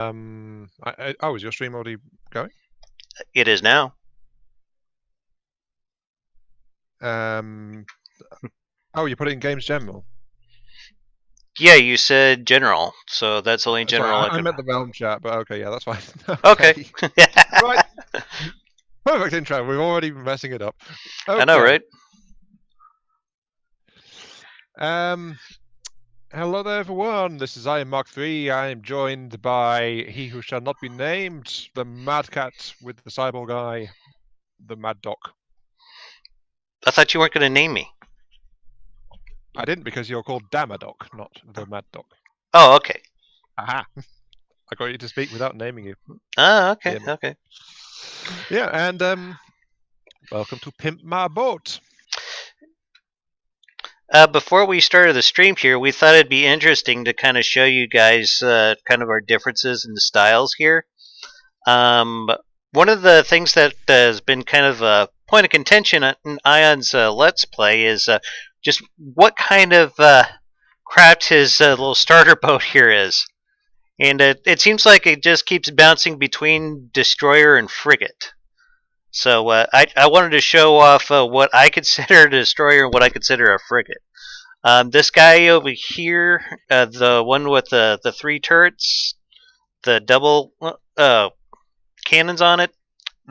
Oh, is your stream already going? It is now. Oh, you put it in Games General. Yeah, you said general, so that's only Sorry, general I I could. meant the Realm chat, but okay, yeah, that's fine. Okay. Okay, right. Perfect intro. We've already been messing it up. I know, Okay. right? Um, Hello there, everyone. This is Ayionmk3. I am joined by he who shall not be named, the Mad Cat with the cyborg eye, the Mad Doc. I thought you weren't going to name me. I didn't because you're called Damaddok, not the Mad Doc. Oh, okay. Aha! I got you to speak without naming you. Oh, okay, Damn it. okay. Yeah, and welcome to Pimp Mah Bote. Before we started the stream here, we thought it'd be interesting to kind of show you guys kind of our differences in the styles here. One of the things that has been kind of a point of contention in Ion's Let's Play is just what kind of craft his little starter boat here is. And it seems like it just keeps bouncing between destroyer and frigate. So I wanted to show off what I consider a destroyer and what I consider a frigate. This guy over here, the one with the three turrets, the double cannons on it,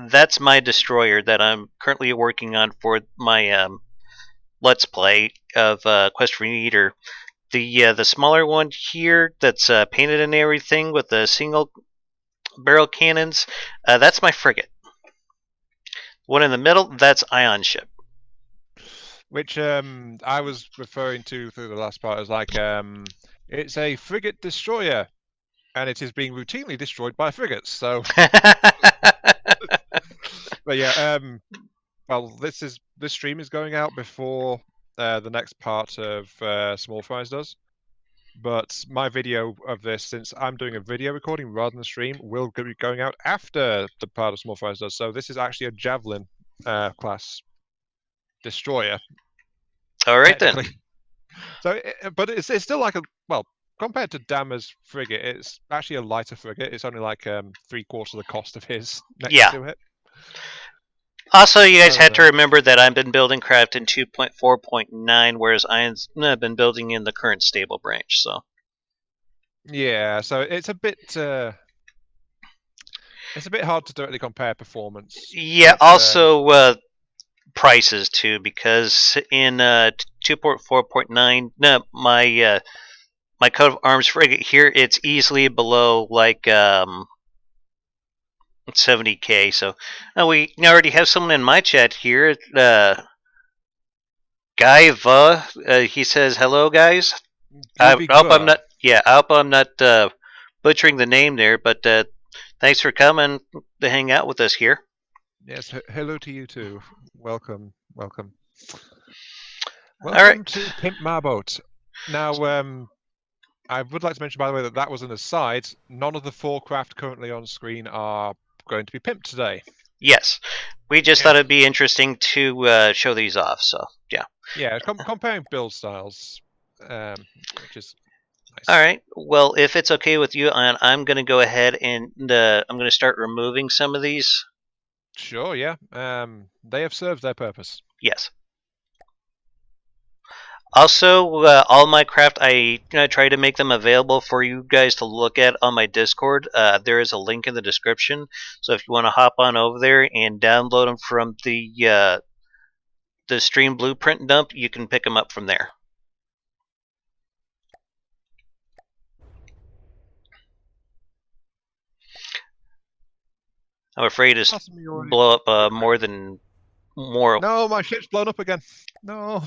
that's my destroyer that I'm currently working on for my Let's Play of Quest for Eater. The smaller one here that's painted and everything with the single barrel cannons, that's my frigate. One in the middle, that's Ion ship. Which I was referring to through the last part as like it's a frigate destroyer, and it is being routinely destroyed by frigates. So, but yeah, well, this stream is going out before the next part of Small Fries does. But my video of this, since I'm doing a video recording rather than a stream, will be going out after the part of Small Fries does. So this is actually a Javelin class destroyer. All right then. Technically. So, but it's still like compared to Dammer's frigate, it's actually a lighter frigate. It's only like 3/4 of the cost of his next Yeah. to it. Also, you guys have to So, remember that I've been building craft in 2.4.9, whereas Ion's been building in the current stable branch. So yeah, so it's a bit hard to directly compare performance, yeah. but Also, prices too, because in 2.4.9, no, my coat of arms frigate here, it's easily below like 70K. So we already have someone in my chat here. Guy Va, he says hello, guys. I Gooby hope I'm Gur. not. Yeah, I hope I'm not butchering the name there. But thanks for coming to hang out with us here. Yes, hello to you too. Welcome, welcome. All right. Welcome to Pimp My Boat. Now, I would like to mention, by the way, that that was an aside. None of the 4 craft currently on screen are going to be pimped today. Yes, we just Yeah. thought it'd be interesting to show these off. So yeah. Yeah, comparing build styles, which is All nice. right. Well, if it's okay with you, I'm going to go ahead and I'm going to start removing some of these. Sure, yeah. They have served their purpose. Yes. Also, all my craft, I try to make them available for you guys to look at on my Discord. There is a link in the description, so if you want to hop on over there and download them from the Stream Blueprint dump, you can pick them up from there. I'm afraid to Possibly already. blow up more. No, my ship's blown up again. No.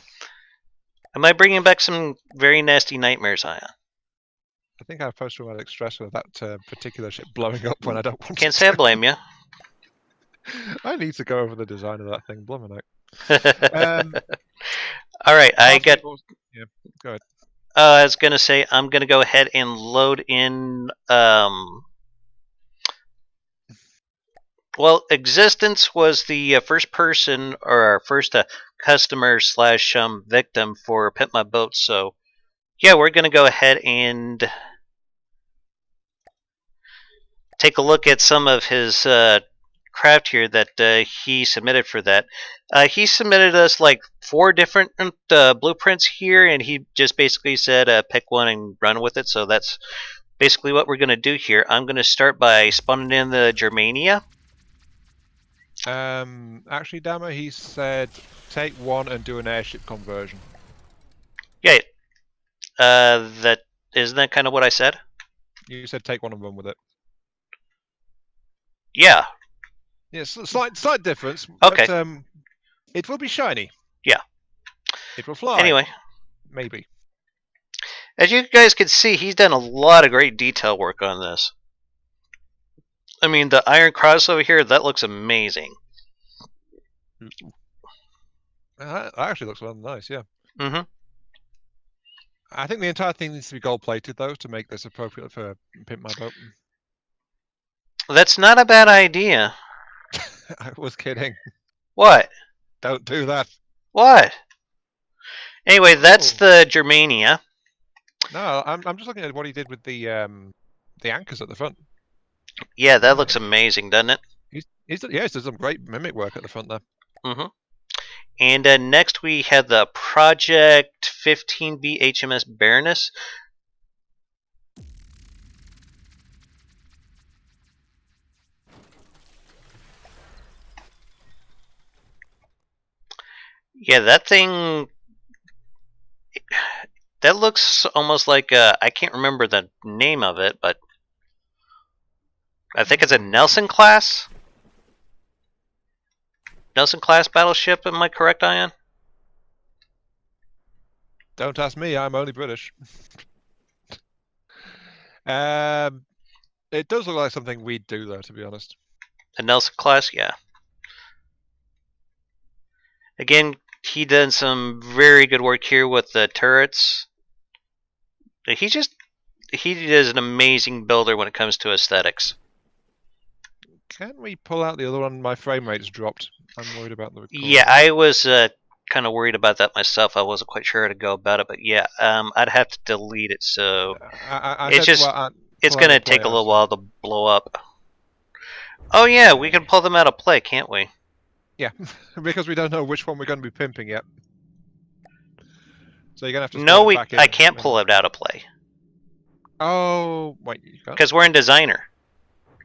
Am I bringing back some very nasty nightmares, Aya? I think I have post-traumatic stress with that particular ship blowing up when I don't want Can't it say I to. blame you. I need to go over the design of that thing. Blimey, All right, I got. Yeah, go ahead. I was gonna say I'm gonna go ahead and load in. Well, Existence was the first person or our first customer slash victim for Pimp Mah Bote. So yeah, we're gonna go ahead and take a look at some of his craft here that he submitted for that. He submitted us like 4 different blueprints here, and he just basically said pick one and run with it. So that's basically what we're going to do here. I'm going to start by spawning in the Germania. Actually, Dama, he said take one and do an airship conversion. Yeah, that isn't that kind of what I said? You said take one and run with it. Yeah. Yeah, slight difference. Okay. But, it will be shiny. Yeah. It will fly. Anyway, maybe. As you guys can see, he's done a lot of great detail work on this. I mean, the iron cross over here, that looks amazing. That actually looks rather nice, yeah. Mm-hmm. I think the entire thing needs to be gold-plated, though, to make this appropriate for Pimp Mah Bote. That's not a bad idea. I was kidding. What? Don't do that. What? Anyway, that's the Germania. No, I'm just looking at what he did with the anchors at the front. Yeah, that looks amazing, doesn't it? He's done some great mimic work at the front there. Mm-hmm. And next we had the Project 15B HMS Baroness. Yeah, that thing, that looks almost like I can't remember the name of it, but I think it's a Nelson class. Nelson class battleship. Am I correct, Ion? Don't ask me. I'm only British. It does look like something we'd do, though, to be honest. The Nelson class, yeah. Again, he done some very good work here with the turrets. He is an amazing builder when it comes to aesthetics. Can we pull out the other one? My frame rate's dropped. I'm worried about the recording. Yeah, I was kind of worried about that myself. I wasn't quite sure how to go about it, but yeah, I'd have to delete it. So it's going to take a little while to blow up. Oh yeah, we can pull them out of play, can't we? Yeah, because we don't know which one we're going to be pimping yet. So you're going to have to No, back in. I can't pull it out of play. Oh, wait, you can't? Because we're in designer.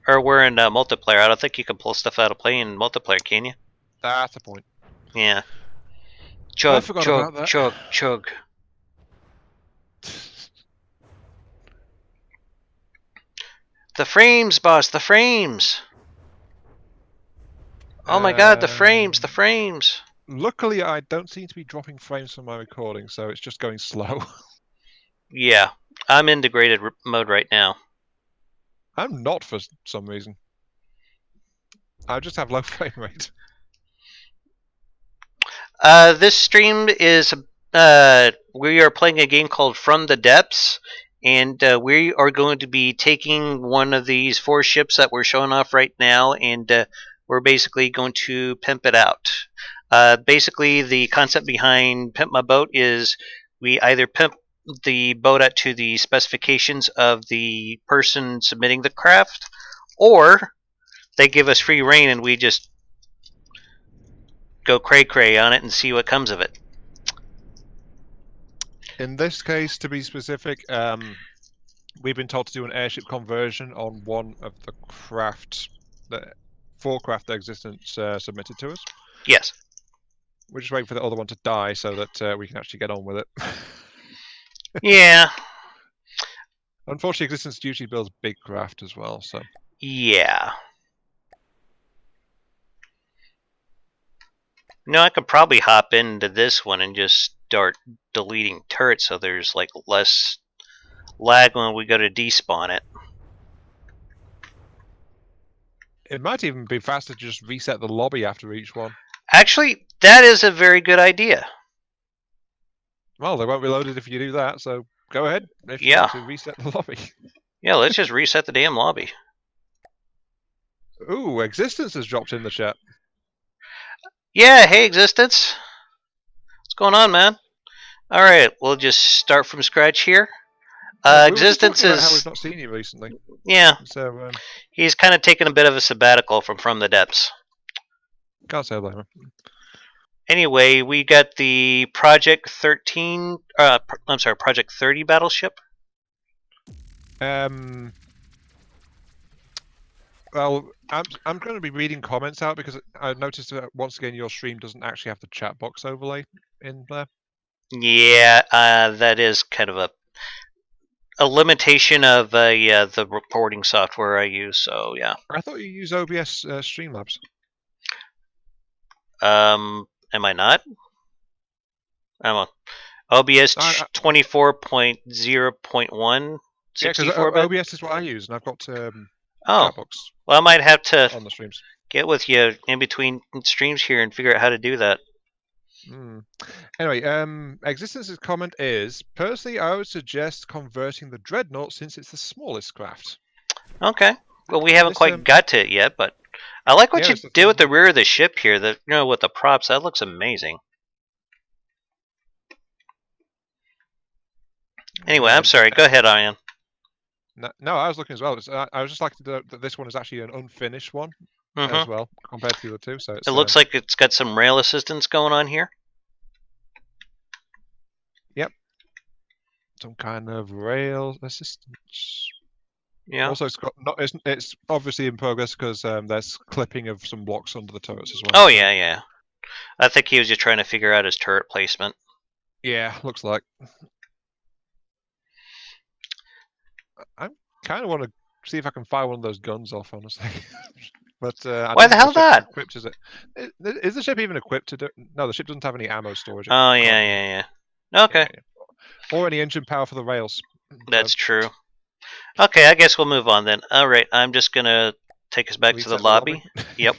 Or we're in multiplayer. I don't think you can pull stuff out of play in multiplayer, can you? That's a point. Yeah. Chug, about that. chug, chug. The frames, boss, the frames! Oh my god, the frames, the frames! Luckily, I don't seem to be dropping frames from my recording, so it's just going slow. Yeah, I'm in degraded mode right now. I'm not for some reason. I just have low frame rate. This stream is, we are playing a game called From the Depths, and we are going to be taking one of these 4 ships that we're showing off right now, and we're basically going to pimp it out. Basically, the concept behind Pimp Mah Bote is we either pimp the boat out to the specifications of the person submitting the craft, or they give us free reign and we just go cray-cray on it and see what comes of it. In this case, to be specific, we've been told to do an airship conversion on one of the craft, the 4 craft existence submitted to us. Yes. We're just waiting for the other one to die so that we can actually get on with it. Yeah. Unfortunately, existence usually builds big craft as well, so. Yeah. No, I could probably hop into this one and just start deleting turrets so there's like less lag when we go to despawn it. It might even be faster to just reset the lobby after each one. Actually, that is a very good idea. Well, they won't reload it if you do that, so go ahead if you want to reset the lobby. Yeah, let's just reset the damn lobby. Ooh, Existence has dropped in the chat. Yeah, hey Existence. What's going on, man? Alright, we'll just start from scratch here. We were just Existence talking about how is we've not seen you recently. yeah. So He's kind of taken a bit of a sabbatical from the depths. can't say I blame him. Anyway, we got the Project 13. I'm sorry, Project 30 battleship. Well, I'm going to be reading comments out because I noticed that once again your stream doesn't actually have the chat box overlay in there. Yeah, that is kind of a limitation of the recording software I use. So yeah. I thought you use OBS Streamlabs. Am I not? I'm on OBS 24.0.1 Yeah, because 64-bit. OBS is what I use, and I've got Oh, chat box well, I might have to on the streams. get with you in between streams here and figure out how to do that. Anyway, Existence's comment is, personally, I would suggest converting the Dreadnought since it's the smallest craft. Okay. Well, we haven't This, quite got to it yet, but I like what yeah, you did with the rear of the ship here. With the props, that looks amazing. Anyway, I'm sorry. Go ahead, Ian. No, I was looking as well. I was just like that this one is actually an unfinished one as well compared to the other two. So it looks like it's got some rail assistance going on here. Yep, some kind of rail assistance. Yeah. Also, it's obviously in progress because there's clipping of some blocks under the turrets as well. Oh yeah, yeah. I think he was just trying to figure out his turret placement. Yeah, looks like. I kind of want to see if I can fire one of those guns off, honestly. But why the hell not? Equipped, is it? Is the ship even equipped to do? No, the ship doesn't have any ammo storage. Oh yeah. Okay. Yeah. Or any engine power for the rails. That's true. Okay, I guess we'll move on then. All right, I'm just gonna take us back to the lobby. Yep.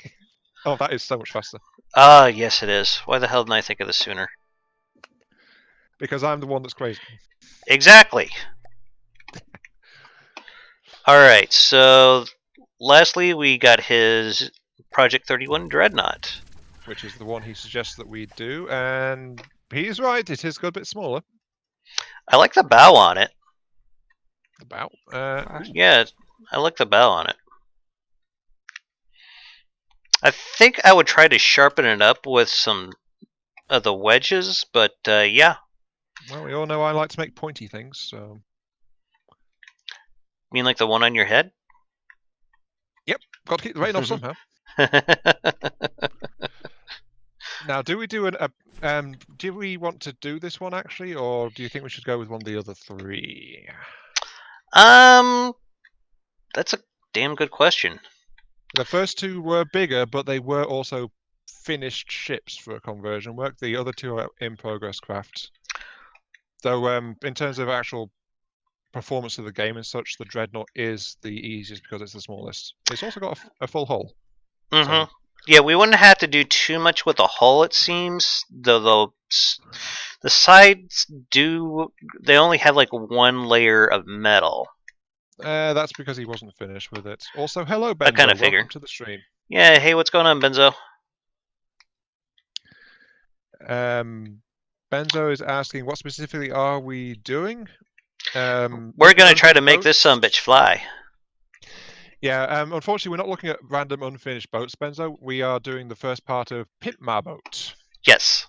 Oh, that is so much faster. Ah, yes it is. Why the hell didn't I think of this sooner? Because I'm the one that's crazy. Exactly. All right, so lastly, we got his Project 31 Dreadnought. Which is the one he suggests that we do, and he's right, it is a bit smaller. I like the bow on it. The bow? Yeah, I like the bow on it. I think I would try to sharpen it up with some of the wedges, but yeah. Well, we all know I like to make pointy things, so... You mean like the one on your head? Yep, got to keep the rain off somehow. Now, do we do do we want to do this one actually, or do you think we should go with one of the other three? That's a damn good question. The first two were bigger, but they were also finished ships for conversion work. The other two are in progress craft. So, in terms of actual performance of the game and such, the Dreadnought is the easiest because it's the smallest. It's also got a full hull. So. Yeah, we wouldn't have to do too much with the hull, it seems. Though the sides they only have like one layer of metal. That's because he wasn't finished with it. Also, hello, Benzo. I kind of figured. Welcome to the stream. Yeah, hey, what's going on, Benzo? Benzo is asking, what specifically are we doing? We're going to try to make this sumbitch fly. Yeah, unfortunately, we're not looking at random unfinished boats, Benzo. We are doing the first part of Pimp Mah Bote. Yes.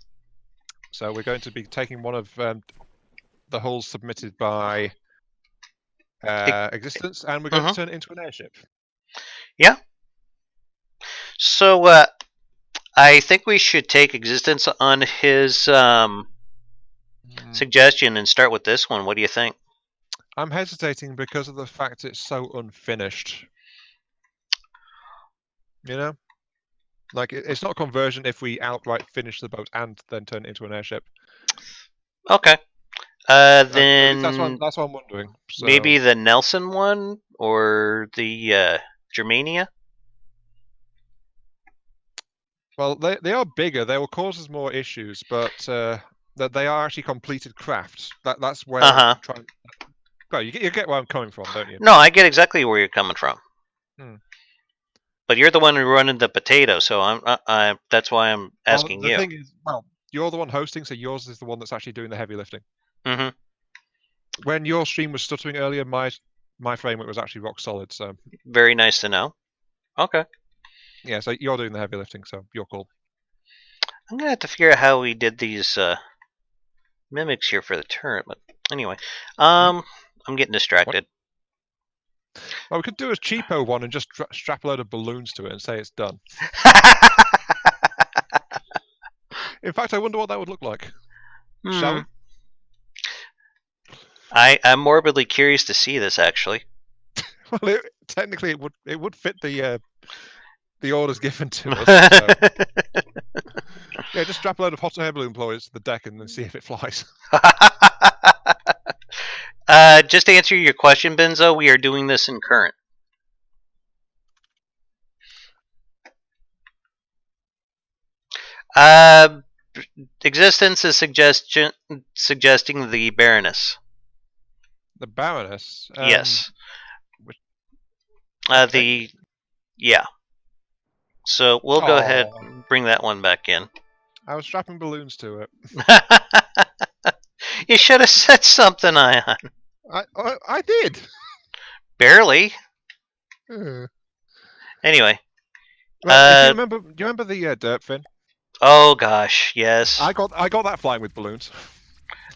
So we're going to be taking one of the hulls submitted by Existence, and we're going to turn it into an airship. Yeah. So I think we should take Existence on his suggestion and start with this one. What do you think? I'm hesitating because of the fact it's so unfinished. You know? Like, it's not conversion if we outright finish the boat and then turn it into an airship. Okay. Then that's what I'm wondering. So. Maybe the Nelson one or the Germania? Well, they are bigger. They will cause us more issues, but that they are actually completed crafts. That's where I'm trying. Well, you get where I'm coming from, don't you? No, I get exactly where you're coming from. But you're the one who running the potato, so that's why I'm asking you. The thing is, you're the one hosting, so yours is the one that's actually doing the heavy lifting. when your stream was stuttering earlier, my frame rate was actually rock solid. So Very nice to know. Okay. yeah, so you're doing the heavy lifting, so you're cool. I'm gonna have to figure out how we did these mimics here for the turret, but anyway, I'm getting distracted. Well, we could do a cheapo one and just strap a load of balloons to it and say it's done. In fact, I wonder what that would look like. Shall we? I'm morbidly curious to see this actually. Well, technically, it would fit the orders given to us. So. Yeah, just strap a load of hot air balloon blowers to the deck and then see if it flies. Just to answer your question, Benzo, we are doing this in current. Existence is suggesting the Baroness. The Baroness? Yes. Okay. Yeah. So we'll go ahead and bring that one back in. I was strapping balloons to it. You should have said something, Ion. I did. Barely. Anyway. Well, do you remember the dirt fin? Oh gosh, yes. I got that flying with balloons.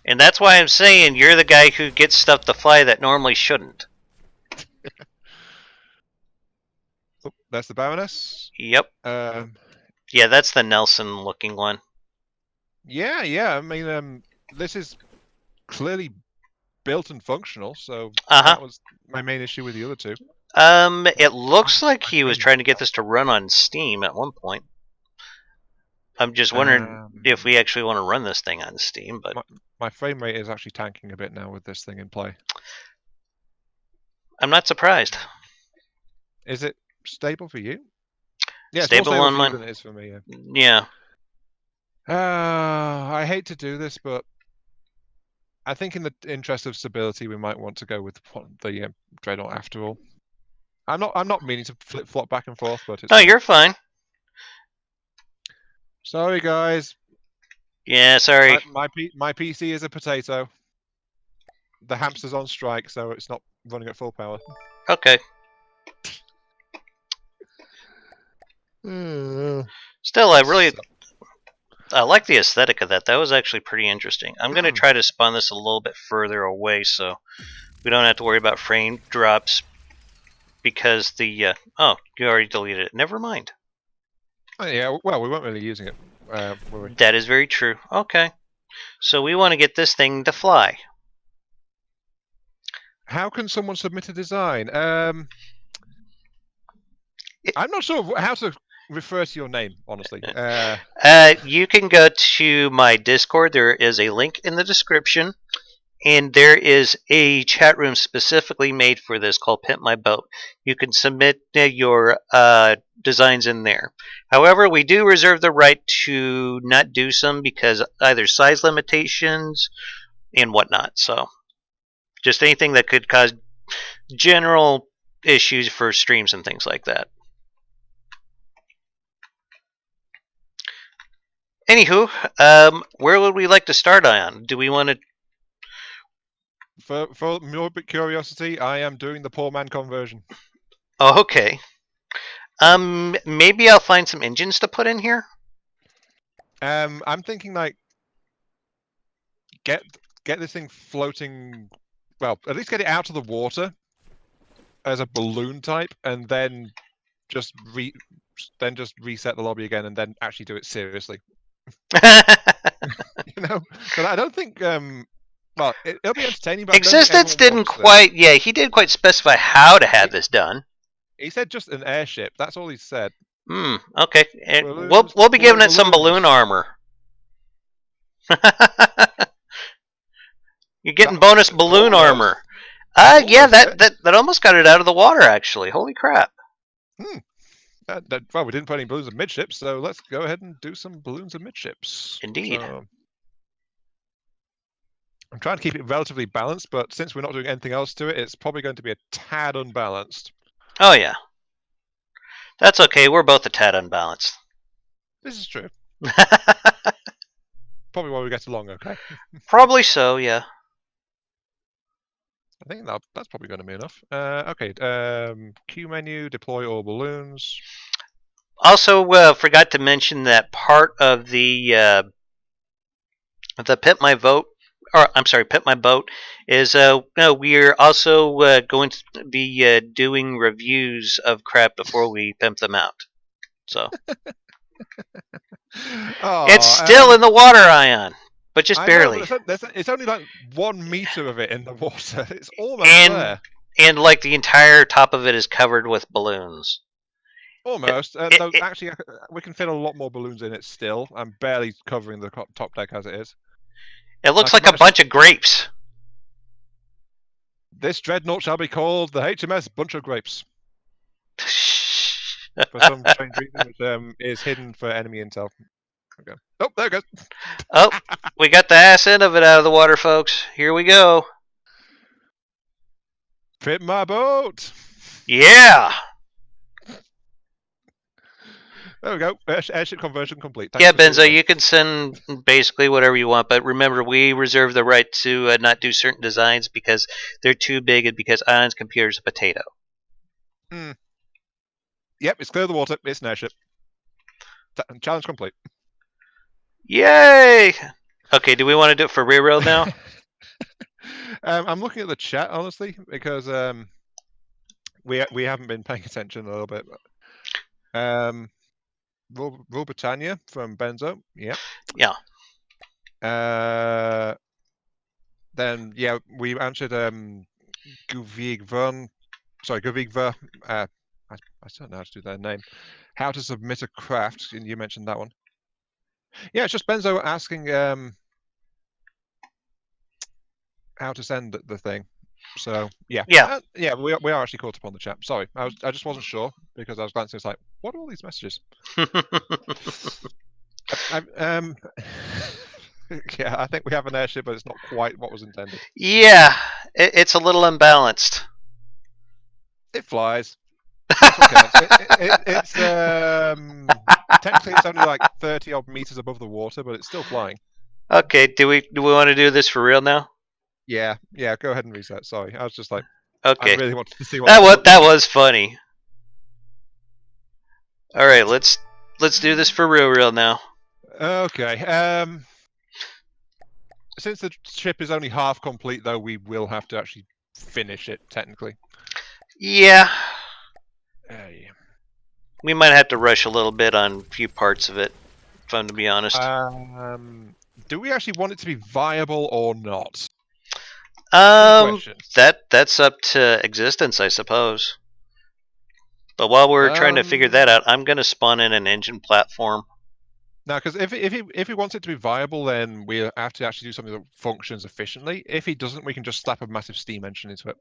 And that's why I'm saying you're the guy who gets stuff to fly that normally shouldn't. Oh, that's the Baroness. Yep. Yeah, that's the Nelson-looking one. Yeah. I mean, this is clearly built and functional, so that was my main issue with the other two. It looks like he was trying to get this to run on Steam at one point. I'm just wondering if we actually want to run this thing on Steam, but my frame rate is actually tanking a bit now with this thing in play. I'm not surprised. Is it stable for you? Yeah, stable it's more stable on for mine. you than it is for me. Yeah. I hate to do this, but I think in the interest of stability, we might want to go with the Dreadnought after all. I'm not meaning to flip-flop back and forth, but it's no, you're fine. Sorry, guys. Yeah, sorry. My PC is a potato. The hamster's on strike, so it's not running at full power. Okay. Still, I like the aesthetic of that. That was actually pretty interesting. I'm going to try to spawn this a little bit further away so we don't have to worry about frame drops because the... oh, you already deleted it. Never mind. Oh, yeah, well, we weren't really using it, were we? That is very true. Okay. So we want to get this thing to fly. How can someone submit a design? I'm not sure how to refer to your name, honestly. You can go to my Discord. There is a link in the description. And there is a chat room specifically made for this called Pimp Mah Bote. You can submit your designs in there. However, we do reserve the right to not do some because either size limitations and whatnot. So just anything that could cause general issues for streams and things like that. Anywho, where would we like to start on? Do we want to... For morbid curiosity, I am doing the poor man conversion. Oh, okay. Maybe I'll find some engines to put in here. I'm thinking like get this thing floating. Well, at least get it out of the water as a balloon type, and then just reset the lobby again, and then actually do it seriously. You know, but I don't think well, it'll be entertaining, but Existence didn't quite... Yeah, he didn't quite specify how to have this done. He said just an airship. That's all he said. Okay. We'll be giving it some balloon armor. You're getting bonus balloon armor. Yeah, that almost got it out of the water, actually. Holy crap. Well, we didn't put any balloons of midships, so let's go ahead and do some balloons of midships. Indeed. So, I'm trying to keep it relatively balanced, but since we're not doing anything else to it, it's probably going to be a tad unbalanced. Oh, yeah. That's okay. We're both a tad unbalanced. This is true. Probably why we get along okay. Probably so, yeah. I think that's probably going to be enough. Okay. Q menu, deploy all balloons. Also, forgot to mention that part of the Pimp My Vote, or I'm sorry, Pimp My Boat, is we are also going to be doing reviews of crap before we pimp them out. So it's still in the water, Ion, but just I know, barely. but it's only like 1 meter of it in the water. It's almost And there. and like the entire top of it is covered with balloons. Almost. It, Though it, actually, we can fit a lot more balloons in it still. I'm barely covering the top deck as it is. it looks I like a actually, bunch of grapes. this dreadnought shall be called the HMS Bunch of Grapes for some strange reason, which is hidden for enemy intel. Okay. Oh, there it goes. Oh, we got the ass end of it out of the water, folks. Here we go. Pimp Mah Bote. Yeah. There we go. Airship conversion complete. Thanks Yeah, for seeing Benzo, me. you can send basically whatever you want, but remember, we reserve the right to not do certain designs because they're too big and because Ion's computer's a potato. Mm. Yep, it's clear the water. It's an airship. Challenge complete. Yay! Okay, do we want to do it for rear rail now? I'm looking at the chat honestly because we haven't been paying attention a little bit. Rule Britannia from Benzo. Yep. Yeah. Then yeah, we answered Guvigvern. Sorry, Guvigver. I don't know how to do their name. How to submit a craft, and you mentioned that one. Yeah, it's just Benzo asking how to send the thing. So yeah, Yeah. yeah, we are actually caught up on the chat. Sorry, I just wasn't sure because I was glancing. It's like, what are all these messages? Yeah, I think we have an airship, but it's not quite what was intended. Yeah, it's a little imbalanced. It flies. That's what counts. It's technically it's only like 30 odd meters above the water, but it's still flying. Okay, do we want to do this for real now? Yeah, go ahead and reset. Sorry, I was just like, I Okay, really wanted to see what that was funny. All right, let's do this for real now. Okay. Since the ship is only half complete, though, we will have to actually finish it technically. Yeah. Yeah. We might have to rush a little bit on a few parts of it, if I'm to be honest. Do we actually want it to be viable or not? That's up to existence, I suppose. But while we're trying to figure that out, I'm going to spawn in an engine platform. Now, because if he wants it to be viable, then we have to actually do something that functions efficiently. If he doesn't, we can just slap a massive steam engine into it,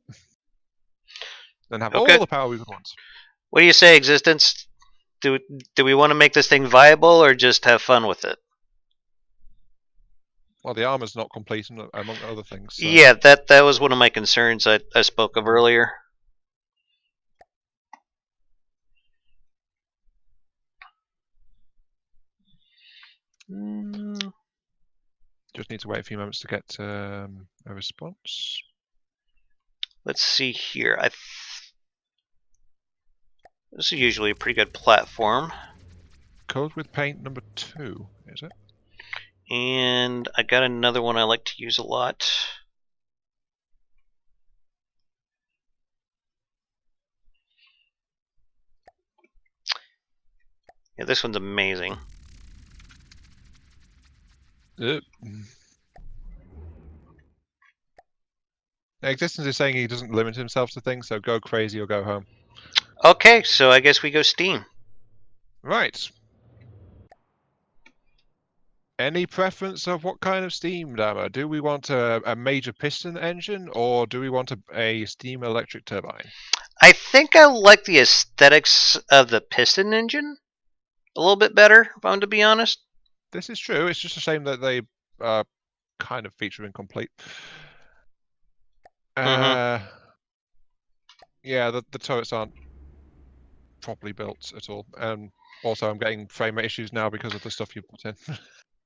and have all the power we would want. What do you say, existence? Do we want to make this thing viable or just have fun with it? Well, the armor's not complete, among other things. So. Yeah, that was one of my concerns I spoke of earlier. Just need to wait a few moments to get a response. Let's see here. This is usually a pretty good platform. Code with paint number 2, is it? And I got another one I like to use a lot. Yeah, this one's amazing. Existence is saying he doesn't limit himself to things, so go crazy or go home. Okay, so I guess we go steam. Right. Any preference of what kind of steam, Dama? Do we want a major piston engine, or do we want a steam electric turbine? I think I like the aesthetics of the piston engine a little bit better, if I'm to be honest. This is true. It's just a shame that they are kind of feature incomplete. Yeah, the turrets aren't properly built at all. And also, I'm getting frame rate issues now because of the stuff you put in.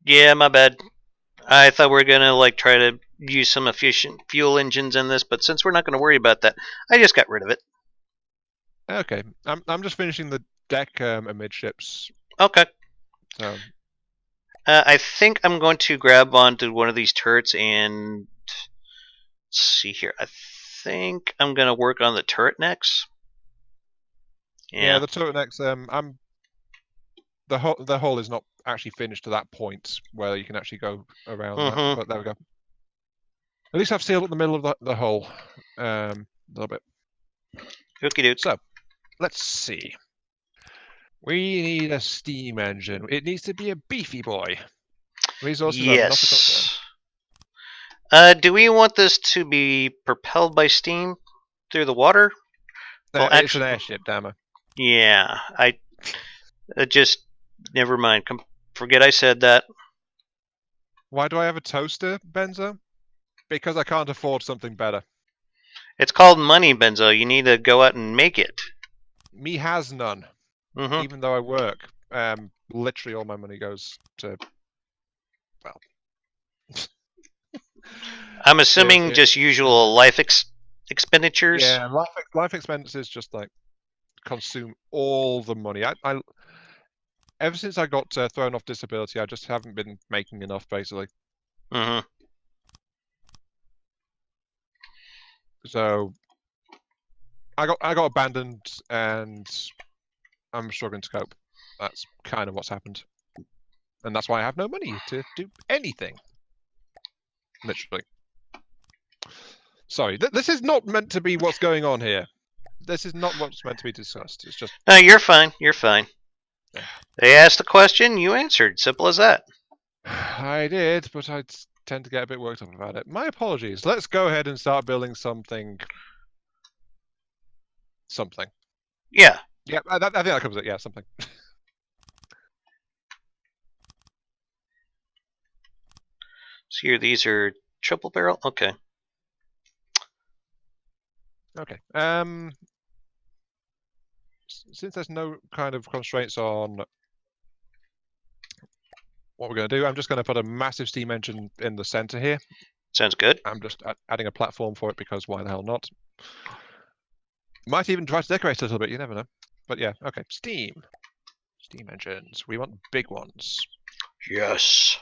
Yeah, my bad. I thought we were gonna like try to use some efficient fuel engines in this, but since we're not going to worry about that, I just got rid of it. Okay, I'm just finishing the deck amidships. Okay. So I think I'm going to grab onto one of these turrets and let's see here. I think I'm going to work on the turret next. yeah, the turret next. The hull is not actually finished to that point where you can actually go around that. But there we go. At least I've sealed up the middle of the hull a little bit. Okie doke. So let's see. We need a steam engine. It needs to be a beefy boy. Resources are not a concern. Yes. Do we want this to be propelled by steam through the water? Well, It's an airship, damn it. Yeah, I just never mind. Forget I said that. Why do I have a toaster, Benzo? Because I can't afford something better. It's called money, Benzo. You need to go out and make it. Me has none. Even though I work, literally all my money goes to, well, I'm assuming just usual life expenditures. Yeah, life expenses just like consume all the money. I ever since I got thrown off disability, I just haven't been making enough, basically. So I got abandoned, and I'm struggling to cope. That's kind of what's happened, and that's why I have no money to do anything. Literally. Sorry, this is not meant to be what's going on here. This is not what's meant to be discussed. It's just. No, you're fine. You're fine. They asked the question, you answered. Simple as that. I did, but I tend to get a bit worked up about it. My apologies. Let's go ahead and start building something. Something. Yeah. Yeah, I think that covers it. Yeah, something. So here, these are triple barrel. Okay. Okay. Since there's no kind of constraints on what we're going to do, I'm just going to put a massive steam engine in the center here. Sounds good. I'm just adding a platform for it because why the hell not? Might even try to decorate it a little bit. You never know. But yeah, okay. Steam engines. We want big ones. Yes.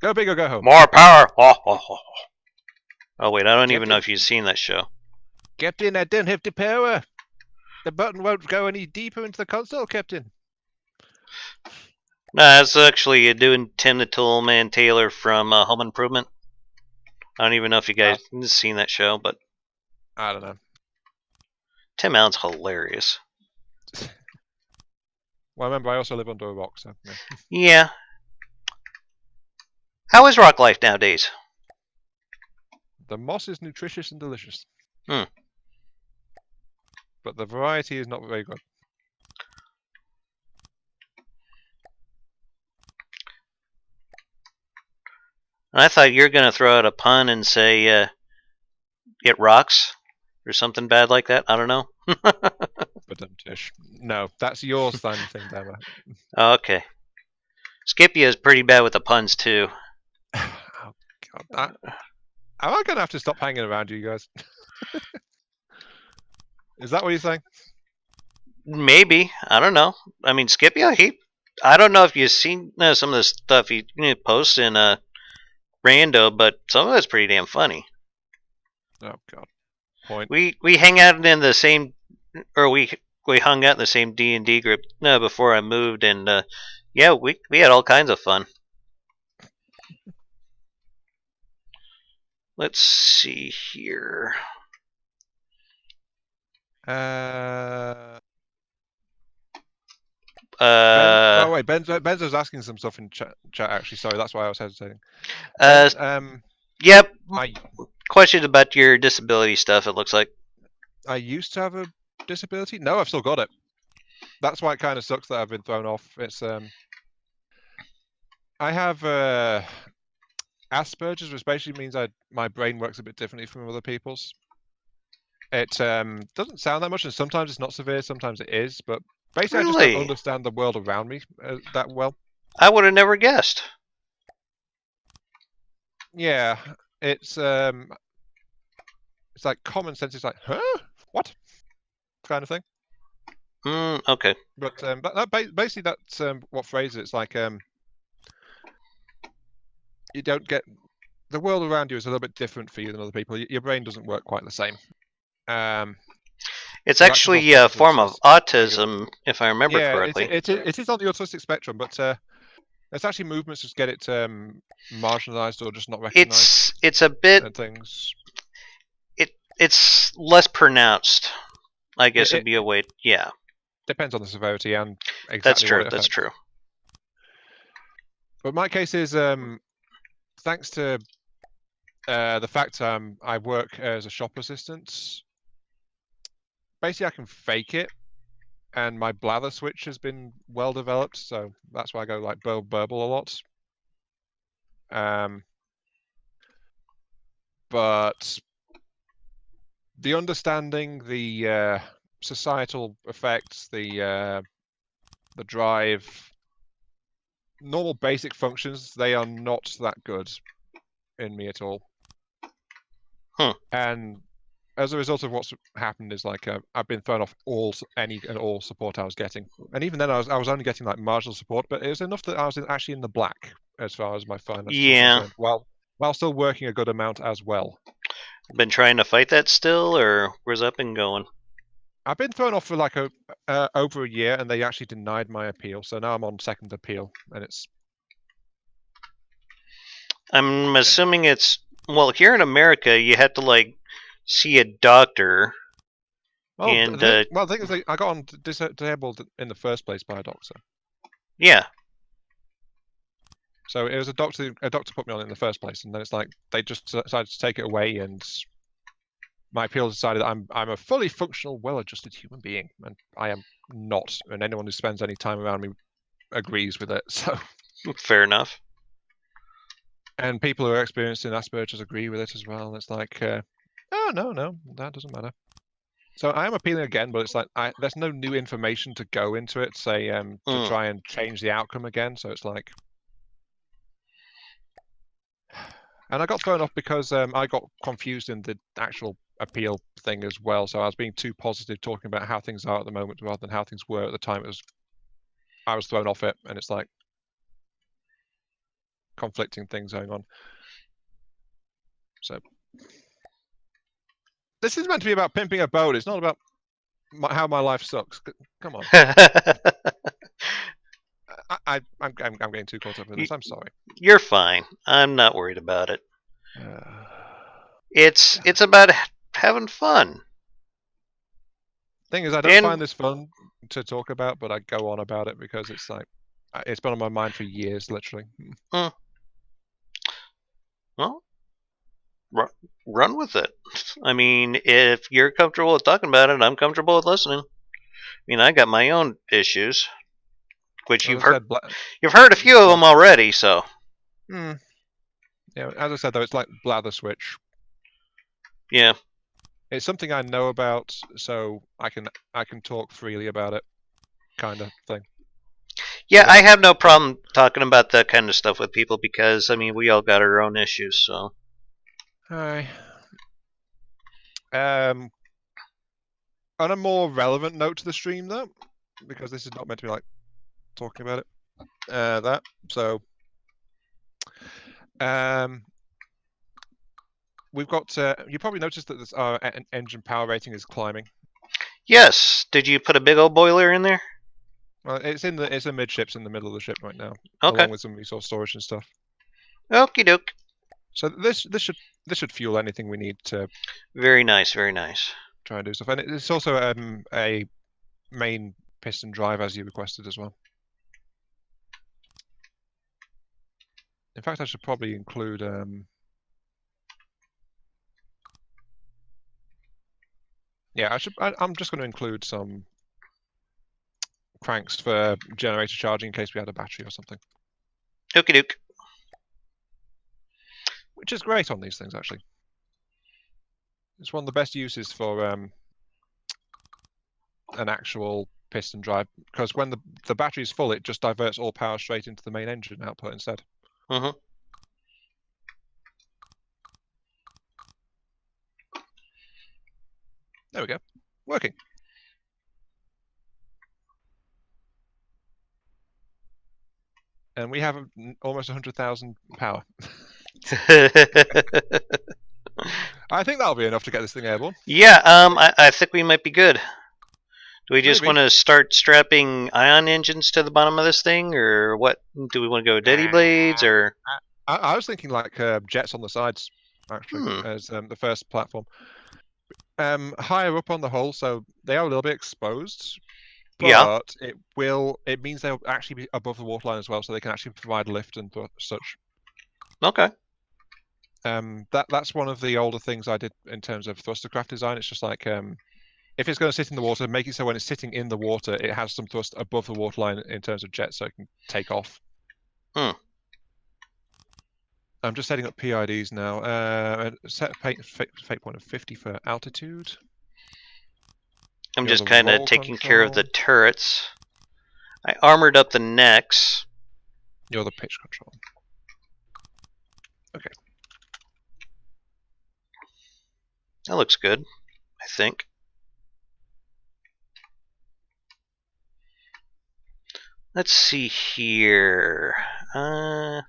Go big or go home. More power. Oh wait, I don't even know if you've seen that show. Captain, I don't have the power. The button won't go any deeper into the console, Captain. No, that's actually doing Tim the Toolman Taylor from Home Improvement. I don't even know if you guys have seen that show, but I don't know. Tim Allen's hilarious. Well, remember, I also live under a rock, so yeah. Yeah. How is rock life nowadays? The moss is nutritious and delicious. But the variety is not very good. And I thought you were going to throw out a pun and say, it rocks, or something bad like that. I don't know. No, that's your thing, Dama. Okay. Scipia is pretty bad with the puns, too. Oh, God. Am I going to have to stop hanging around you guys? Is that what you're saying? Maybe. I don't know. I mean, Scipia, I don't know if you've seen some of the stuff he posts in Rando, but some of it's pretty damn funny. Oh, God. Point. We hang out in the same, or we hung out in the same D&D group before I moved, and yeah, we had all kinds of fun. Let's see here. Oh wait, Benzo's asking some stuff in chat. Actually, sorry, that's why I was hesitating. Yep. Question about your disability stuff. It looks like I used to have a disability. No, I've still got it. That's why it kind of sucks that I've been thrown off. It's I have Asperger's, which basically means my brain works a bit differently from other people's. It doesn't sound that much, and sometimes it's not severe, sometimes it is. But basically, I just don't understand the world around me that well. I would have never guessed. Yeah, it's like common sense. It's like, huh? What? Kind of thing. Okay. But basically that's what phrases it. It's like you don't get the world around you is a little bit different for you than other people. Your brain doesn't work quite the same. It's Your actual actually a form of intelligence is autism, if I remember yeah, correctly. it is on the autistic spectrum, but it's actually movements just get it marginalized or just not recognized It's a bit and things. it's less pronounced. I guess It it'd be a way. Yeah, depends on the severity and that's exactly what true. it That's affects. true. But my case is thanks to the fact I work as a shop assistant. Basically, I can fake it, and my blather switch has been well developed, so that's why I go like burble a lot. But the understanding, the societal effects, the drive, normal basic functions, they are not that good in me at all. And as a result of what's happened is like I've been thrown off all support I was getting, and even then I was only getting like marginal support, but it was enough that I was actually in the black as far as my finances were Yeah. concerned, while still working a good amount as well. Been trying to fight that still, or where's that been going? I've been thrown off for like over a year, and they actually denied my appeal, so now I'm on second appeal, and it's. I'm assuming it's well here in America. You have to like see a doctor. Well, And the thing is, I got on disabled in the first place by a doctor. yeah, So it was a doctor. A doctor put me on it in the first place, and then it's like they just decided to take it away, and my appeal decided that I'm a fully functional, well-adjusted human being, and I am not. And anyone who spends any time around me agrees with it. So. fair enough. And people who are experiencing Asperger's agree with it as well. And it's like, oh no, that doesn't matter. So I am appealing again, but it's like there's no new information to go into it, say, to try and change the outcome again. So it's like, and I got thrown off because I got confused in the actual appeal thing as well. So I was being too positive, talking about how things are at the moment rather than how things were at the time. I was thrown off it, and it's like conflicting things going on. So this is meant to be about pimping a boat. It's not about how my life sucks. Come on. I'm getting too caught up in this. I'm sorry. You're fine. I'm not worried about it. It's about having fun. Thing is, I don't find this fun to talk about, but I go on about it because it's like it's been on my mind for years, literally. Well, run with it. I mean, if you're comfortable with talking about it, I'm comfortable with listening. I mean, I got my own issues, which you've heard. You've heard a few of them already, so. Yeah, as I said though, it's like blather switch. Yeah. It's something I know about, so I can talk freely about it, kind of thing. Yeah, I have no problem talking about that kind of stuff with people because I mean we all got our own issues, so. Hi. On a more relevant note to the stream though, because this is not meant to be like talking about it. That so. We've got. You probably noticed that our engine power rating is climbing. Yes. Did you put a big old boiler in there? Well, it's midships in the middle of the ship right now, okay. Along with some resource storage and stuff. Okie doke. So this should fuel anything we need to. Very nice, very nice. Try and do stuff, and it's also a main piston drive as you requested as well. In fact, I should probably include. Yeah, I'm just going to include some cranks for generator charging in case we had a battery or something. Okie doke. Which is great on these things, actually. It's one of the best uses for an actual piston drive, because when the battery is full, it just diverts all power straight into the main engine output instead. There we go. Working. And we have almost 100,000 power. I think that'll be enough to get this thing airborne. Yeah, I think we might be good. Do we just Maybe. want to start strapping ion engines to the bottom of this thing, or what? Do we want to go Daddy Blades, or? I was thinking like jets on the sides, actually, as the first platform. Higher up on the hull, so they are a little bit exposed, Yeah. but it means they'll actually be above the waterline as well, so they can actually provide lift and such. Okay. That's one of the older things I did in terms of thrustercraft design. It's just like if it's going to sit in the water, make it so when it's sitting in the water, it has some thrust above the waterline in terms of jets, so it can take off. I'm just setting up PIDs now. Set fate point of 50 for altitude. I'm just kind of taking care of the turrets. I armored up the necks. You're the pitch control. Okay. That looks good, I think. Let's see here. No,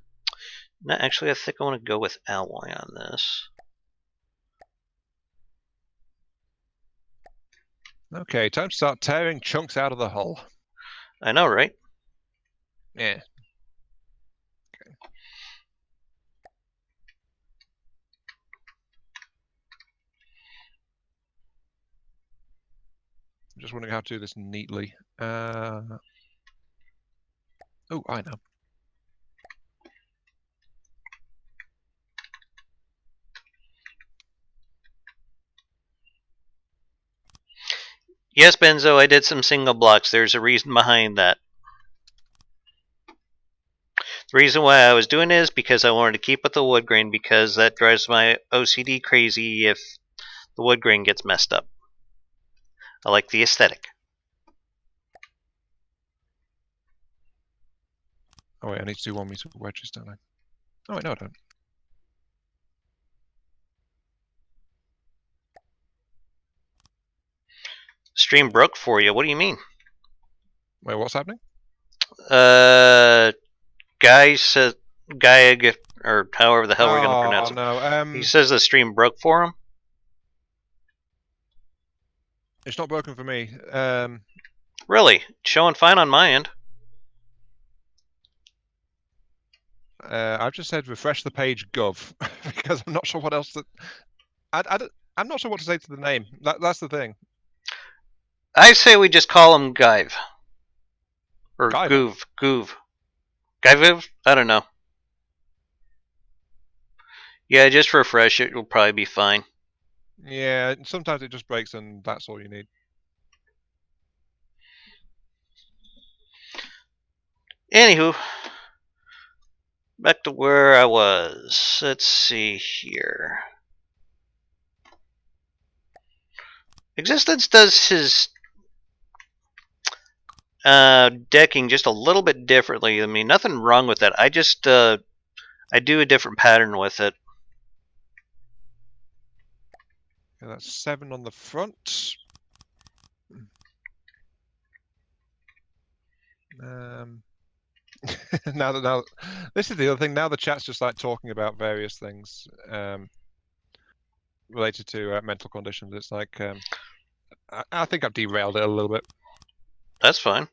actually, I think I want to go with alloy on this. Okay, time to start tearing chunks out of the hull. I know, right? Yeah. Okay. I'm just wondering how to do this neatly. Oh, I know. Yes, Benzo, I did some single blocks. There's a reason behind that. The reason why I was doing it is because I wanted to keep with the wood grain, because that drives my OCD crazy if the wood grain gets messed up. I like the aesthetic. Oh wait, I need to do 1 meter wedges, don't I? Oh wait, no, I don't. Stream broke for you. What do you mean? Wait, what's happening? Guy said Gaiag, or however the hell we're gonna pronounce it. No, He says the stream broke for him. it's not broken for me. Really? Showing fine on my end. I've just said refresh the page gov because I'm not sure what else to. I'm not sure what to say to the name. That's the thing. I say we just call him Gaiv. Or Guyver. Goov. Gaiviv? I don't know. Yeah, just refresh it. It'll probably be fine. Yeah, sometimes it just breaks and that's all you need. Anywho, back to where I was. Let's see here. Existence does his decking just a little bit differently. I mean, nothing wrong with that. I just I do a different pattern with it. Yeah, that's 7 on the front. Now, this is the other thing. Now the chat's just like talking about various things related to mental conditions. It's like I think I've derailed it a little bit. That's fine.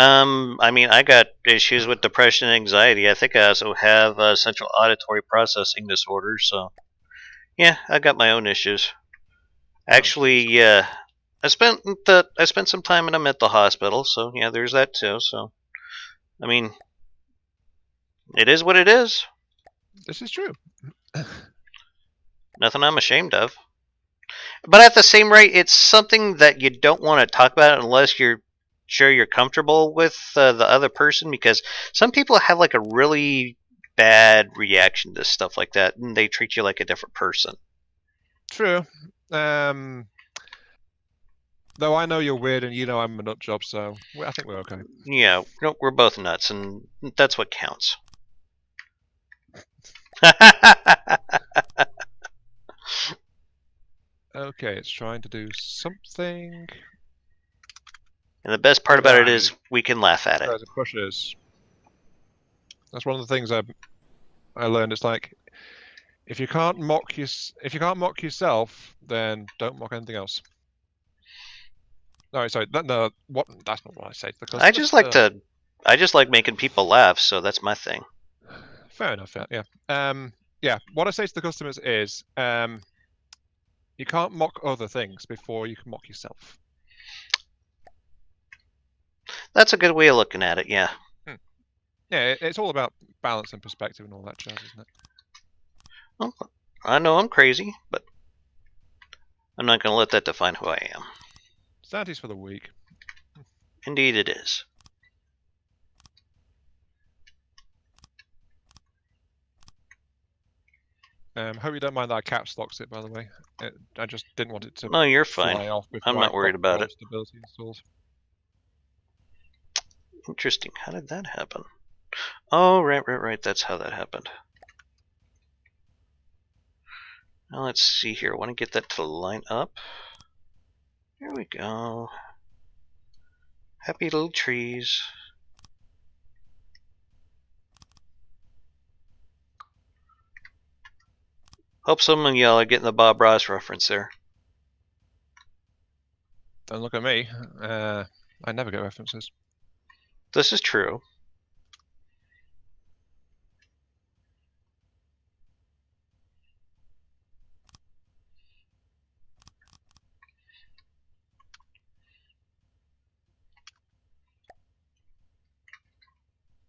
I mean, I got issues with depression and anxiety. I think I also have central auditory processing disorder. So, yeah, I got my own issues. Actually, I spent some time in a mental hospital. So, yeah, there's that too. So, I mean, it is what it is. This is true. Nothing I'm ashamed of. But at the same rate, it's something that you don't want to talk about unless you're sure you're comfortable with the other person, because some people have like a really bad reaction to stuff like that, and they treat you like a different person. True. Though I know you're weird and you know I'm a nut job, so I think we're okay. Yeah, we're both nuts, and that's what counts. Okay, it's trying to do something. And the best part about it is we can laugh at it. As it pushes. That's one of the things I learned. It's like if you can't mock yourself, then don't mock anything else. No, sorry. No, what? That's not what I say to the customers. I just like making people laugh, so that's my thing. Fair enough. Yeah. Yeah. What I say to the customers is, you can't mock other things before you can mock yourself. That's a good way of looking at it. Yeah. Yeah. It's all about balance and perspective and all that jazz, isn't it? Well, I know I'm crazy, but I'm not going to let that define who I am. Sanity's for the weak. Indeed, it is. Hope you don't mind that I caps locked it, by the way. I just didn't want it to No, you're fly fine. off before I'm not worried about it. Stability installed. Interesting. How did that happen? Oh, right. That's how that happened. Now let's see here. I want to get that to line up. There we go. Happy little trees. Hope some of y'all are getting the Bob Ross reference there. Don't look at me. I never get references. This is true.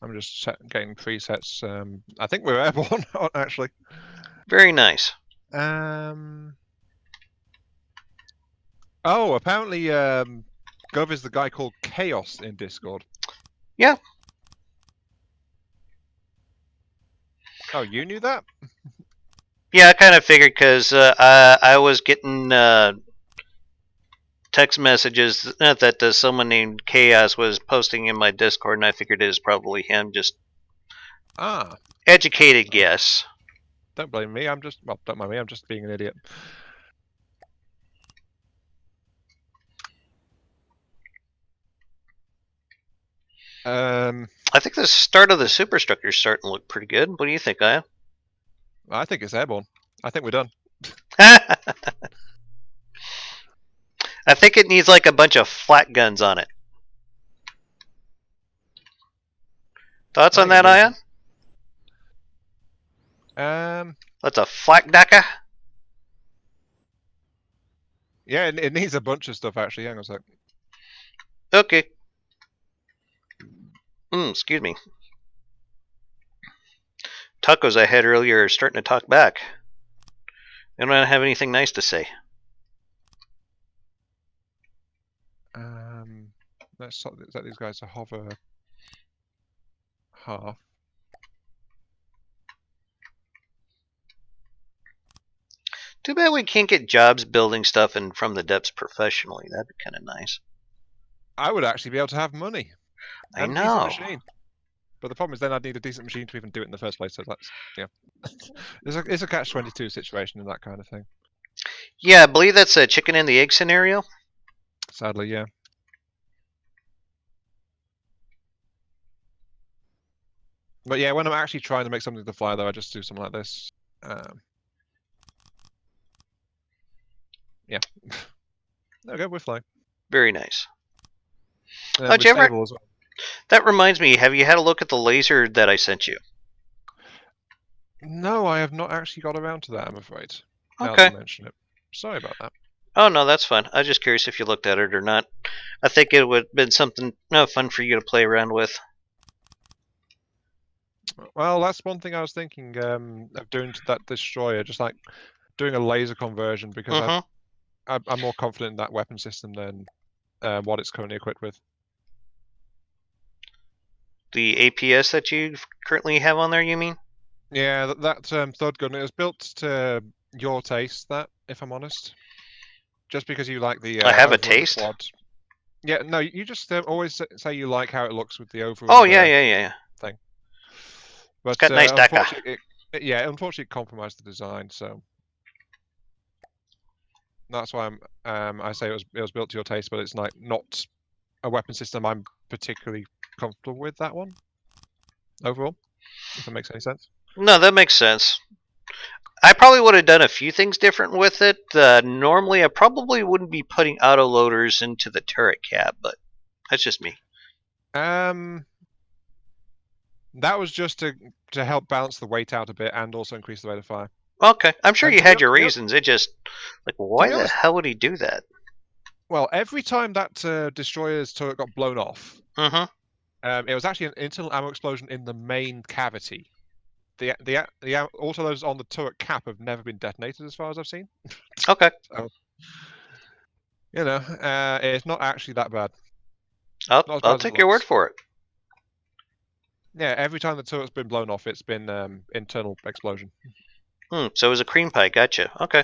I'm just getting presets. I think we're airborne, actually. Very nice. Oh, apparently, Gov is the guy called Chaos in Discord. Yeah. Oh, you knew that? Yeah, I kind of figured because I was getting text messages that someone named Chaos was posting in my Discord, and I figured it was probably him. Just educated guess. Don't blame me. Don't mind me. I'm just being an idiot. I think the start of the superstructure is starting to look pretty good. What do you think, Ian? I think it's airborne. I think we're done. I think it needs like a bunch of flat guns on it. Thoughts on that, Ian? That's a flak dacker. Yeah, it needs a bunch of stuff actually. Hang on a sec. Okay. Excuse me. Tacos I had earlier are starting to talk back. They don't have anything nice to say. Let's set these guys to hover half. Too bad we can't get jobs building stuff in from the depths professionally. That'd be kind of nice. I would actually be able to have money. I know. Decent machine. But the problem is then I'd need a decent machine to even do it in the first place. So that's it's a catch-22 situation and that kind of thing. Yeah, I believe that's a chicken and the egg scenario. Sadly, yeah. But yeah, when I'm actually trying to make something to fly, though, I just do something like this. Yeah. Okay, we're flying. Very nice. That reminds me, have you had a look at the laser that I sent you? No, I have not actually got around to that, I'm afraid. Okay. Now that you mention it. Sorry about that. Oh, no, that's fine. I was just curious if you looked at it or not. I think it would have been something fun for you to play around with. Well, that's one thing I was thinking of doing to that destroyer, just like doing a laser conversion, because I'm more confident in that weapon system than what it's currently equipped with. The APS that you currently have on there, you mean? Yeah, that thud gun, it was built to your taste, that, if I'm honest. Just because you like the I have a taste? Quad. Yeah, no, you just always say you like how it looks with the overall yeah. thing. It's But got nice DACA. Yeah, unfortunately, it compromised the design, so that's why I say it was built to your taste, but it's like not a weapon system I'm particularly comfortable with. That one overall, if that makes any sense. No, that makes sense. I probably would have done a few things different with it. Normally, I probably wouldn't be putting autoloaders into the turret cap, but that's just me. That was just to help balance the weight out a bit and also increase the rate of fire. Okay, I'm sure And you had your reasons. It just like, to why be the honest, hell would he do that? well, every time that destroyer's turret got blown off, Mm-hmm. it was actually an internal ammo explosion in the main cavity. The also those on the turret cap have never been detonated as far as I've seen. Okay. So, it's not actually that bad. Not as bad I'll as it take your word looks. for it. Yeah, every time the turret's been blown off, it's been internal explosion. So it was a cream pie. Gotcha. Okay.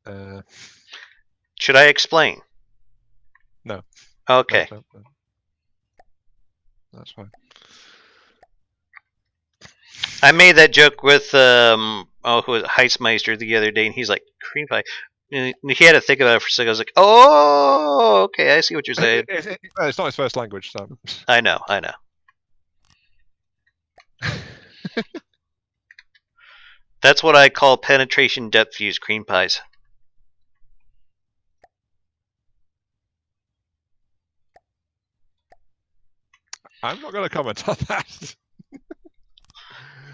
Uh, Should I explain? no, Okay. no. That's fine. I made that joke with who was it, Heismeister the other day, and he's like, cream pie. And he had to think about it for a second. I was like, oh, okay, I see what you're saying. It's not his first language, so. I know. That's what I call penetration depth fuse cream pies. I'm not going to comment on that.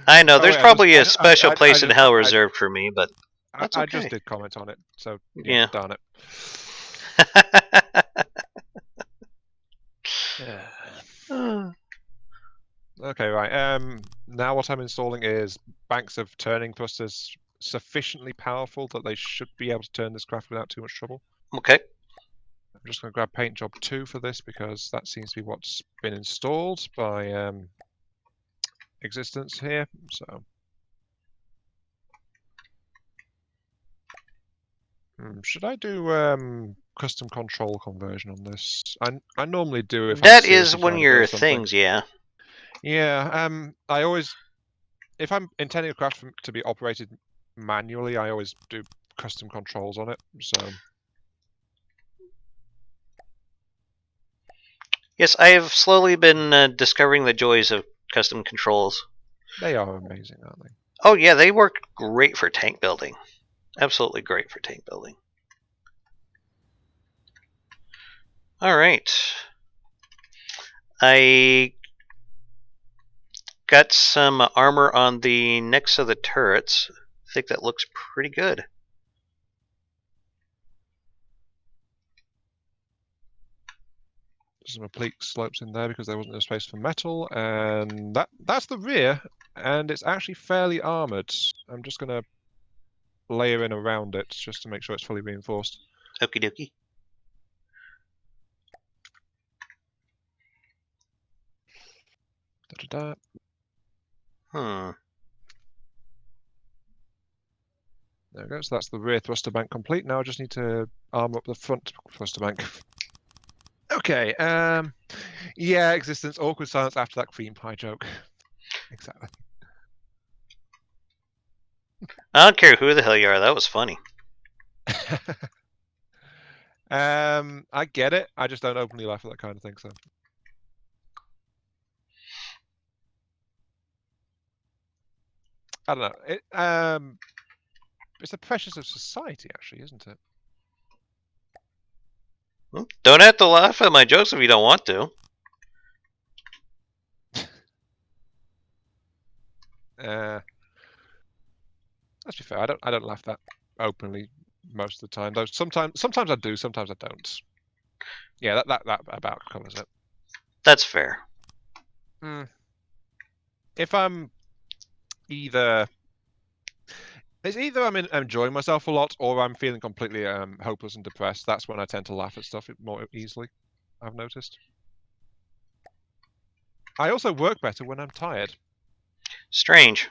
I know there's Wait, probably a special place in hell reserved for me, but that's I just okay. did comment on it, so Yeah. darn it. Yeah. Okay, right. Now what I'm installing is banks of turning thrusters sufficiently powerful that they should be able to turn this craft without too much trouble. Okay. I'm just going to grab paint job 2 for this because that seems to be what's been installed by existence here. So should I do custom control conversion on this? I normally do if I'm That is seriously one of trying to build your something. things, yeah. Yeah, I always, if I'm intending a craft to be operated manually, I always do custom controls on it. So Yes, I have slowly been discovering the joys of custom controls. they are amazing, aren't they? Oh yeah, they work great for tank building. Absolutely great for tank building. All right. I got some armor on the necks of the turrets. I think that looks pretty good. Some oblique slopes in there because there wasn't enough space for metal, and that's the rear, and it's actually fairly armored. I'm just gonna layer in around it just to make sure it's fully reinforced. Okie dokie. Da-da-da. There we go. So that's the rear thruster bank complete. Now I just need to arm up the front thruster bank. Okay. Yeah, existence. Awkward silence after that cream pie joke. Exactly. I don't care who the hell you are. That was funny. I get it. I just don't openly laugh at that kind of thing. So. I don't know. It's the pressures of society, actually, isn't it? Don't have to laugh at my jokes if you don't want to. Let's be fair. I don't laugh that openly most of the time. Though sometimes I do. Sometimes I don't. Yeah, that about covers it. That's fair. If I'm either I'm enjoying myself a lot, or I'm feeling completely hopeless and depressed. That's when I tend to laugh at stuff more easily. I've noticed. I also work better when I'm tired. Strange.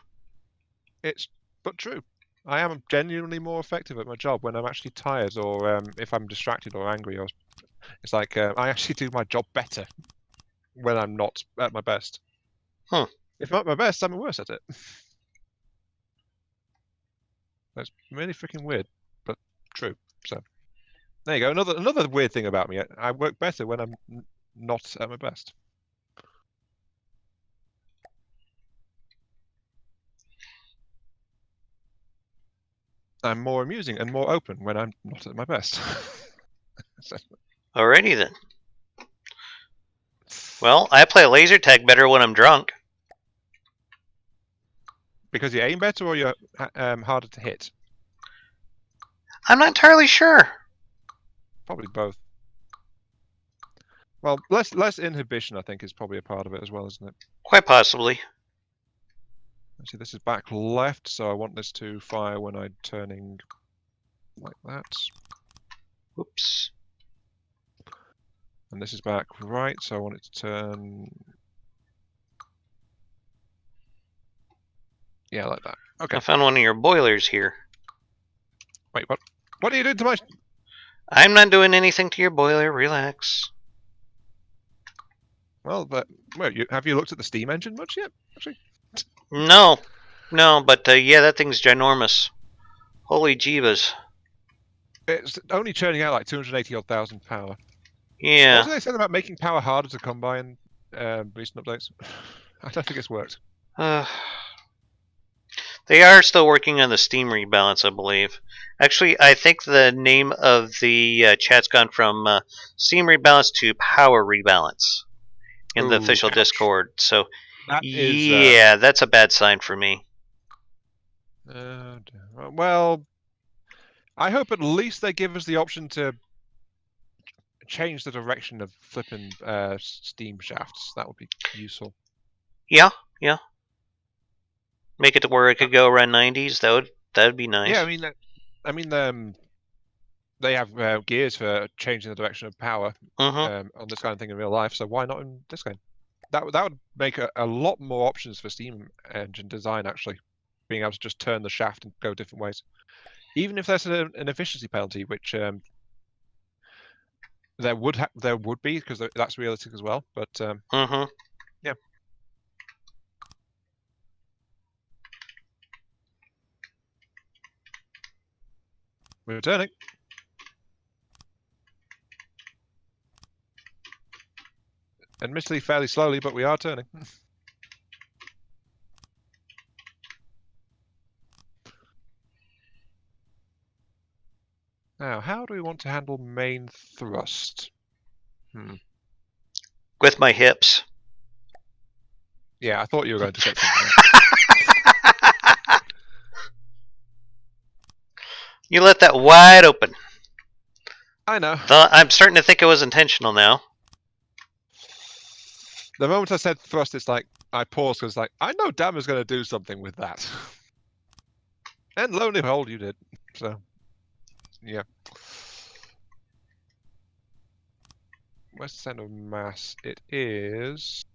It's but true. I am genuinely more effective at my job when I'm actually tired, or if I'm distracted or angry. Or it's like I actually do my job better when I'm not at my best. If not my best, I'm worse at it. That's really freaking weird, but true. So there you go. Another weird thing about me. I work better when I'm not at my best. I'm more amusing and more open when I'm not at my best. Alrighty then. Well, I play laser tag better when I'm drunk. Because you aim better or you're harder to hit? I'm not entirely sure. Probably both. Well, less inhibition, I think, is probably a part of it as well, isn't it? Quite possibly. Actually, this is back left, so I want this to fire when I'm turning like that. Oops. And this is back right, so I want it to turn... Yeah, like that. Okay. I found one of your boilers here. Wait, what? What are you doing to my... I'm not doing anything to your boiler. Relax. Well, but have you looked at the steam engine much yet? Actually, No. No, but yeah, that thing's ginormous. Holy jeebus. it's only churning out like 280,000 power. Yeah. What did they say about making power harder to come by in recent updates? I don't think it's worked. They are still working on the steam rebalance, I believe. Actually, I think the name of the chat's gone from steam rebalance to power rebalance in the Ooh, official ouch. Discord. So, That is... yeah, that's a bad sign for me. well, I hope at least they give us the option to change the direction of flipping steam shafts. That would be useful. Yeah, yeah. Make it to where it could go around 90s. That would be nice. Yeah, I mean, they have gears for changing the direction of power Mm-hmm. on this kind of thing in real life. So why not in this game? That would make a lot more options for steam engine design. Actually, being able to just turn the shaft and go different ways, even if there's an efficiency penalty, which there would be because that's realistic as well. But Mm-hmm. yeah. We're turning. Admittedly, fairly slowly, but we are turning. Now, how do we want to handle main thrust? With my hips. Yeah, I thought you were going to set something up. You let that wide open. I know. I'm starting to think it was intentional now. The moment I said thrust, it's like I paused because like I know Dama's going to do something with that, and lo and behold, you did. So, yeah. Where's the center of mass? It is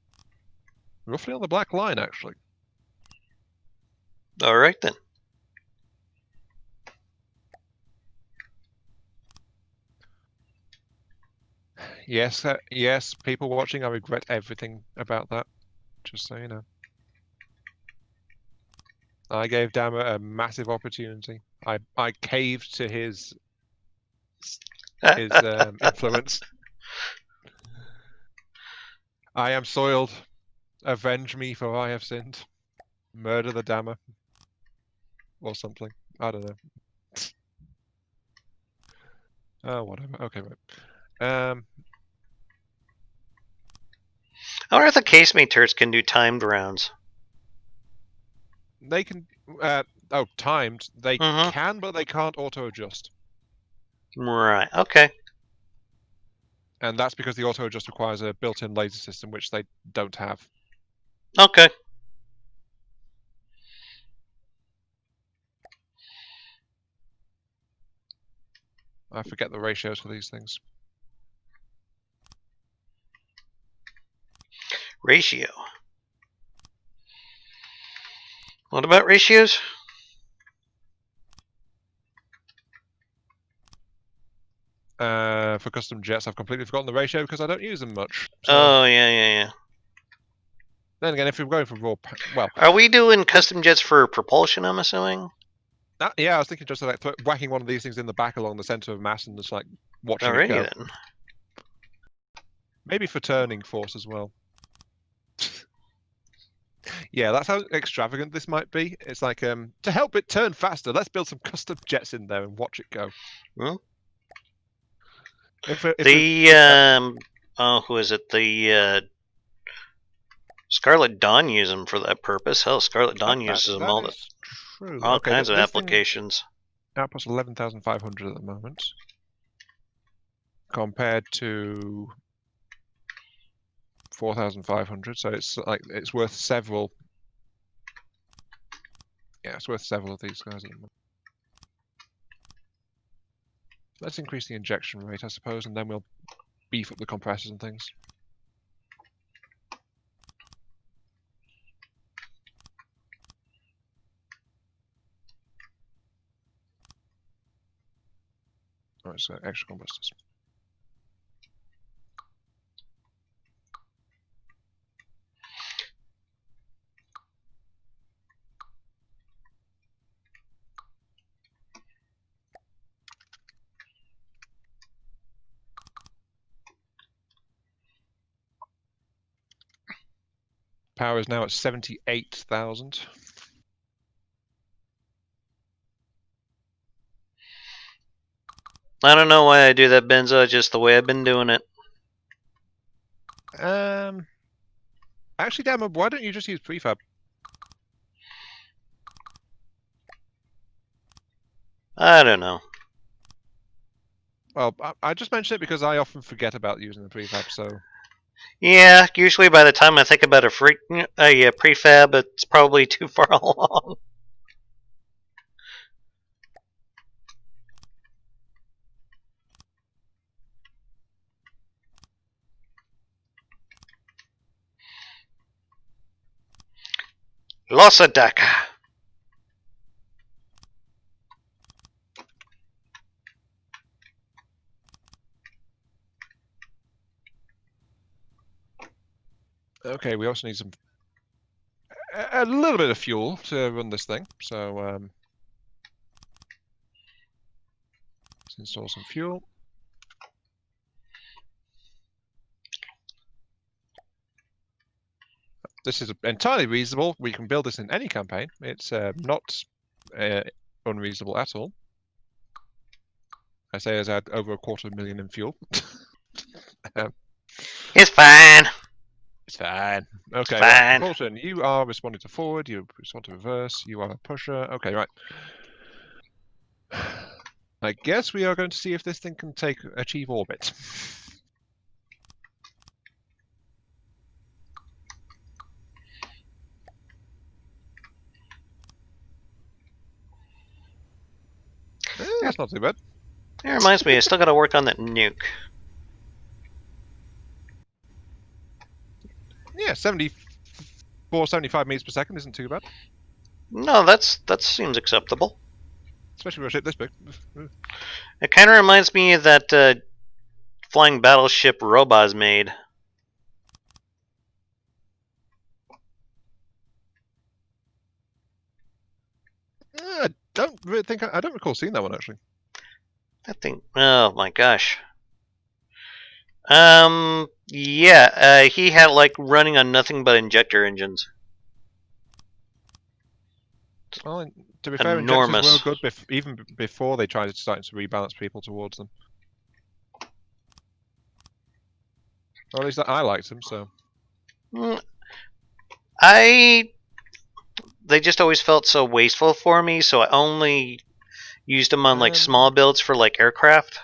roughly on the black line, actually. All right then. Yes, yes, people watching, I regret everything about that. Just so you know. I gave Dama a massive opportunity. I caved to his influence. I am soiled. Avenge me, for I have sinned. Murder the Dama. Or something. I don't know. Oh, whatever. Okay, right. I wonder if the casemate turrets can do timed rounds. They can... timed. They can, but they can't auto-adjust. Right, okay. And that's because the auto-adjust requires a built-in laser system, which they don't have. Okay. I forget the ratios for these things. Ratio. What about ratios? For custom jets, I've completely forgotten the ratio because I don't use them much. So. Oh, yeah. Then again, if we're going for raw, well, Are we doing custom jets for propulsion, I'm assuming? yeah, I was thinking just like whacking one of these things in the back along the center of mass and just like watching it Alrighty go. then. Maybe for turning force as well. Yeah, that's how extravagant this might be. It's like, to help it turn faster, let's build some custom jets in there and watch it go. Hmm? If Who is it? The Scarlet Dawn use them for that purpose. Hell, Scarlet Dawn uses them that is true. all Okay, kinds of this thing applications. outputs 11,500 at the moment, compared to 4,500. So it's like it's worth several. Yeah, it's worth several of these guys at the moment. Let's increase the injection rate, I suppose, and then we'll beef up the compressors and things. Alright, so extra compressors. Power is now at 78,000. I don't know why I do that, Benzo. It's just the way I've been doing it. Actually, Damn, why don't you just use prefab? I don't know. Well, I just mentioned it because I often forget about using the prefab, so... Yeah, usually by the time I think about a prefab, it's probably too far along. Losadaka. Okay, we also need some... a little bit of fuel to run this thing, so... let's install some fuel. This is entirely reasonable. We can build this in any campaign. It's not unreasonable at all. I say as I had over 250,000 in fuel. It's fine. It's fine. Okay, It's right. fine. Propulsion. You are responding to forward. You respond to reverse. You are a pusher. Okay, right. I guess we are going to see if this thing can achieve orbit. That's not too bad. It reminds me, I still got to work on that nuke. Yeah, 74, 75 meters per second isn't too bad. No, that seems acceptable. Especially for a ship this big. It kind of reminds me of that flying battleship Robaz made. I don't really think I don't recall seeing that one actually. That thing. Oh my gosh. Yeah. He had like running on nothing but injector engines. Well, to be fair, injectors were Enormous. good even before they tried to start to rebalance people towards them. Or at least I liked them, so. I. They just always felt so wasteful for me, so I only used them on like small builds for like aircraft.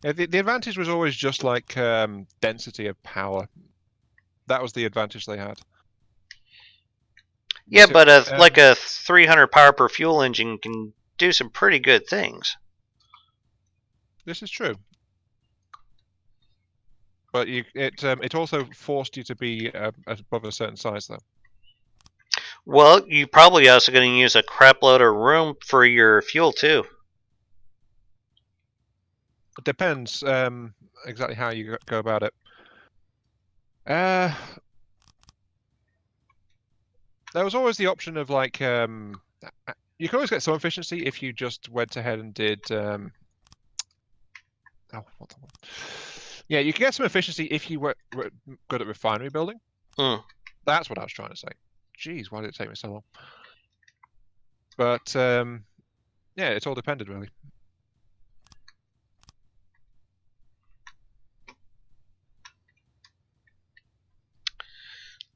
Yeah, the advantage was always just like density of power. That was the advantage they had. Yeah, but like a 300 power per fuel engine can do some pretty good things. This is true, but it also forced you to be above a certain size, though. Well, you probably also going to use a crap load of room for your fuel too. It depends exactly how you go about it. there was always the option of like you can always get some efficiency if you just went ahead and did yeah, you can get some efficiency if you were good at refinery building. That's what I was trying to say. Jeez, why did it take me so long? But yeah, it all depended really.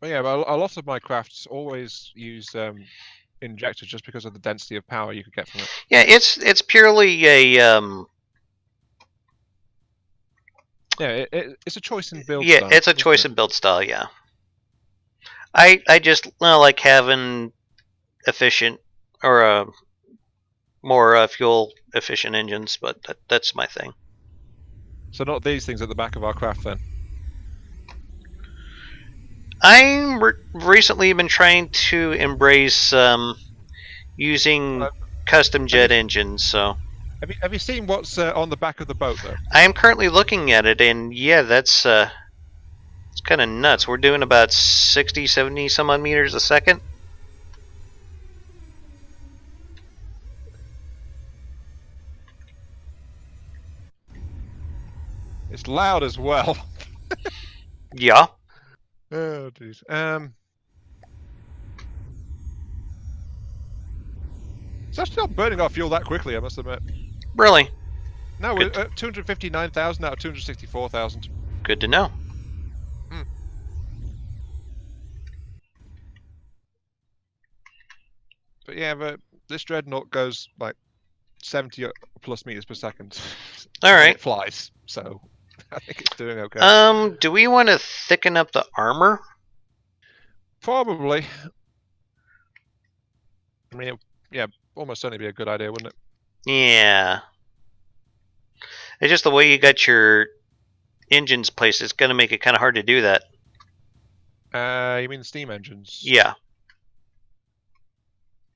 But yeah, but a lot of my crafts always use injectors just because of the density of power you could get from it. Yeah, it's purely a yeah, it's a choice in build yeah, style. it's a choice in build style. Yeah, I just like having efficient or more fuel efficient engines, but that's my thing. So not these things at the back of our craft then. I'm recently been trying to embrace using custom jet engines. So have you seen what's on the back of the boat though? I am currently looking at it, and yeah, that's it's kind of nuts. We're doing about 60, 70 some odd meters a second. It's loud as well. Yeah. Oh jeez. It's actually not burning our fuel that quickly, I must admit. Really? No, we're at 259,000 out of 264,000. Good to know. But yeah, but this dreadnought goes like 70 plus meters per second. All And right. it flies, so I think it's doing okay. Do we want to thicken up the armor? Probably. I mean, yeah, almost certainly be a good idea, wouldn't it? Yeah. It's just the way you got your engines placed. It's going to make it kind of hard to do that. You mean the steam engines? Yeah.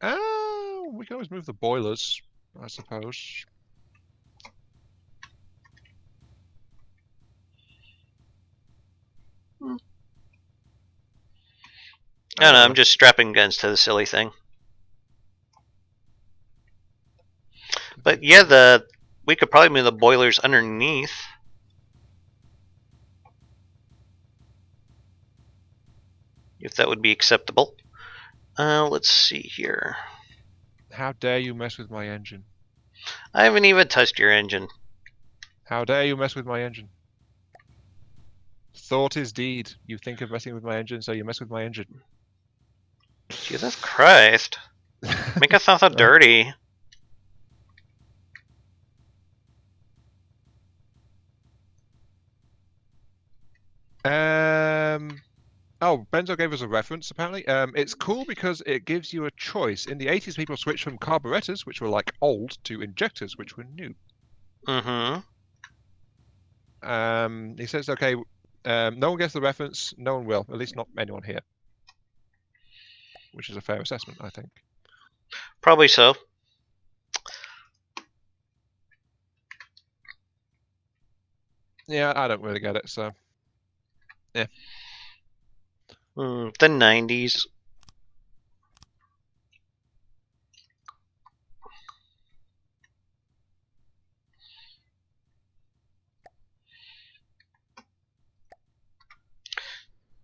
We can always move the boilers, I suppose. I don't know. I'm just strapping guns to the silly thing. But yeah, we could probably move the boilers underneath. If that would be acceptable. Let's see here. How dare you mess with my engine? I haven't even touched your engine. How dare you mess with my engine? Thought is deed. You think of messing with my engine, so you mess with my engine. Jesus Christ. Make us sound so dirty. Oh, Benzo gave us a reference, apparently. It's cool because it gives you a choice. In the 80s, people switched from carburetors, which were like old, to injectors, which were new. Mm-hmm. He says, okay, no one gets the reference, no one will, at least not anyone here. Which is a fair assessment, I think. Probably so. Yeah, I don't really get it, so yeah. The 90s.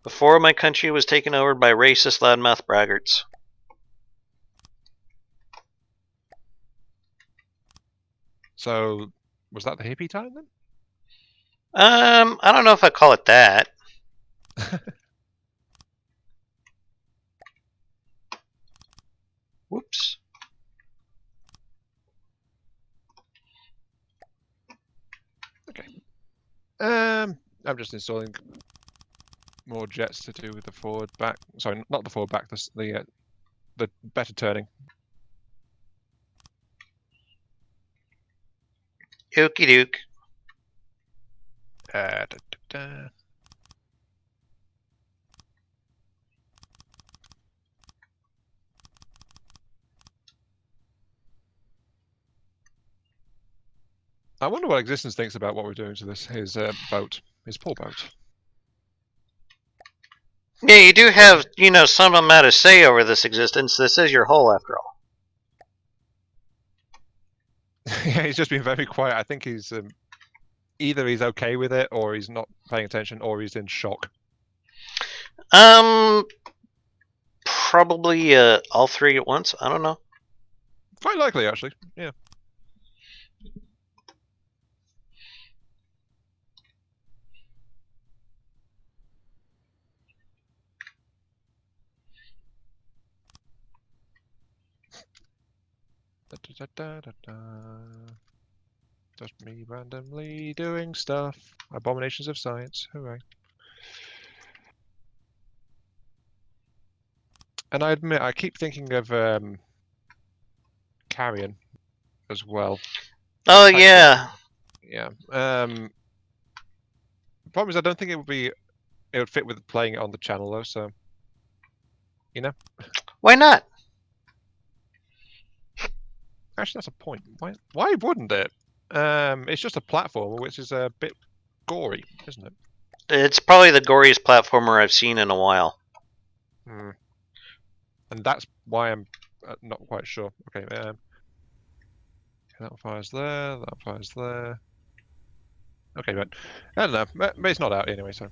Before my country was taken over by racist loudmouth braggarts. So, was that the hippie time then? I don't know if I call it that. Whoops. Okay. I'm just installing more jets to do with the forward back. Sorry, not the forward back. The better turning. Okie doke. Da, da, da. I wonder what Existence thinks about what we're doing to his boat, his poor boat. Yeah, you do have, some amount of say over this existence. This is your hole, after all. Yeah, he's just been very quiet. I think he's either he's okay with it, or he's not paying attention, or he's in shock. Probably all three at once. I don't know. Quite likely, actually. Yeah. Da, da, da, da, da. Just me randomly doing stuff. Abominations of science. Hooray. And I admit, I keep thinking of Carrion as well. Oh, yeah. Yeah. The problem is, I don't think it would fit with playing it on the channel though. So, you know. Why not? Actually, that's a point. Why wouldn't it? It's just a platformer, which is a bit gory, isn't it? It's probably the goriest platformer I've seen in a while. Hmm. And that's why I'm not quite sure. Okay, that fires there, that fires there. Okay, but I don't know. But it's not out anyway, so.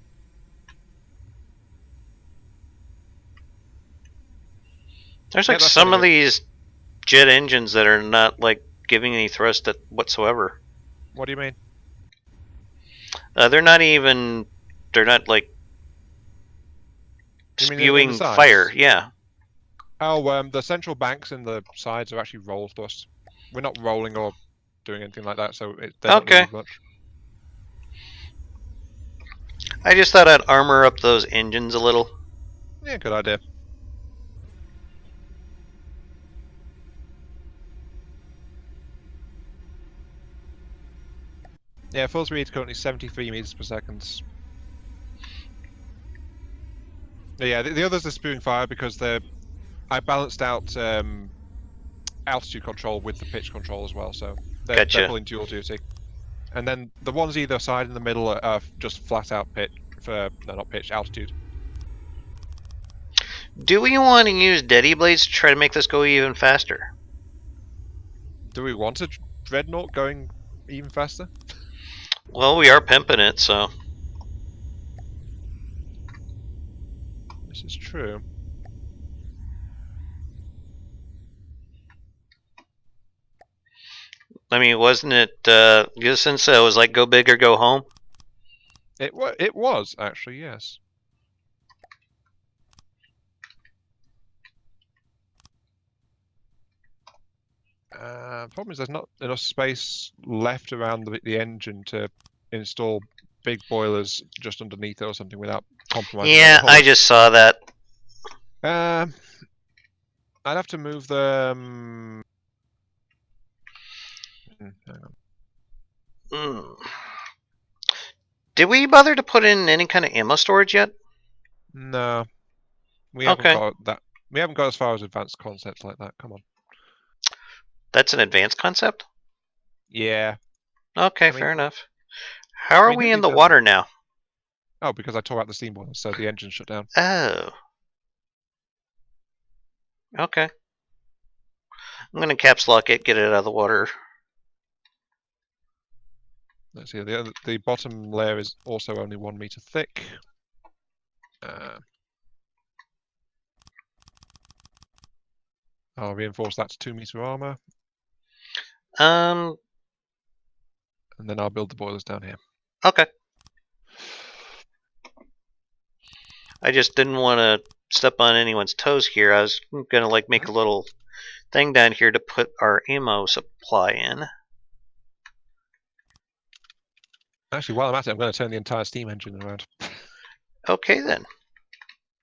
There's Yeah, like that's some getting of it. these jet engines that are not like giving any thrust whatsoever. What do you mean? They're not even. They're not like You mean in the spewing fire. sides? Yeah. Oh, the central banks and the sides are actually roll thrust. We're not rolling or doing anything like that, so they're not Okay. needed much. I just thought I'd armor up those engines a little. Yeah, good idea. Yeah, full speed is currently 73 meters per second. Yeah, the others are spewing fire because I balanced out altitude control with the pitch control as well, so they're Gotcha. pulling dual duty. And then the ones either side in the middle are just flat out pitch for no, not pitch, altitude. Do we want to use Deady Blades to try to make this go even faster? Do we want a dreadnought going even faster? Well, we are pimping it, so. This is true. I mean, wasn't it since it was like go big or go home? It was actually, yes. Problem is there's not enough space left around the engine to install big boilers just underneath it or something without compromising on the Yeah, I hull. just saw that. I'd have to move them. Hang on. Mm. Did we bother to put in any kind of ammo storage yet? No, we haven't Okay. got that. We haven't got as far as advanced concepts like that. Come on. That's an advanced concept? Yeah. Okay, I mean, fair enough. How are who we in needs the them? water now? Oh, because I tore out the steam boiler, so the engine shut down. Oh. Okay. I'm going to caps lock it, get it out of the water. Let's see. The bottom layer is also only 1 meter thick. I'll reinforce that to 2-meter armor, Um, and then I'll build the boilers down here. okay. I just didn't want to step on anyone's toes here. I was going to like make a little thing down here to put our ammo supply in. Actually, while I'm at it, I'm going to turn the entire steam engine around. Okay then.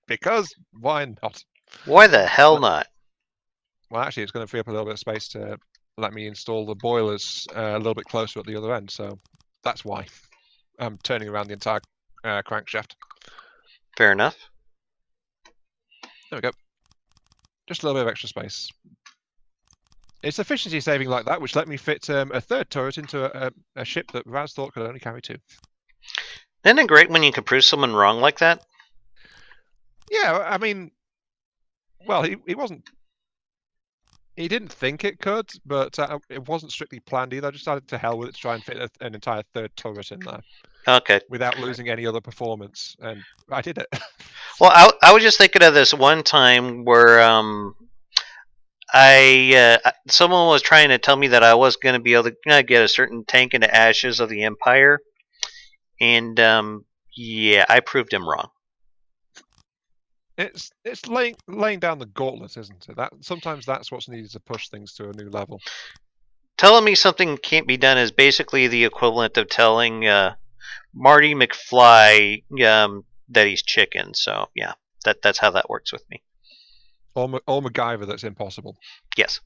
Because why not? Why the hell not? Well, actually, it's going to free up a little bit of space to let me install the boilers a little bit closer at the other end, so that's why I'm turning around the entire crankshaft. Fair enough. There we go. Just a little bit of extra space. It's efficiency saving like that, which let me fit a third turret into a ship that Raz thought could only carry 2. Isn't it great when you can prove someone wrong like that? Yeah, I mean, well, he wasn't. He didn't think it could, but it wasn't strictly planned either. I just decided to hell with it to try and fit an entire third turret in there Okay. without losing any other performance, and I did it. Well, I was just thinking of this one time where someone was trying to tell me that I was going to be able to get a certain tank into Ashes of the Empire, and yeah, I proved him wrong. It's laying down the gauntlet, isn't it? That sometimes that's what's needed to push things to a new level. Telling me something can't be done is basically the equivalent of telling Marty McFly that he's chicken. So yeah, that's how that works with me. Or MacGyver, that's impossible. Yes.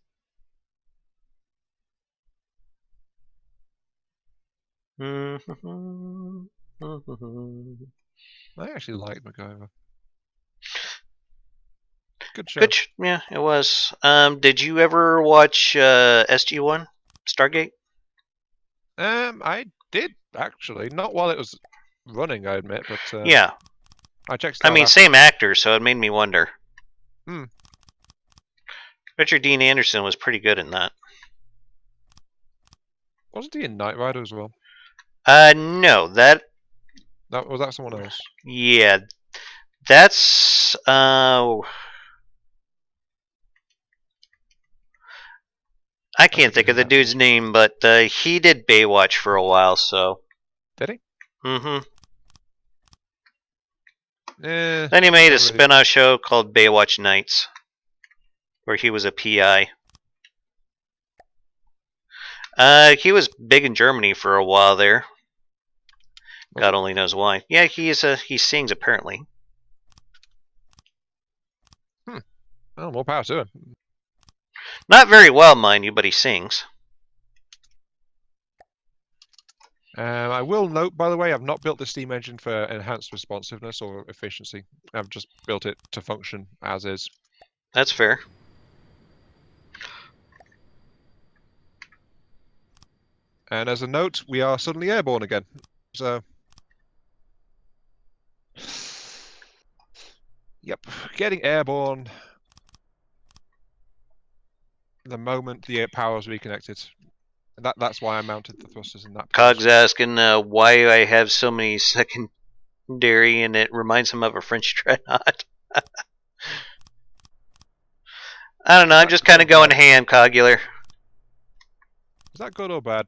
I actually like MacGyver. Good show. Yeah, it was. Did you ever watch SG1 Stargate? I did actually, not while it was running, I admit, but Yeah. I checked it I out mean, after. same actor, so it made me wonder. Hmm. Richard Dean Anderson was pretty good in that. Wasn't he in Knight Rider as well? No, that. That someone else? Yeah, that's. I I can't forget think of his the actual dude's name. name, but he did Baywatch for a while, so. Did he? Mm-hmm. Eh, Then he made a never really. spin-off show called Baywatch Nights, where he was a PI. He was big in Germany for a while there. Was God he? only knows why. Yeah, he sings apparently. Oh, more power to him. Not very well, mind you, but he sings. I will note, by the way, I've not built the Steam engine for enhanced responsiveness or efficiency. I've just built it to function as is. That's fair. And as a note, we are suddenly airborne again. So, yep, getting airborne the moment the power is reconnected. That's why I mounted the thrusters in that Cog's position. asking why I have so many secondary, and it reminds him of a French dreadnought. I don't know. Is I'm that just good kind or of going bad? ham, Cogular. Is that good or bad?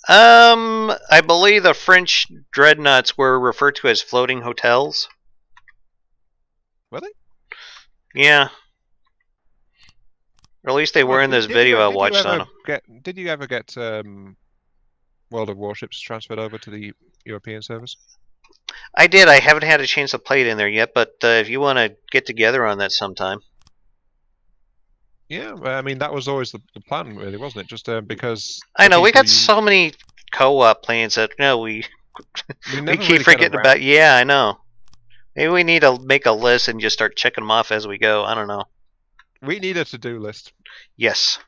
I believe the French dreadnoughts were referred to as floating hotels. Were they? Yeah, or at least they Oh, were in this video I did you watched on ever them. get World of Warships transferred over to the European servers? I did. I haven't had a chance to play it in there yet, but if you want to get together on that sometime. Yeah, I mean that was always the plan, really, wasn't it? Just because I the know we people got so many co-op plans that we we we never keep really get forgetting around. about. Yeah, I know. Maybe we need to make a list and just start checking them off as we go. I don't know. We need a to-do list. Yes.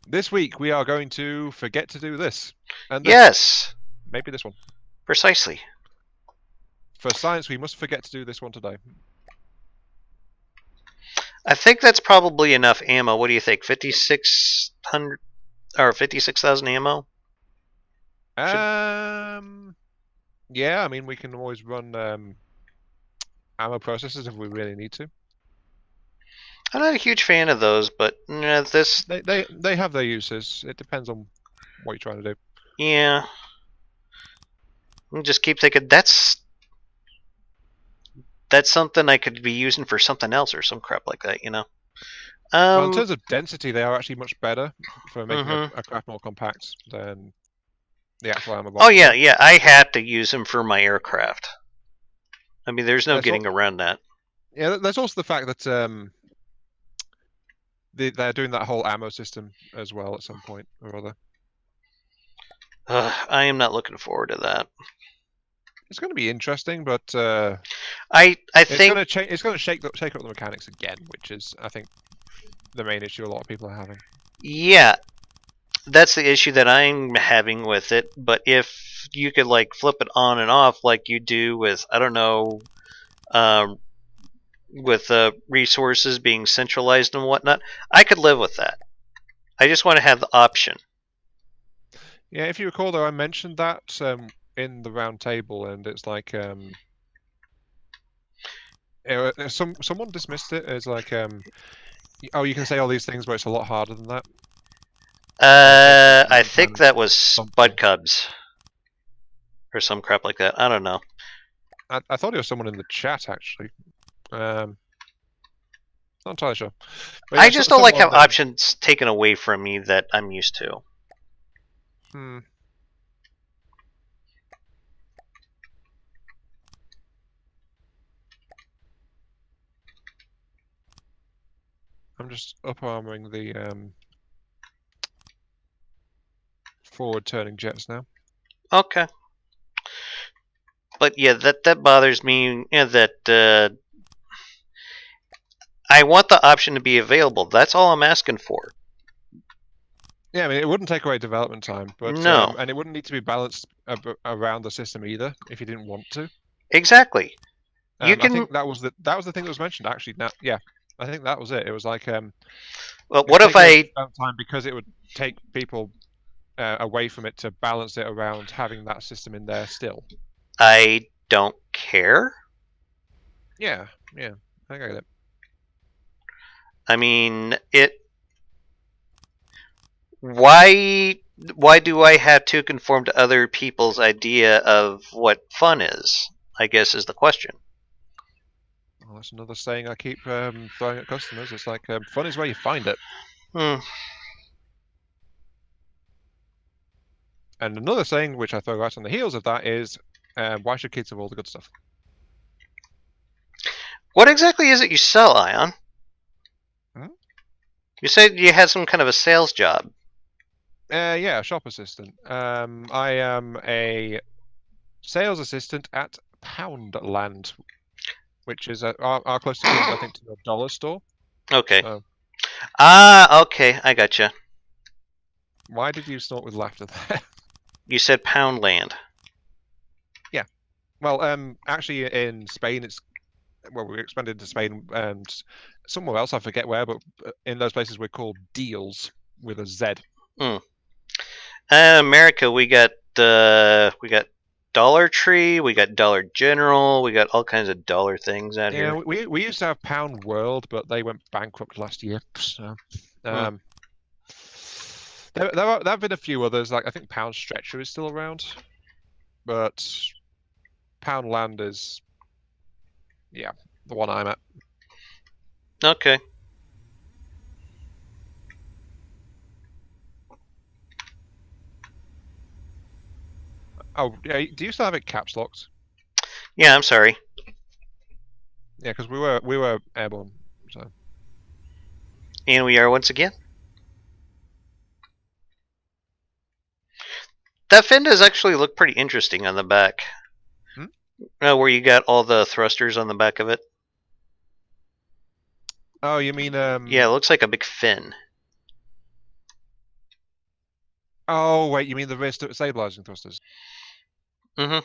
This week we are going to forget to do this and this. Yes. Maybe this one. Precisely. For science, we must forget to do this one today. I think that's probably enough ammo. What do you think? 5,600 or 56,000 ammo? Yeah, I mean we can always run ammo processors if we really need to. I'm not a huge fan of those, but this. They have their uses. It depends on what you're trying to do. Yeah. I just keep thinking that's something I could be using for something else or some crap like that, you know. Well, in terms of density, they are actually much better for making Mm-hmm. a craft more compact than the actual ammo Oh box yeah, itself. yeah. I have to use them for my aircraft. I mean, there's no There's getting around that. yeah, there's also the fact that they're doing that whole ammo system as well at some point or other. I am not looking forward to that. It's going to be interesting, but I it's think going to change. It's going to shake up the mechanics again, which is, I think, the main issue a lot of people are having. yeah, that's the issue that I'm having with it. But if you could like flip it on and off like you do with, I don't know, um, with resources being centralized and whatnot. I could live with that. I just want to have the option. Yeah, if you recall, though, I mentioned that in the round table, and it's like someone dismissed it as like oh, you can say all these things, but it's a lot harder than that. I think that was Spud Cubs or some crap like that. I don't know. I thought it was someone in the chat actually. Not entirely sure. But yeah, I just don't like have options taken away from me that I'm used to. I'm just up-armoring the forward-turning jets now. Okay. But yeah, that bothers me. That I want the option to be available. That's all I'm asking for. Yeah, I mean, it wouldn't take away development time, but no, and it wouldn't need to be balanced around the system either if you didn't want to. Exactly. You can. I think that was the thing that was mentioned actually. Now, yeah, I think that was it. It was like well, what if I time because it would take people away from it to balance it around having that system in there still. I don't care. Yeah, I get it. I mean, why do I have to conform to other people's idea of what fun is? I guess is the question. Well, that's another saying I keep throwing at customers. It's like fun is where you find it. And another saying which I throw right on the heels of that is, why should kids have all the good stuff? What exactly is it you sell, Ion? You said you had some kind of a sales job. Yeah, shop assistant. I am a sales assistant at Poundland, which is our closest equivalent, I think, to a dollar store. Okay. So, okay, I gotcha. why did you snort with laughter there? You said Poundland. Yeah. Well, actually, in Spain, we expanded to Spain and somewhere else, I forget where, but in those places we're called deals with a Z. America, we got Dollar Tree, we got Dollar General, we got all kinds of dollar things out here. Yeah, we used to have Pound World, but they went bankrupt last year. So, there have been a few others. Like I think Pound Stretcher is still around, but Poundland is, yeah, the one I'm at. Okay. Oh, yeah. Do you still have it caps locked? Yeah, I'm sorry. Yeah, because we were airborne. So. And we are once again. That fin does actually look pretty interesting on the back. Where you got all the thrusters on the back of it. Oh, you mean Yeah, it looks like a big fin. Oh, wait, you mean the rear stabilizing thrusters? Mm-hmm.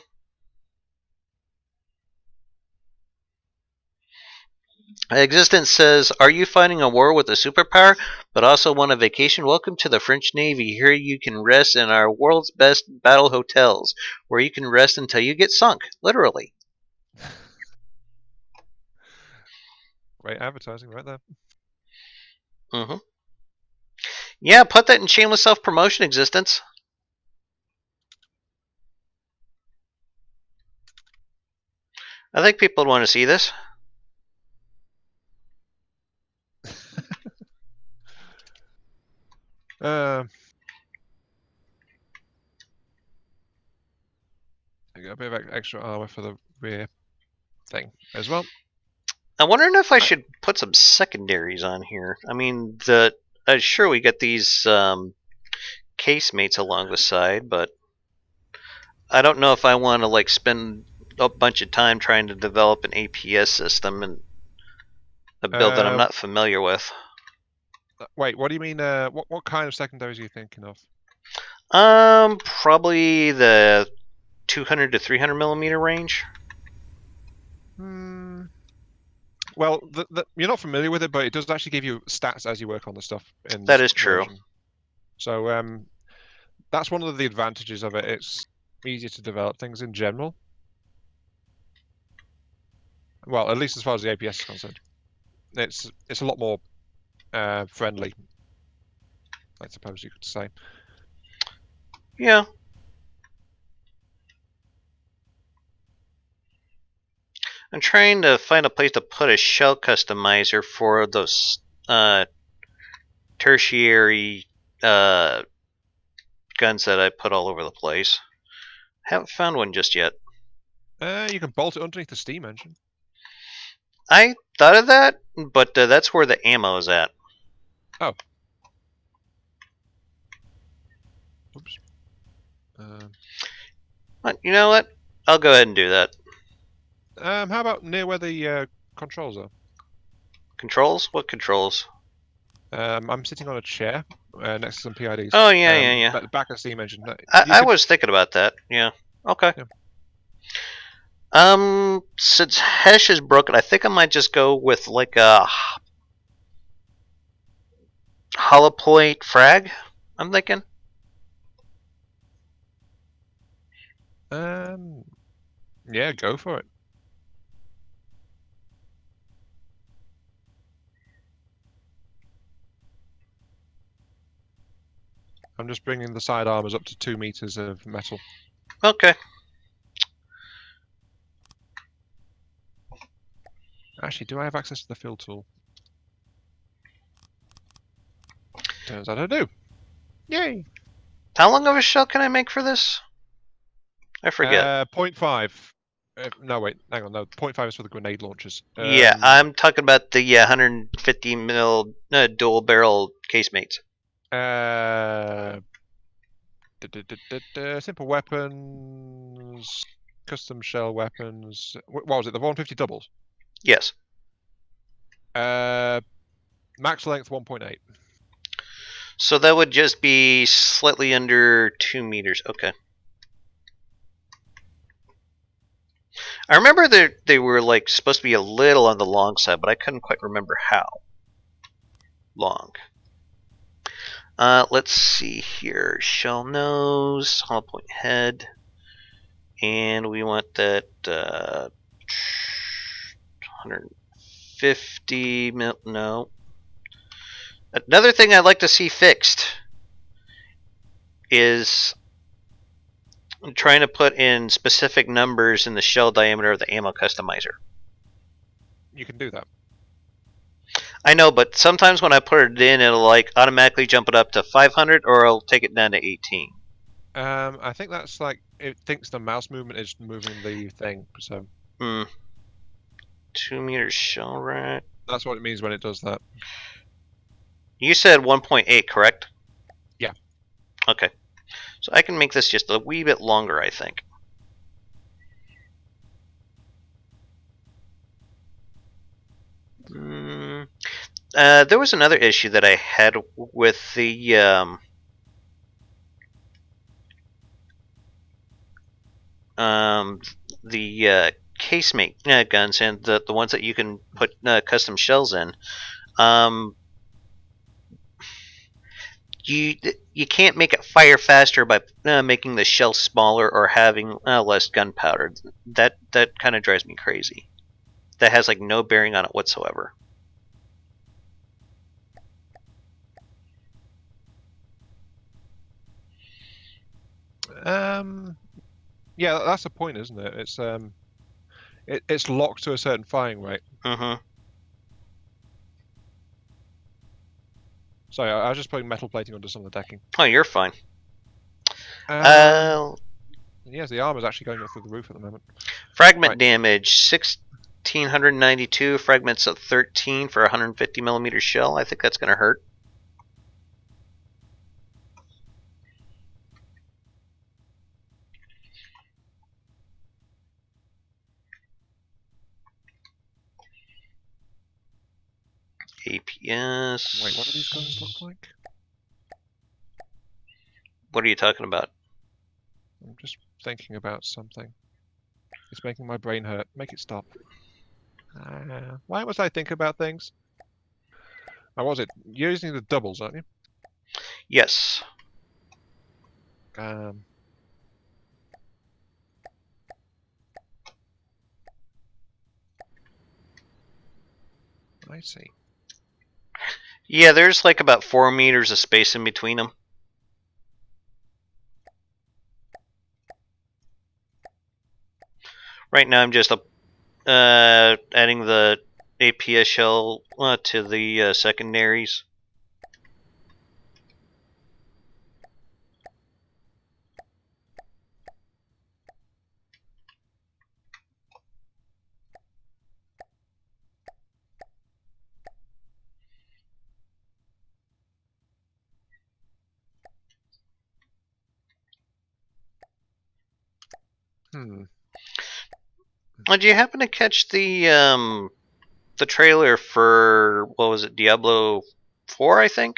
Existence says, "Are you fighting a war with a superpower, but also want a vacation? Welcome to the French Navy. Here you can rest in our world's best battle hotels, where you can rest until you get sunk, literally." Great advertising right there. Mm-hmm. Yeah, put that in shameless self-promotion, Existence. I think people would want to see this. I got a bit of extra armor for the rear thing as well. I'm wondering if I should put some secondaries on here. I mean, sure we got these casemates along the side, but I don't know if I want to like spend a bunch of time trying to develop an APS system and a build that I'm not familiar with. Wait, what do you mean? What kind of secondaries are you thinking of? Probably the 200 to 300 millimeter range? Well, you're not familiar with it, but it does actually give you stats as you work on the stuff in That this is true. version. So that's one of the advantages of it. It's easier to develop things in general. Well, at least as far as the APS is concerned, it's a lot more friendly, I suppose you could say. Yeah. I'm trying to find a place to put a shell customizer for those tertiary guns that I put all over the place. Haven't found one just yet. You can bolt it underneath the steam engine. I thought of that, but that's where the ammo is at. Oh. Oops. You know what? I'll go ahead and do that. How about near where the controls are? Controls? What controls? I'm sitting on a chair next to some PIDs. Oh, yeah. Back of the steam engine. I was thinking about that. Yeah. Okay. Yeah. Since Hesh is broken, I think I might just go with like a hollow point frag. I'm thinking. Yeah, go for it. I'm just bringing the side armors up to 2 meters of metal. Okay. Actually, do I have access to the fill tool? Turns out I do. Yay! How long of a shell can I make for this? I forget. 0.5. No, wait, hang on. No, 0.5 is for the grenade launchers. Yeah, I'm talking about the 150 mil dual barrel casemates. Simple weapons, custom shell weapons. What was it? The 150 doubles? Yes. Max length 1.8. So that would just be slightly under 2 meters. Okay. I remember they were like supposed to be a little on the long side, but I couldn't quite remember how long. Let's see here. Shell nose, hollow point head, and we want that 150 mil. No. Another thing I'd like to see fixed is trying to put in specific numbers in the shell diameter of the ammo customizer. You can do that. I know, but sometimes when I put it in, it'll like automatically jump it up to 500, or it'll take it down to 18. I think that's like it thinks the mouse movement is moving the thing, so. 2 meters shell rack. That's what it means when it does that. You said 1.8, correct? Yeah. Okay. So I can make this just a wee bit longer, I think. There was another issue that I had with the casemate guns and the ones that you can put custom shells in. You can't make it fire faster by making the shell smaller or having less gunpowder. That kind of drives me crazy. That has like no bearing on it whatsoever. Yeah, that's the point, isn't it? It's locked to a certain firing rate. Mm-hmm. Sorry, I was just putting metal plating under some of the decking. Oh, you're fine. Yes, the armor's actually going up through the roof at the moment. Fragment damage 1692. Fragments of 13 for 150 millimeter shell. I think that's going to hurt. APS. Wait, what do these guns look like? What are you talking about? I'm just thinking about something. It's making my brain hurt. Make it stop. Why must I think about things? How was it? You're using the doubles, aren't you? Yes. I see. Yeah, there's like about 4 meters of space in between them. Right now I'm just adding the APS shell to the secondaries. Did you happen to catch the trailer for, what was it, Diablo 4, I think?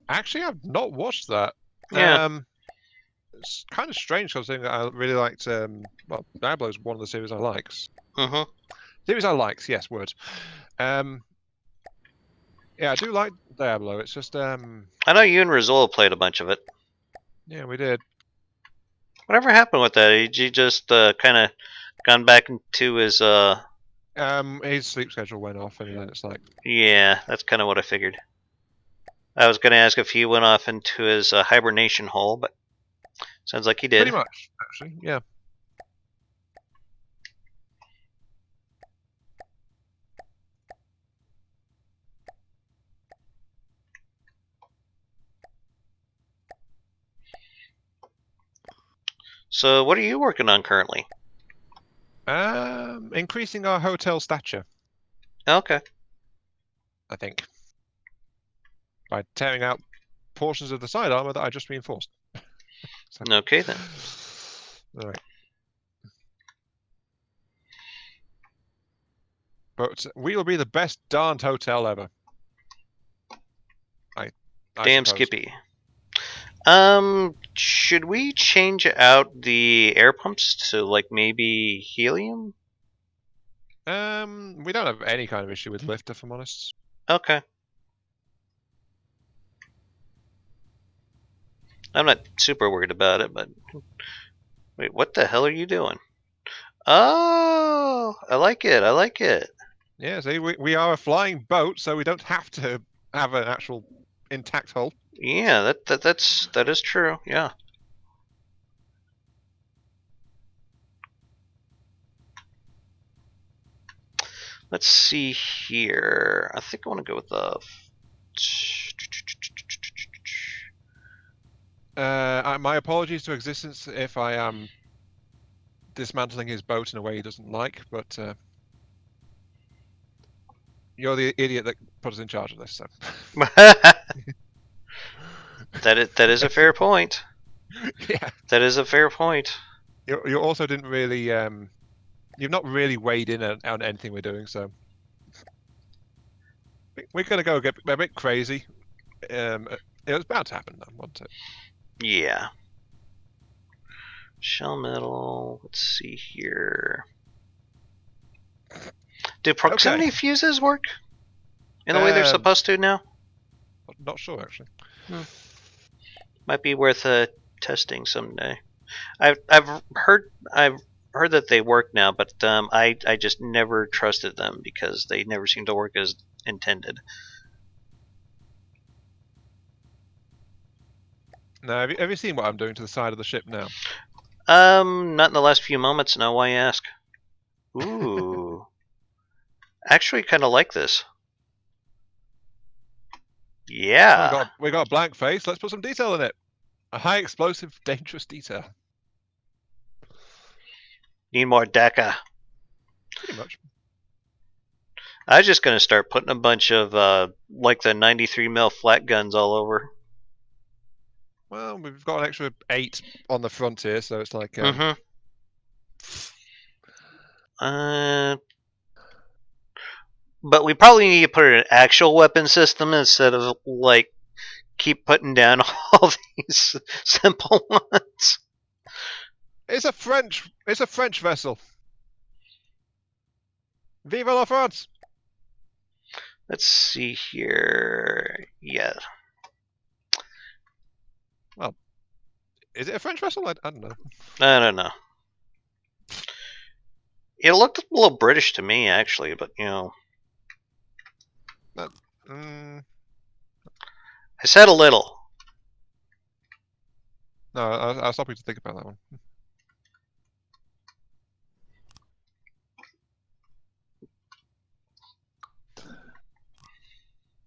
Actually, I've not watched that. Yeah. It's kind of strange considering that I really liked. Well, Diablo's one of the series I likes. Mm-hmm. Series I likes, yes, word. Yeah, I do like Diablo. It's just I know you and Rizola played a bunch of it. yeah, we did. Whatever happened with that? He just kind of gone back into his His sleep schedule went off, and then it's like, yeah, that's kind of what I figured. I was going to ask if he went off into his hibernation hole, but sounds like he pretty did. much, actually, yeah. So, what are you working on currently? Increasing our hotel stature, Okay. I think, by tearing out portions of the side armor that I just reinforced. So, Okay then. all right. But we will be the best darned hotel ever. I Damn suppose. Skippy. Should we change out the air pumps to like maybe helium? We don't have any kind of issue with lift, if I'm honest. Okay. I'm not super worried about it, but wait, what the hell are you doing? Oh, I like it. I like it. Yeah, see, we are a flying boat, so we don't have to have an actual intact hull. Yeah, that is true. Yeah. Let's see here. I think I want to go with the. My apologies to existence if I am dismantling his boat in a way he doesn't like, but you're the idiot that put us in charge of this. So that is a fair point. yeah, That is a fair point. you also didn't really you've not really weighed in on anything we're doing, so we're gonna go get a bit crazy. It was bound to happen, though, wasn't it? Yeah. Shell metal. Let's see here. Do proximity fuses work in the way they're supposed to now? Not sure actually. Might be worth testing someday. I've heard that they work now, but I just never trusted them because they never seem to work as intended. Now, have you seen what I'm doing to the side of the ship now? Not in the last few moments. No, why ask? Ooh, actually, kind of like this. Yeah. Well, we got a blank face. Let's put some detail in it. A high explosive, dangerous detail. Need more DECA. Pretty much. I was just gonna start putting a bunch of like the 93 mil flat guns all over. Well, we've got an extra 8 on the front here, so it's like. But we probably need to put an actual weapon system instead of like keep putting down all these simple ones. It's a French vessel. Vive la France! Let's see here. Yeah. Well, is it a French vessel? I don't know. I don't know. It looked a little British to me, actually, but you know. I said a little. No, I'll stop you to think about that one.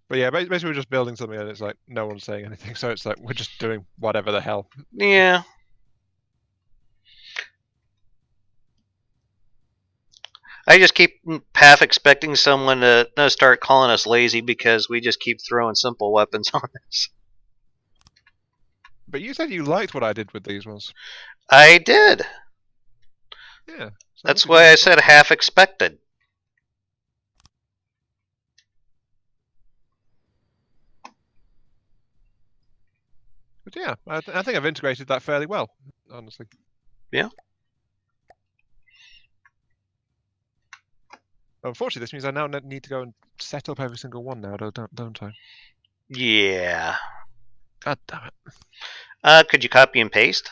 But yeah, basically we're just building something and it's like no one's saying anything, so it's like we're just doing whatever the hell. Yeah. I just keep half expecting someone to start calling us lazy because we just keep throwing simple weapons on this. But you said you liked what I did with these ones. I did. Yeah. So that's why I said half expected. But yeah, I think I've integrated that fairly well, honestly. Yeah. Unfortunately, this means I now need to go and set up every single one now, don't I? Yeah. God damn it. Could you copy and paste?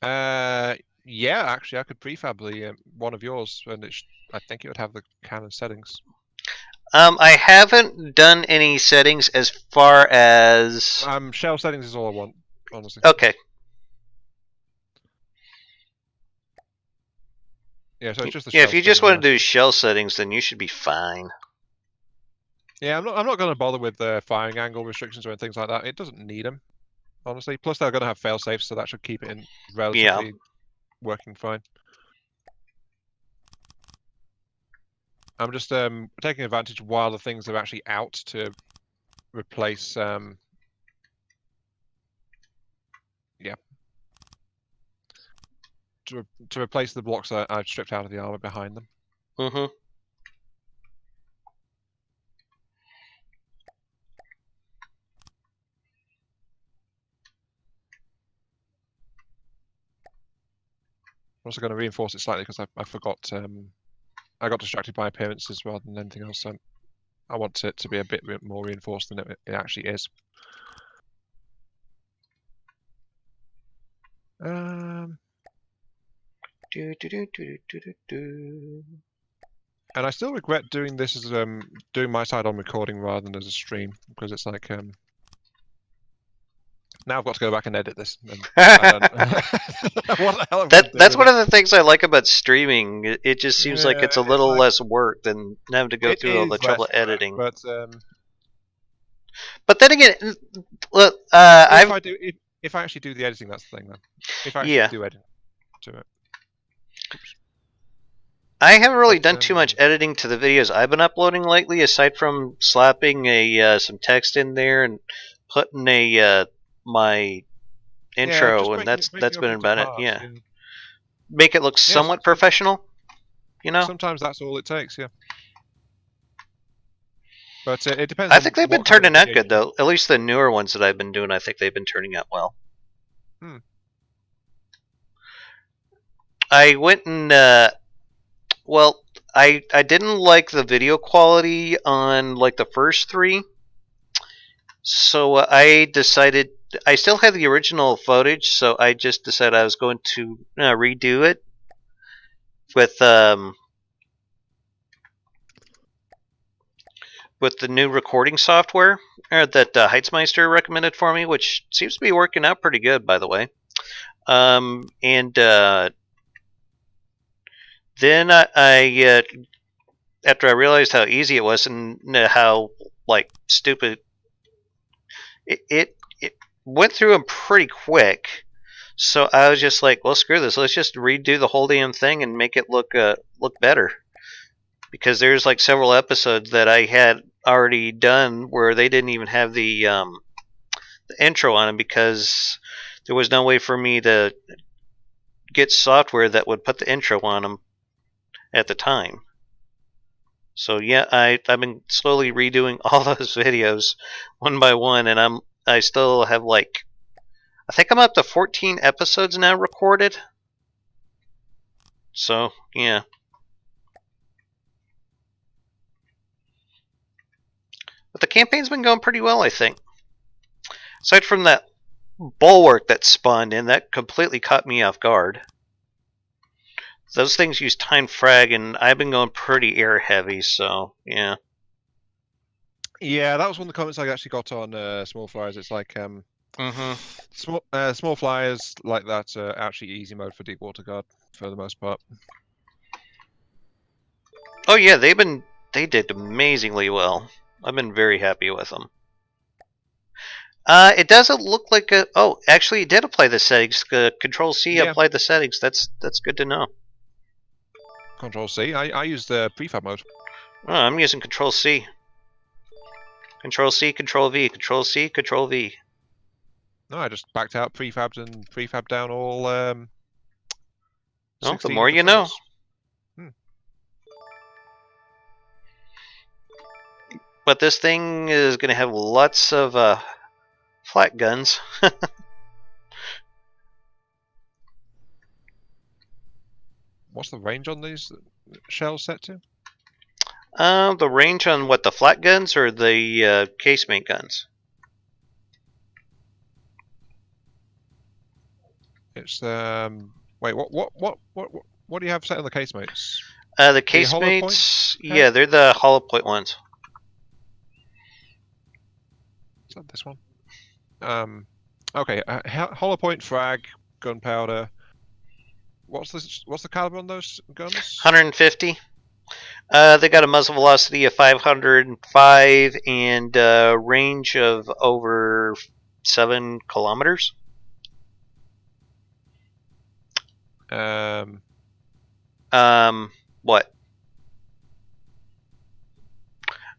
Yeah, actually, I could prefab the one of yours, and I think it would have the canon settings. I haven't done any settings as far as. Shell settings is all I want, honestly. Okay. Yeah, so it's just the Yeah, shell if you just string want to do shell settings, then you should be fine. Yeah, I'm not going to bother with firing angle restrictions or anything like that. It doesn't need them, honestly. Plus, they're going to have fail safes, so that should keep it in relatively working fine. I'm just taking advantage while the things are actually out to replace. Yeah. To replace the blocks that I've stripped out of the armor behind them. Mm-hmm. I'm also going to reinforce it slightly because I forgot. I got distracted by appearances rather than anything else. So I want it to be a bit more reinforced than it actually is. And I still regret doing this as doing my side on recording rather than as a stream because it's like now I've got to go back and edit this. And I don't know what the hell I'm going to do. That's one of the things I like about streaming. It just seems like it's a little like, less work than having to go through all the trouble editing. But then again, look, if I actually do the editing, that's the thing. Then if I actually do edit to it. Oops. I haven't really done too much editing to the videos I've been uploading lately, aside from slapping some text in there and putting my intro, and that's been about it. Yeah, make it look somewhat professional. You know, sometimes that's all it takes. Yeah, but it depends. I think they've been turning out good, though. At least the newer ones that I've been doing, I think they've been turning out well. I went and well, I didn't like the video quality on like the first three, so I decided I still have the original footage, so I just decided I was going to redo it with the new recording software that Heitzmeister recommended for me, which seems to be working out pretty good, by the way. And then I after I realized how easy it was and how like stupid it went through them pretty quick. So I was just like, well, screw this. Let's just redo the whole damn thing and make it look better. Because there's like several episodes that I had already done where they didn't even have the intro on them because there was no way for me to get software that would put the intro on them at the time. So yeah, I've been slowly redoing all those videos one by one, and I still have like I think I'm up to 14 episodes now recorded. So, yeah. But the campaign's been going pretty well, I think. Aside from that bulwark that spawned in, that completely caught me off guard. Those things use time frag, and I've been going pretty air heavy, so, yeah. Yeah, that was one of the comments I actually got on Small Flyers. It's like, small flyers like that are actually easy mode for Deep Water Guard for the most part. Oh yeah, they did amazingly well. I've been very happy with them. It doesn't look like a. Oh, actually, it did apply the settings. Control C applied the settings. That's good to know. Control C. I used the prefab mode. Oh, I'm using Control C. Control C, Control V, Control C, Control V. No, I just backed out, prefabbed, and prefabbed down all. Well, 16 the more of you know. But this thing is going to have lots of flat guns. What's the range on these shells set to? The range on what, the flat guns or the casemate guns? It's wait, what do you have set on the casemates? The casemates, yeah, they're the hollow point ones. Is that this one? Okay, hollow point frag, gunpowder. What's the caliber on those guns? 150. They got a muzzle velocity of 505 and range of over 7 kilometers. What?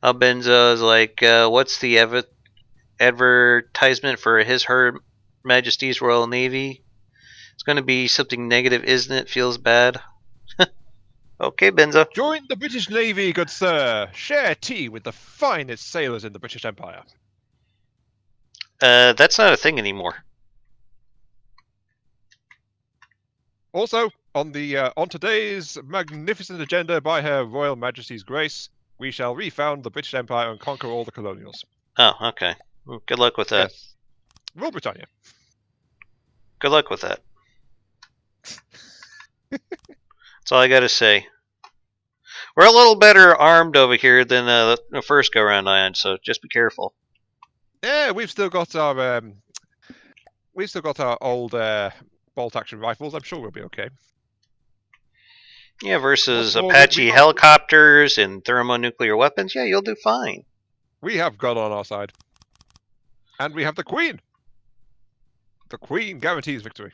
Benzo's like, what's the advertisement for Her Majesty's Royal Navy? It's going to be something negative, isn't it? Feels bad. Okay, Benzo. Join the British Navy, good sir. Share tea with the finest sailors in the British Empire. That's not a thing anymore. Also, on today's magnificent agenda by Her Royal Majesty's Grace, we shall refound the British Empire and conquer all the colonials. Oh, okay. Well, good luck with that. Yes. Rule Britannia. Good luck with that. That's all I gotta say. We're a little better armed over here than the first go round, Ion. So just be careful. Yeah, we've still got our old bolt action rifles. I'm sure we'll be okay. Yeah, versus Apache helicopters and thermonuclear weapons. Yeah, you'll do fine. We have God on our side, and we have the Queen. The Queen guarantees victory.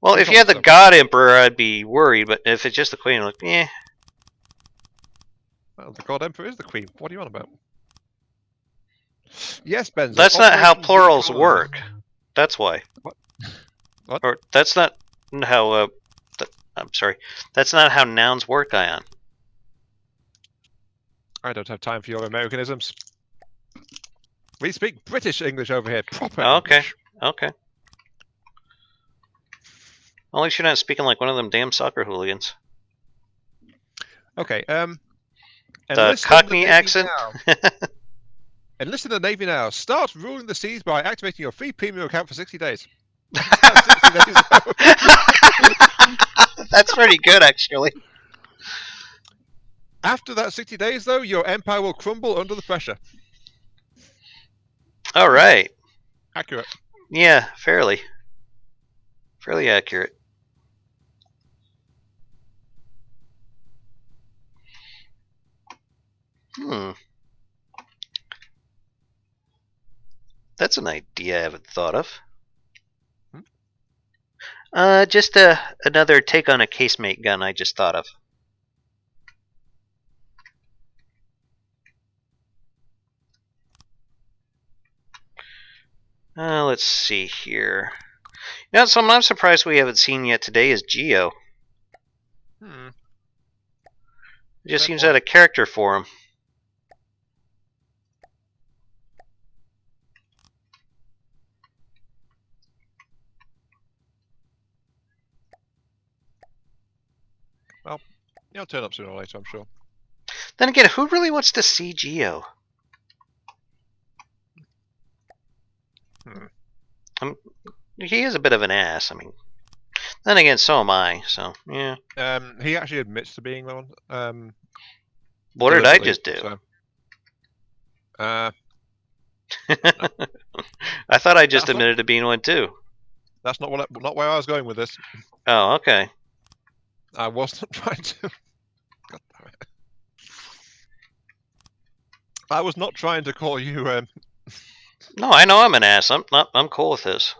Well, if you had the God Emperor, I'd be worried. But if it's just the Queen, like, eh. Well, the God Emperor is the Queen. What are you on about? Yes, Benzo. That's not how plurals work. That's why. What? Or that's not how. I'm sorry. That's not how nouns work, Ion. I don't have time for your Americanisms. We speak British English over here. Proper Okay. English. Okay. At least you're not speaking like one of them damn soccer hooligans. Okay. The Cockney accent. Enlist in the Navy now. Start ruling the seas by activating your free premium account for 60 days. 60 days That's pretty good, actually. After that 60 days, though, your empire will crumble under the pressure. All right. Accurate. Yeah, fairly accurate. That's an idea I haven't thought of. Just another take on a casemate gun I just thought of. Let's see here. You know, something I'm surprised we haven't seen yet today is Geo. It just seems out of character for him. Well, he'll turn up sooner or later, I'm sure. Then again, who really wants to see Geo? He is a bit of an ass. I mean, then again, so am I. So yeah. He actually admits to being one. What did I just do? So, I thought I just admitted to being one too. That's not where I was going with this. Oh, okay. I wasn't trying to. God damn it. I was not trying to call you. No, I know I'm an ass. I'm cool with this.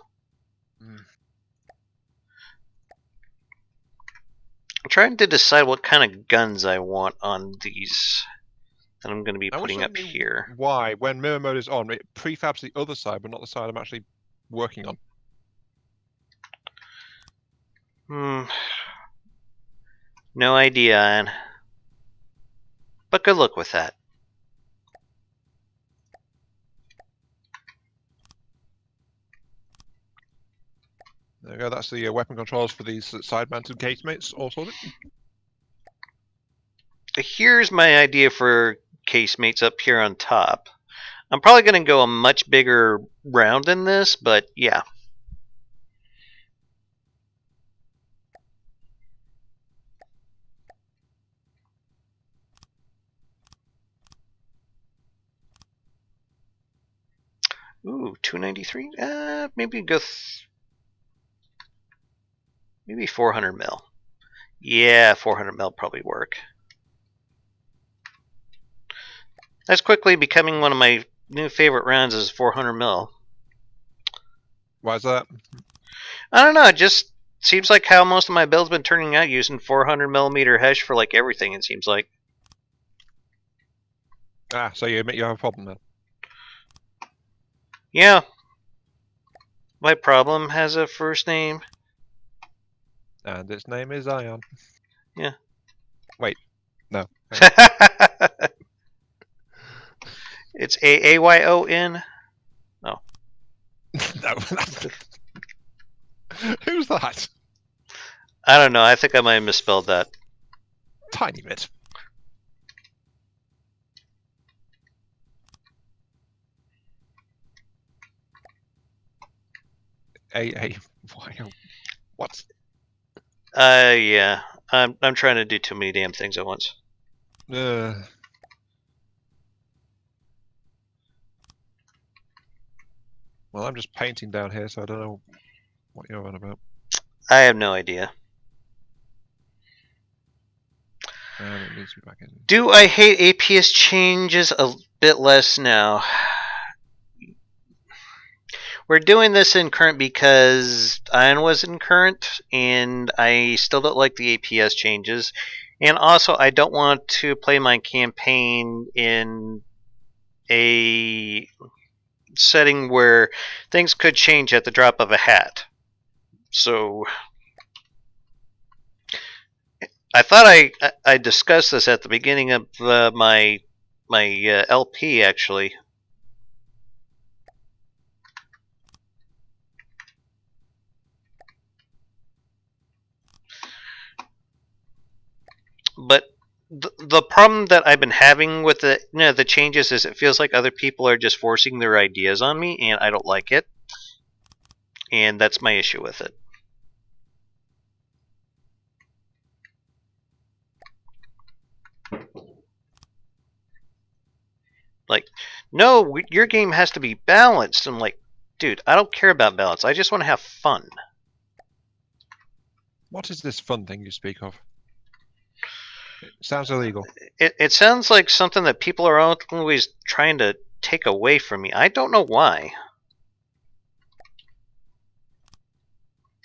I'm trying to decide what kind of guns I want on these that I'm going to be putting up here. Why, when mirror mode is on, it prefabs the other side, but not the side I'm actually working on. No idea, but good luck with that. There we go. That's the weapon controls for these side-mounted casemates, all sorted. Here's my idea for casemates up here on top. I'm probably going to go a much bigger round than this, but yeah. Ooh, 293? Maybe go... maybe 400 mil. Yeah, 400 mil probably work. That's quickly becoming one of my new favorite rounds is 400 mil. Why is that? I don't know, it just seems like how most of my builds been turning out using 400 millimeter hesh for like everything, it seems like. Ah, so you admit you have a problem then? Yeah. My problem has a first name. And its name is Ion. Yeah. Wait. No. It's Ayon. Oh. No. Who's that? I don't know. I think I might have misspelled that. Tiny bit. What? Yeah. I'm trying to do too many damn things at once. Well, I'm just painting down here, so I don't know what you're on about. I have no idea. It needs to be back in. Do I hate APS changes a bit less now? We're doing this in current because Ion was in current, and I still don't like the APS changes. And also, I don't want to play my campaign in a setting where things could change at the drop of a hat. So, I thought I discussed this at the beginning of my LP, actually. But the problem that I've been having with the changes is it feels like other people are just forcing their ideas on me, and I don't like it. And that's my issue with it. Like, no, your game has to be balanced. I'm like, dude, I don't care about balance. I just want to have fun. What is this fun thing you speak of? It sounds illegal. It sounds like something that people are always trying to take away from me. I don't know why.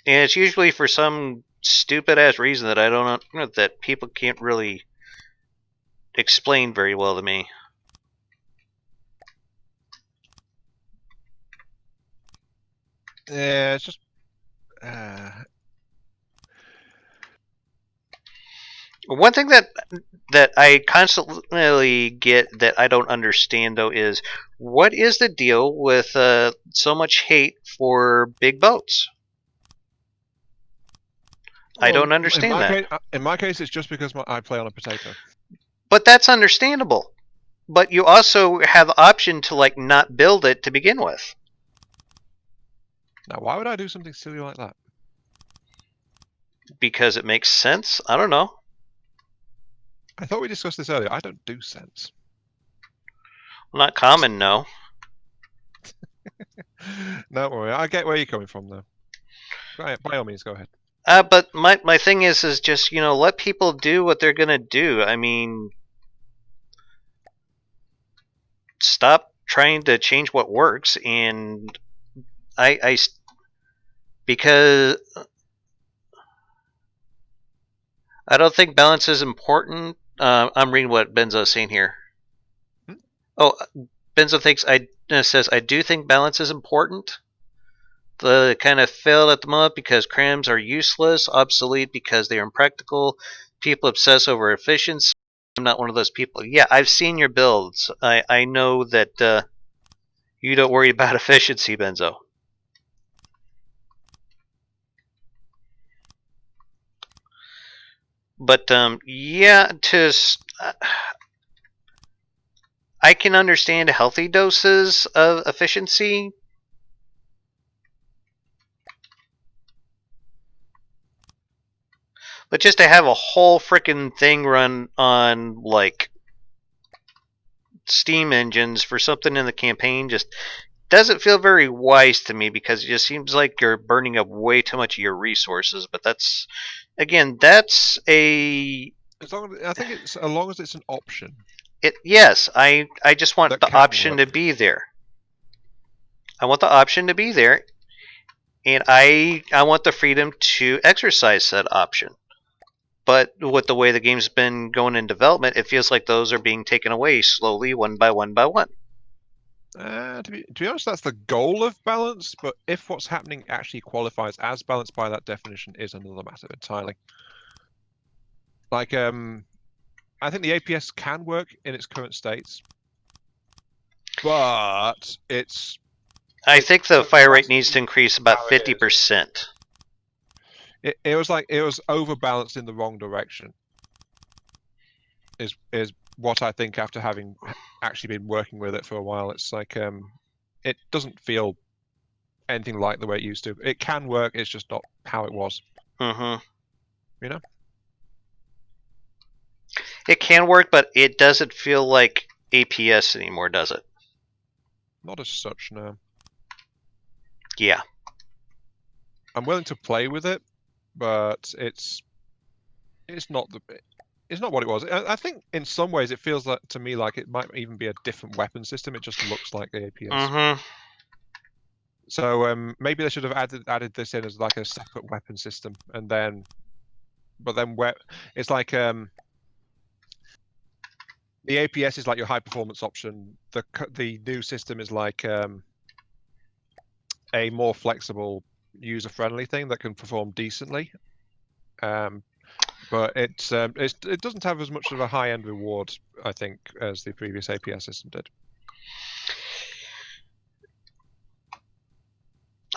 And it's usually for some stupid ass reason that I don't know, that people can't really explain very well to me. Yeah, it's just. One thing that I constantly get that I don't understand though is what is the deal with so much hate for big boats? I Well, don't understand that. In my case, it's just because I play on a potato. But that's understandable. But you also have the option to like not build it to begin with. Now, why would I do something silly like that? Because it makes sense? I don't know. I thought we discussed this earlier. I don't do sense. Not common, no. No worry, I get where you're coming from, though. By all means, go ahead. But my thing is just, you know, let people do what they're gonna do. I mean, stop trying to change what works, and I because I don't think balance is important. I'm reading what Benzo's saying here. Hmm? Oh, Benzo thinks says I do think balance is important. The kind of failed at the moment because crams are useless, obsolete because they are impractical. People obsess over efficiency. I'm not one of those people. Yeah, I've seen your builds. I know that you don't worry about efficiency, Benzo. But yeah, I can understand healthy doses of efficiency. But just to have a whole freaking thing run on like Steam engines for something in the campaign just doesn't feel very wise to me, because it just seems like you're burning up way too much of your resources. But that's, again, that's I think it's as long as it's an option it. Yes, I just want that the can option to work. be there. I want the option to be there, and I want the freedom to exercise that option. But with the way the game's been going in development, it feels like those are being taken away slowly, one by one by one. To be honest, that's the goal of balance. But if what's happening actually qualifies as balance by that definition is another matter entirely. Like, I think the APS can work in its current states, but I think the so fire rate needs to vastly increase about how it is. 50%. It was like it was overbalanced in the wrong direction. Is what I think after having actually been working with it for a while. It's like it doesn't feel anything like the way it used to. It can work. It's just not how it was. Mm-hmm. You know. It can work, but it doesn't feel like APS anymore, does it? Not as such, no. Yeah. I'm willing to play with it, but it's not what it was. I think in some ways it feels like to me like it might even be a different weapon system. It just looks like the APS. Mm-hmm. So maybe they should have added this in as like a separate weapon system, and then, but then where it's like the APS is like your high performance option. The new system is like a more flexible, user friendly thing that can perform decently. But it doesn't have as much of a high end reward, I think, as the previous APS system did.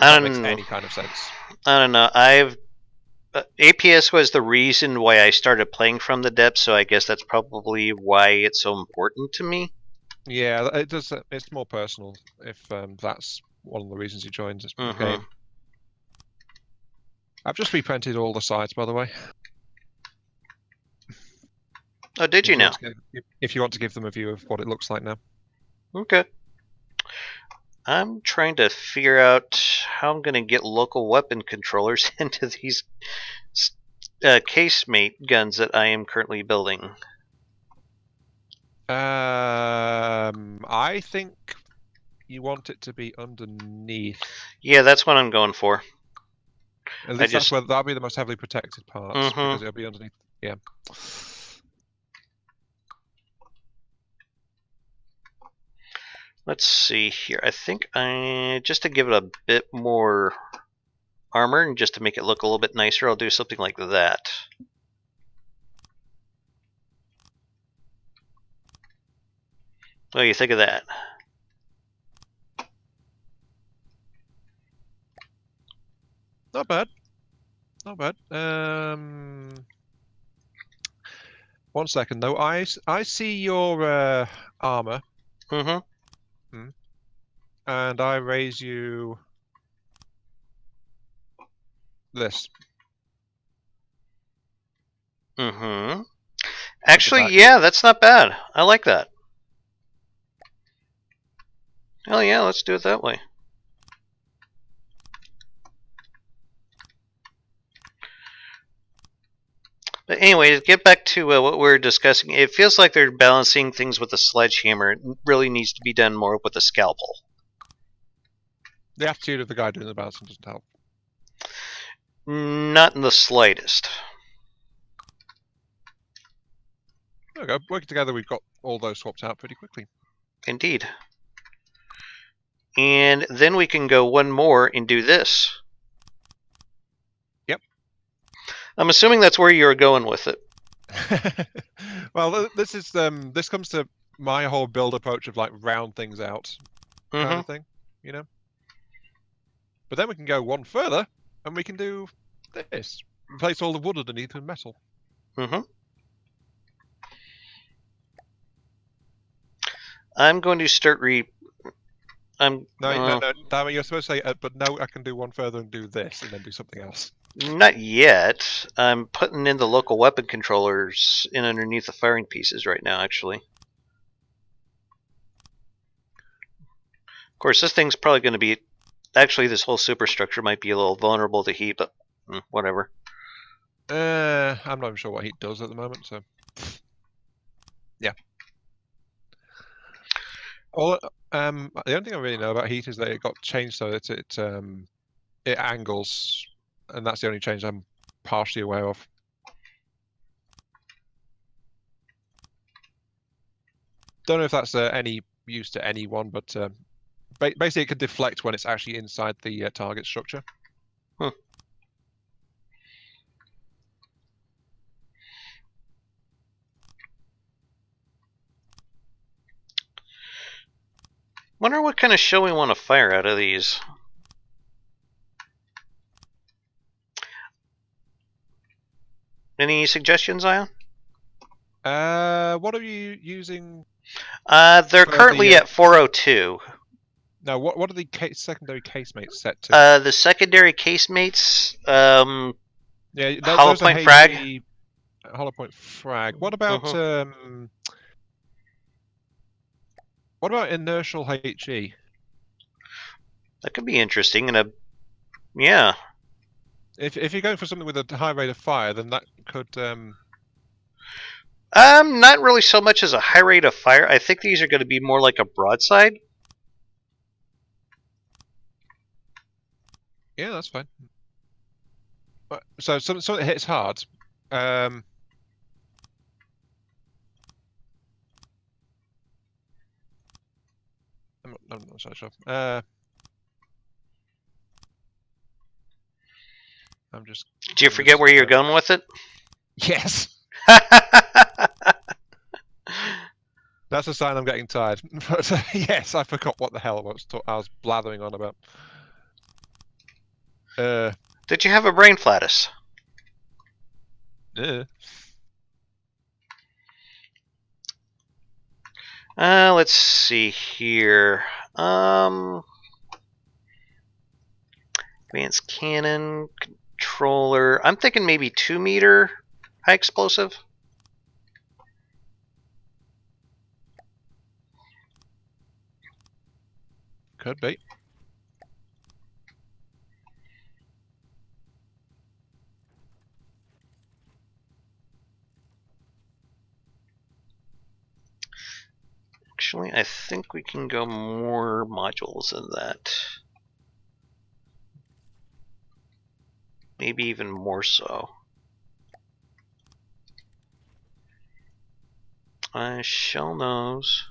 If that makes any kind of sense. I don't know. APS was the reason why I started playing from the depths, so I guess that's probably why it's so important to me. Yeah, it does. It's more personal if that's one of the reasons you joined the game. I've just reprinted all the sides, by the way. Oh, did you now? If you want to give them a view of what it looks like now. Okay. I'm trying to figure out how I'm going to get local weapon controllers into these casemate guns that I am currently building. I think you want it to be underneath. Yeah, that's what I'm going for. At least that's where that'll be the most heavily protected parts because it'll be underneath. Yeah. Let's see here. I think just to give it a bit more armor and just to make it look a little bit nicer, I'll do something like that. What do you think of that? Not bad. Not bad. 1 second though. I see your armor. Mm-hmm. And I raise you this Mm-hmm. at the Actually, back. yeah, that's not bad. I like that. Hell yeah, let's do it that way. But anyways, get back to what we were discussing. It feels like they're balancing things with a sledgehammer. It really needs to be done more with a scalpel. The attitude of the guy doing the balancing doesn't help. Not in the slightest. There we go. Working together, we've got all those swapped out pretty quickly. Indeed. And then we can go one more and do this. Yep. I'm assuming that's where you're going with it. Well, this comes to my whole build approach of like round things out kind of thing, you know. But then we can go one further, and we can do this: replace all the wood underneath with metal. I'm going to start No, Damn, you're supposed to say, but no, I can do one further and do this, and then do something else. Not yet. I'm putting in the local weapon controllers in underneath the firing pieces right now, actually. Of course, this thing's probably going to be... Actually, this whole superstructure might be a little vulnerable to heat, but whatever. I'm not even sure what heat does at the moment, so... Yeah. The only thing I really know about heat is that it got changed so that it angles, and that's the only change I'm partially aware of. Don't know if that's any use to anyone, but basically it can deflect when it's actually inside the target structure. Wonder what kind of show we want to fire out of these. Any suggestions, Ion? What are you using? They're currently at 402. No, what are the secondary casemates set to? The secondary casemates, Yeah, hollow those are point frag. Hollow point frag. What about inertial HE? That could be interesting. Yeah. If you're going for something with a high rate of fire, then that could. Not really so much as a high rate of fire. I think these are going to be more like a broadside. Yeah, that's fine. So something that hits hard. I'm not so sure. I'm just. Do you forget where you're going with it? Yes. That's a sign I'm getting tired. But yes, I forgot what the hell I was blathering on about. Did you have a brain flatus? Let's see here. Advanced cannon, controller. I'm thinking maybe 2-meter high explosive. Could be. Actually, I think we can go more modules than that. Maybe even more so. Shell nose.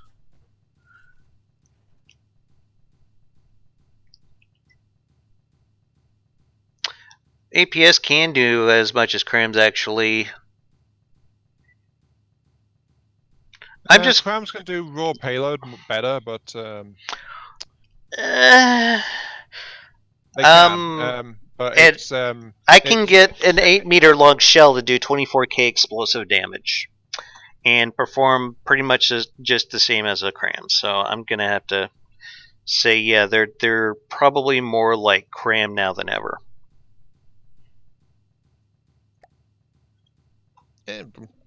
APS can do as much as crams, actually. Crams can do raw payload better, but they can. but And it's I can get an 8-meter long shell to do 24k explosive damage and perform pretty much just the same as a cram. So I'm gonna have to say, yeah, they're probably more like cram now than ever.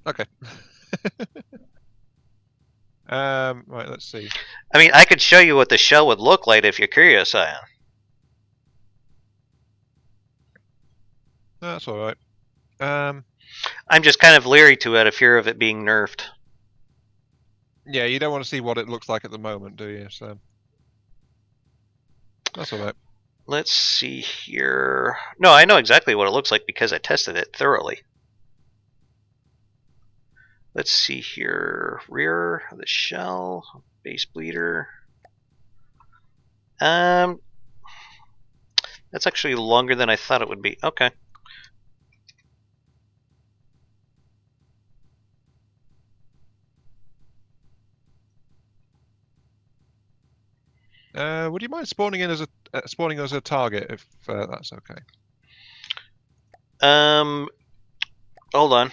okay. Right, let's see. I mean, I could show you what the shell would look like if you're curious, Ion. That's all right. I'm just kind of leery to it, a fear of it being nerfed. Yeah, you don't want to see what it looks like at the moment, do you? So that's all right. Let's see here. No, I know exactly what it looks like because I tested it thoroughly. Let's see here. Rear of the shell, base bleeder. That's actually longer than I thought it would be. Okay. Would you mind spawning in as a target if that's okay? Hold on.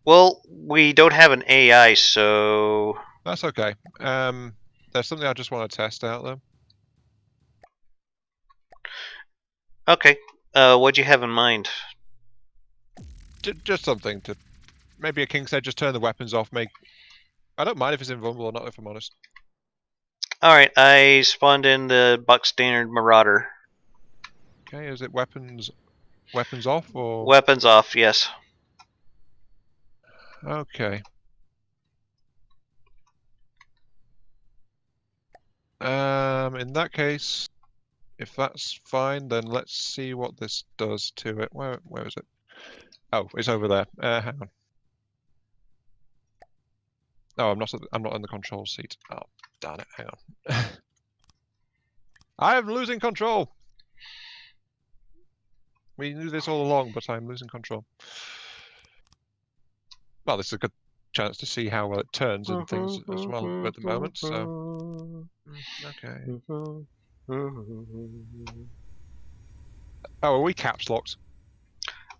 Well, we don't have an AI, so That's okay. There's something I just want to test out though. okay. What'd you have in mind? Just something to maybe a king said just turn the weapons off. I don't mind if it's invulnerable or not, if I'm honest. All right, I spawned in the Buck Standard Marauder. Okay, is it weapons off or Weapons off? Yes. okay? In that case, if that's fine, then let's see what this does to it. Where is it? Oh, it's over there. Hang on. No, I'm not in the control seat. Oh, darn it! Hang on. I'm losing control. We knew this all along, but I'm losing control. Well, this is a good chance to see how well it turns and things as well at the moment. So, okay. Oh, are we caps locked?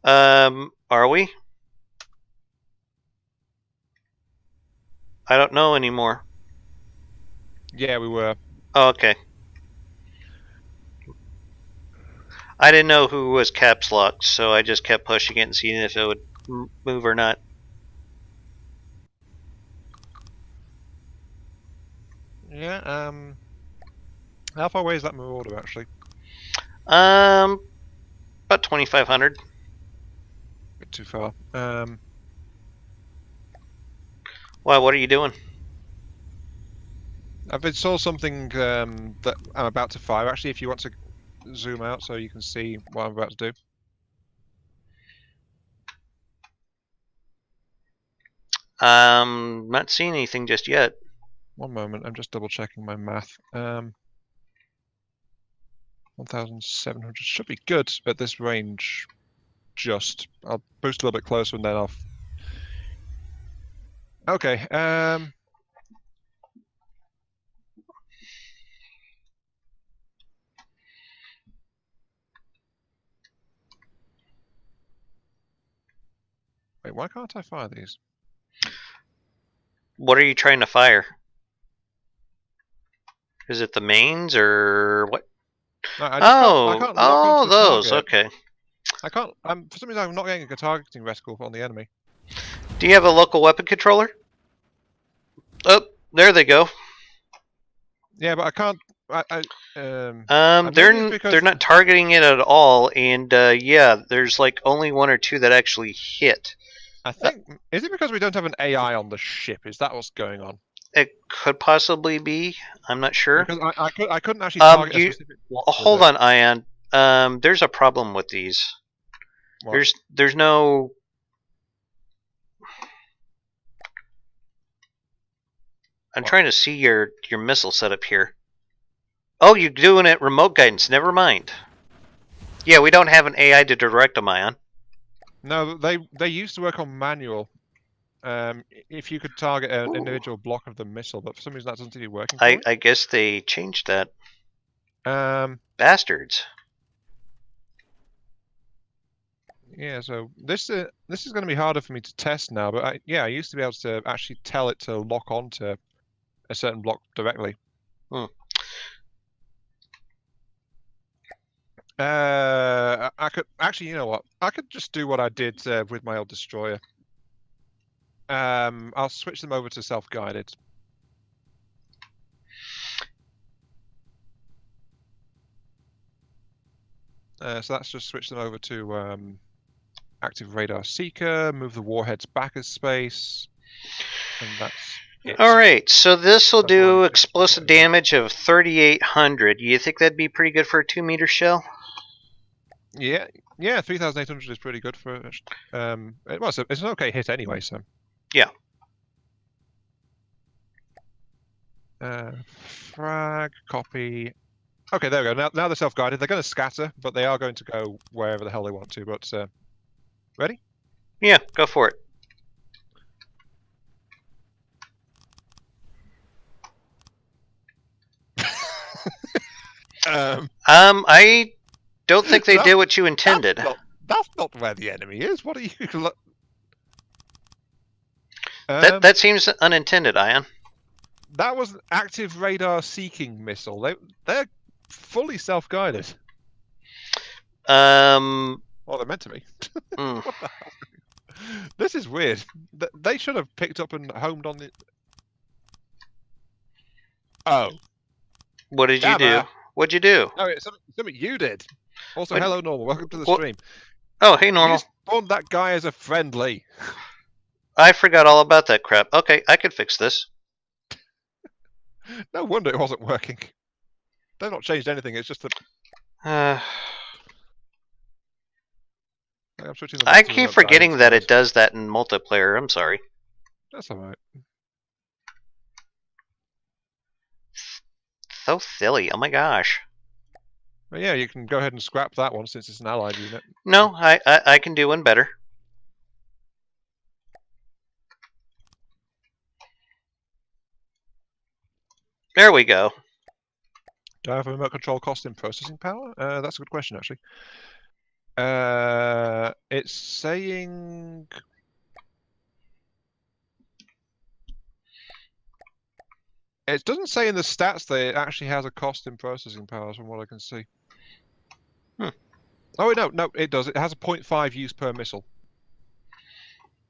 Are we? I don't know anymore. Yeah, we were. Oh, okay. I didn't know who was caps locked, so I just kept pushing it and seeing if it would move or not. Yeah. How far away is that marauder actually? About 2,500. Bit too far. Why? What are you doing? I've saw something that I'm about to fire. Actually, if you want to zoom out so you can see what I'm about to do. Not seeing anything just yet. One moment, I'm just double checking my math. 1,700 should be good at this range. I'll boost a little bit closer and then I'll. Okay. Wait, why can't I fire these? What are you trying to fire? Is it the mains or what? No, I can't lock onto the those. target. Okay. I can't. For some reason, I'm not getting a targeting reticle on the enemy. Do you have a local weapon controller? Oh, there they go. Yeah, but I can't. They're not targeting it at all, and yeah, there's like only one or two that actually hit. I think is it because we don't have an AI on the ship? Is that what's going on? It could possibly be. I'm not sure. Because I couldn't actually target a specific block. Hold on, Ion. There's a problem with these. What? There's no. I'm trying to see your missile setup here. Oh, you're doing it remote guidance. Never mind. Yeah, we don't have an AI to direct them, Ion. No, they used to work on manual. If you could target an individual block of the missile, but for some reason that doesn't seem to be working. I guess they changed that. Um, Bastards. Yeah, so this is going to be harder for me to test now, but I used to be able to actually tell it to lock onto a certain block directly. I could actually, you know what? I could just do what I did with my old destroyer. I'll switch them over to self-guided. So that's just switch them over to active radar seeker, move the warheads back a space, and that's it. All right, so this will That's all I do need to explosive deploy. damage of 3,800. You think that'd be pretty good for a 2-meter shell? Yeah, 3,800 is pretty good for it's an okay hit anyway. So Yeah. frag copy. Okay, there we go. Now they're self-guided. They're going to scatter, but they are going to go wherever the hell they want to. But ready? Yeah, go for it. I don't think they did what you intended. That's not where the enemy is. What are you? That seems unintended, Ion. That was an active radar seeking missile. They're fully self-guided. Um. Well, they're meant to be. mm. What the hell? This is weird. They should have picked up and homed on the. Oh. What did you do? What'd you do? No, it's something you did. Also, What? hello, Normal. Welcome to the stream. Oh, hey, Normal. You spawned that guy as a friendly. I forgot all about that crap. Okay, I could fix this. No wonder it wasn't working. They've not changed anything. It's just that. I'm switching them I back to keep remote forgetting guidance, that guys. it does that in multiplayer. I'm sorry. That's alright. So silly. Oh my gosh. But yeah, you can go ahead and scrap that one since it's an allied unit. No, I can do one better. There we go. Do I have a remote control cost in processing power? That's a good question, actually. It's saying. It doesn't say in the stats that it actually has a cost in processing power, from what I can see. Oh, no, it does. It has a 0.5 use per missile.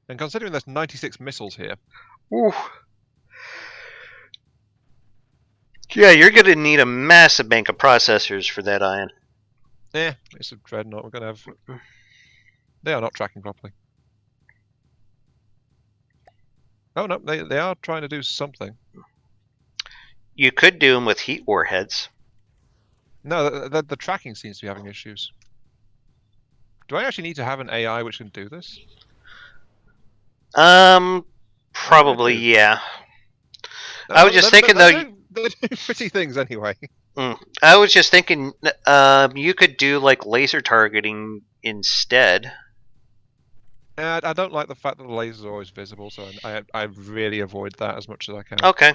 And considering there's 96 missiles here. Ooh. Yeah, you're going to need a massive bank of processors for that, Ion. It's a dreadnought. We're going to have. They are not tracking properly. Oh, no, they are trying to do something. You could do them with heat warheads. No, the tracking seems to be having issues. Do I actually need to have an AI which can do this? Probably, yeah. No, I was just thinking, though. They're doing pretty things anyway. I was just thinking, you could do like laser targeting instead. I don't like the fact that the lasers are always visible, so I really avoid that as much as I can. Okay.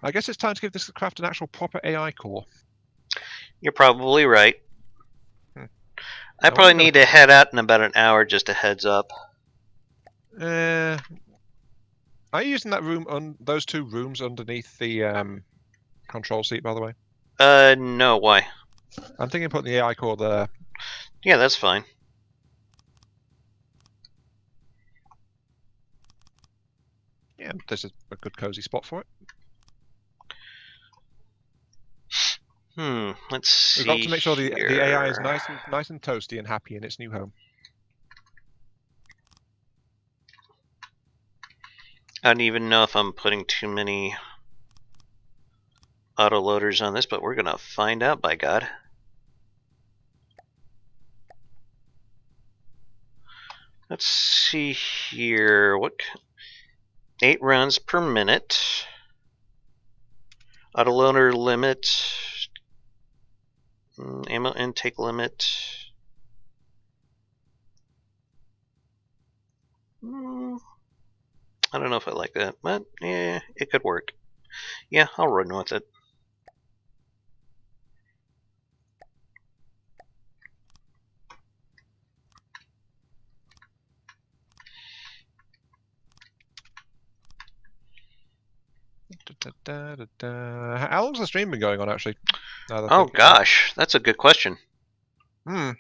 I guess it's time to give this craft an actual proper AI core. You're probably right. I probably need to head out in about an hour, just a heads up. Are you using that room those two rooms underneath the control seat, by the way? No, why? I'm thinking of putting the AI core there. Yeah, that's fine. Yeah, this is a good cozy spot for it. Let's see. We've got to make sure the AI is here. nice and toasty and happy in its new home. I don't even know if I'm putting too many autoloaders on this, but we're gonna find out, by God. Let's see here. 8 rounds per minute. Autoloader limit. Ammo intake limit. I don't know if I like that, but yeah, it could work. Yeah, I'll run with it. How long's the stream been going on, actually? Oh gosh, that's a good question. Let's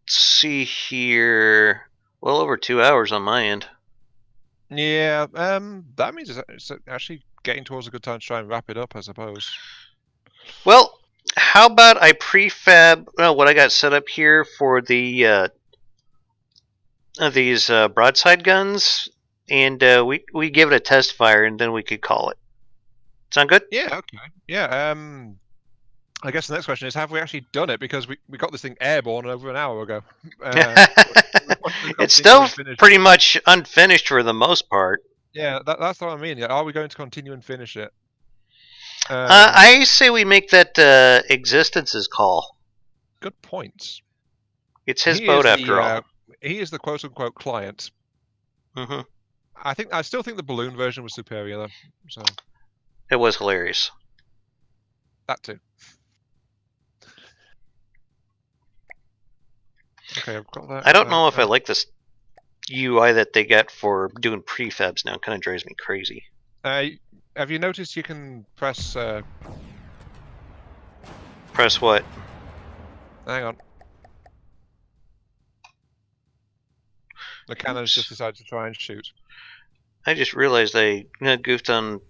see here. Well over 2 hours on my end. Yeah, that means it's actually getting towards a good time to try and wrap it up, I suppose. Well, how about I prefab what I got set up here for the these broadside guns, and we give it a test fire, and then we could call it. Sound good? Yeah, okay. Yeah, I guess the next question is, have we actually done it? Because we got this thing airborne over an hour ago. It's still pretty much unfinished for the most part. Yeah, that's what I mean. Are we going to continue and finish it? I say we make that existence's call. Good points. It's his boat after all. He is the quote-unquote client. Mm-hmm. I still think the balloon version was superior, though. So it was hilarious. That too. Okay, I've got that. I don't know if I like this UI that they get for doing prefabs now. It kind of drives me crazy. Have you noticed you can press... Press what? Hang on. The cannon's just decided to try and shoot. I just realized I goofed on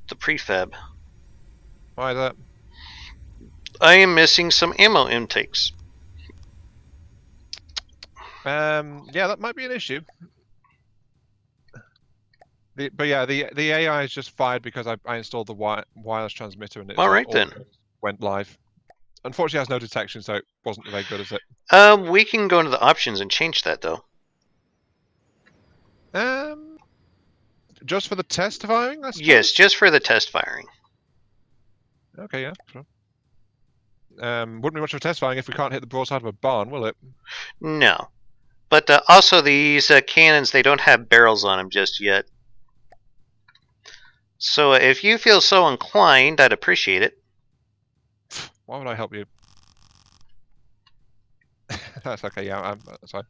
the prefab. Why is that? I am missing some ammo intakes. Yeah, that might be an issue. But yeah, the AI is just fired because I installed the wireless transmitter and it went live. Unfortunately, it has no detection, so it wasn't very good, is it? We can go into the options and change that, though. Just for the test firing, I suppose? Yes, just for the test firing. Okay, yeah, sure. Wouldn't be much of a test firing if we can't hit the broadside of a barn, will it? No. But also, these cannons, they don't have barrels on them just yet. So if you feel so inclined, I'd appreciate it. Why would I help you? That's okay, yeah, that's fine.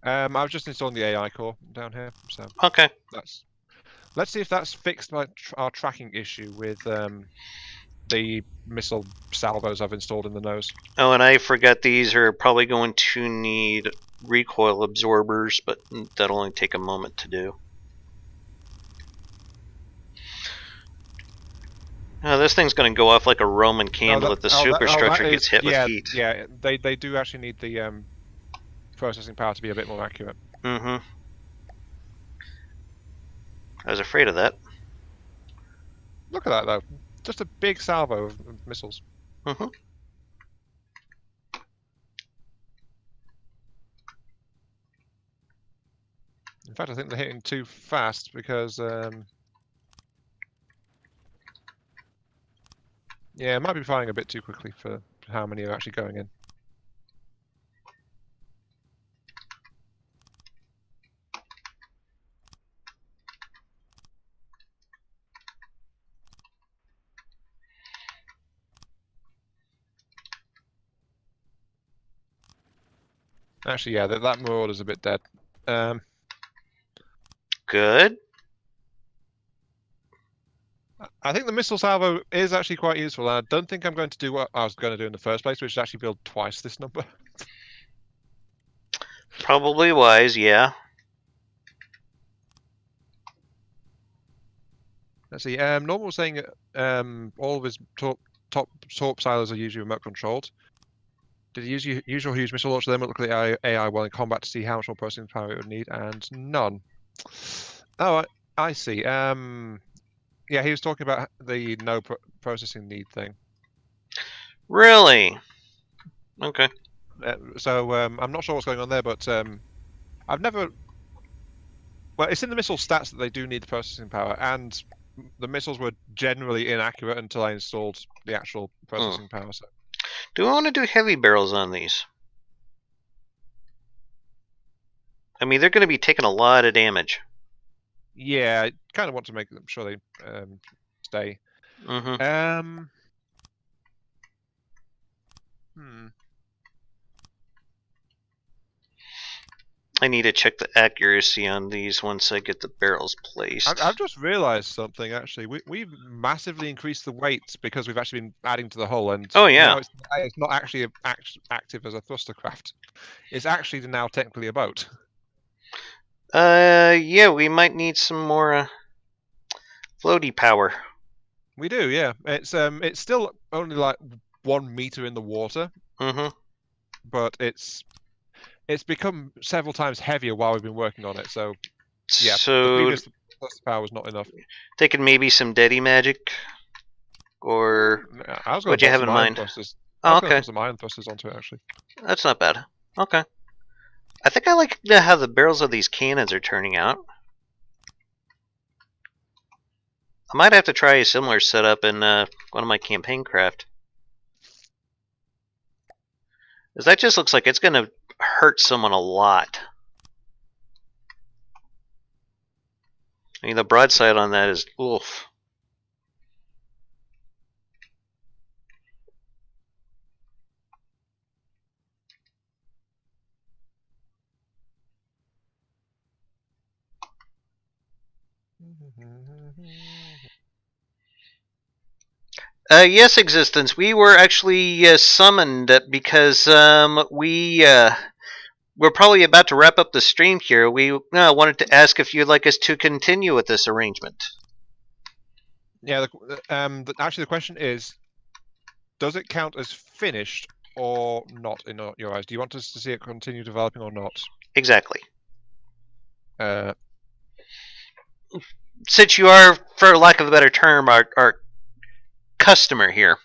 I was just installing the AI core down here, so... Okay. Let's see if that's fixed our tracking issue with the missile salvos I've installed in the nose. Oh, and I forgot these are probably going to need recoil absorbers, but that'll only take a moment to do. Oh, this thing's going to go off like a Roman candle if the superstructure gets hit with heat. Yeah, they do actually need the processing power to be a bit more accurate. Mm-hmm. I was afraid of that. Look at that, though. Just a big salvo of missiles. Mm-hmm. In fact, I think they're hitting too fast because... yeah, it might be firing a bit too quickly for how many are actually going in. Actually, yeah, that marauder's a bit dead. Good. I think the missile salvo is actually quite useful, and I don't think I'm going to do what I was going to do in the first place, which is actually build twice this number. Probably wise, yeah. Let's see. Normal was saying all of his torp silos are usually remote controlled. Did he use usual huge missile launcher? Then look at the AI while in combat to see how much more processing power it would need, and none. Oh, I see. Yeah, he was talking about the no processing need thing. Really? Okay. So I'm not sure what's going on there, but I've never... Well, it's in the missile stats that they do need the processing power, and the missiles were generally inaccurate until I installed the actual processing power. So. Do I want to do heavy barrels on these? I mean, they're going to be taking a lot of damage. Yeah, I kind of want to make them sure they stay. Mm-hmm. I need to check the accuracy on these once I get the barrels placed. I've just realised something actually. We've massively increased the weights because we've actually been adding to the hull, and Oh, yeah. now it's not actually active as a thruster craft. It's actually now technically a boat. Yeah, we might need some more floaty power. We do, yeah. It's still only like 1 meter in the water, but it's become several times heavier while we've been working on it. So yeah, the So previous thruster power was not enough. thinking maybe some Daddy magic, or I was going what to do you put have some in iron mind? thrusters. I Oh, was going to okay. put some iron thrusters onto it actually. That's not bad. Okay. I think I like how the barrels of these cannons are turning out. I might have to try a similar setup in one of my campaign craft. Because that just looks like it's going to hurt someone a lot. I mean, the broadside on that is oof. Yes, Existence. We were actually summoned because we're probably about to wrap up the stream here. We wanted to ask if you'd like us to continue with this arrangement. Yeah, actually the question is, does it count as finished or not in your eyes? Do you want us to see it continue developing or not? Exactly. Uh, Since you are, for lack of a better term, our customer here.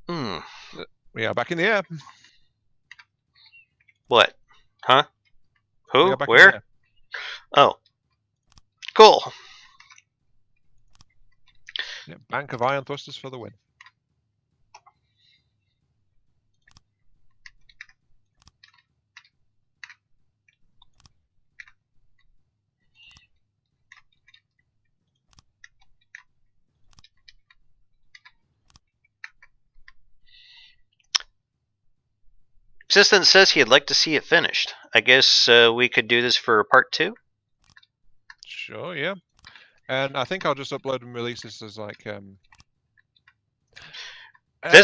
Hmm. we are back in the air. What? Huh? We Who? are back in the Where? air. Oh. Cool. Yeah, bank of iron thrusters for the win. Existence says he'd like to see it finished. I guess we could do this for part 2? Sure, yeah. And I think I'll just upload and release this as like This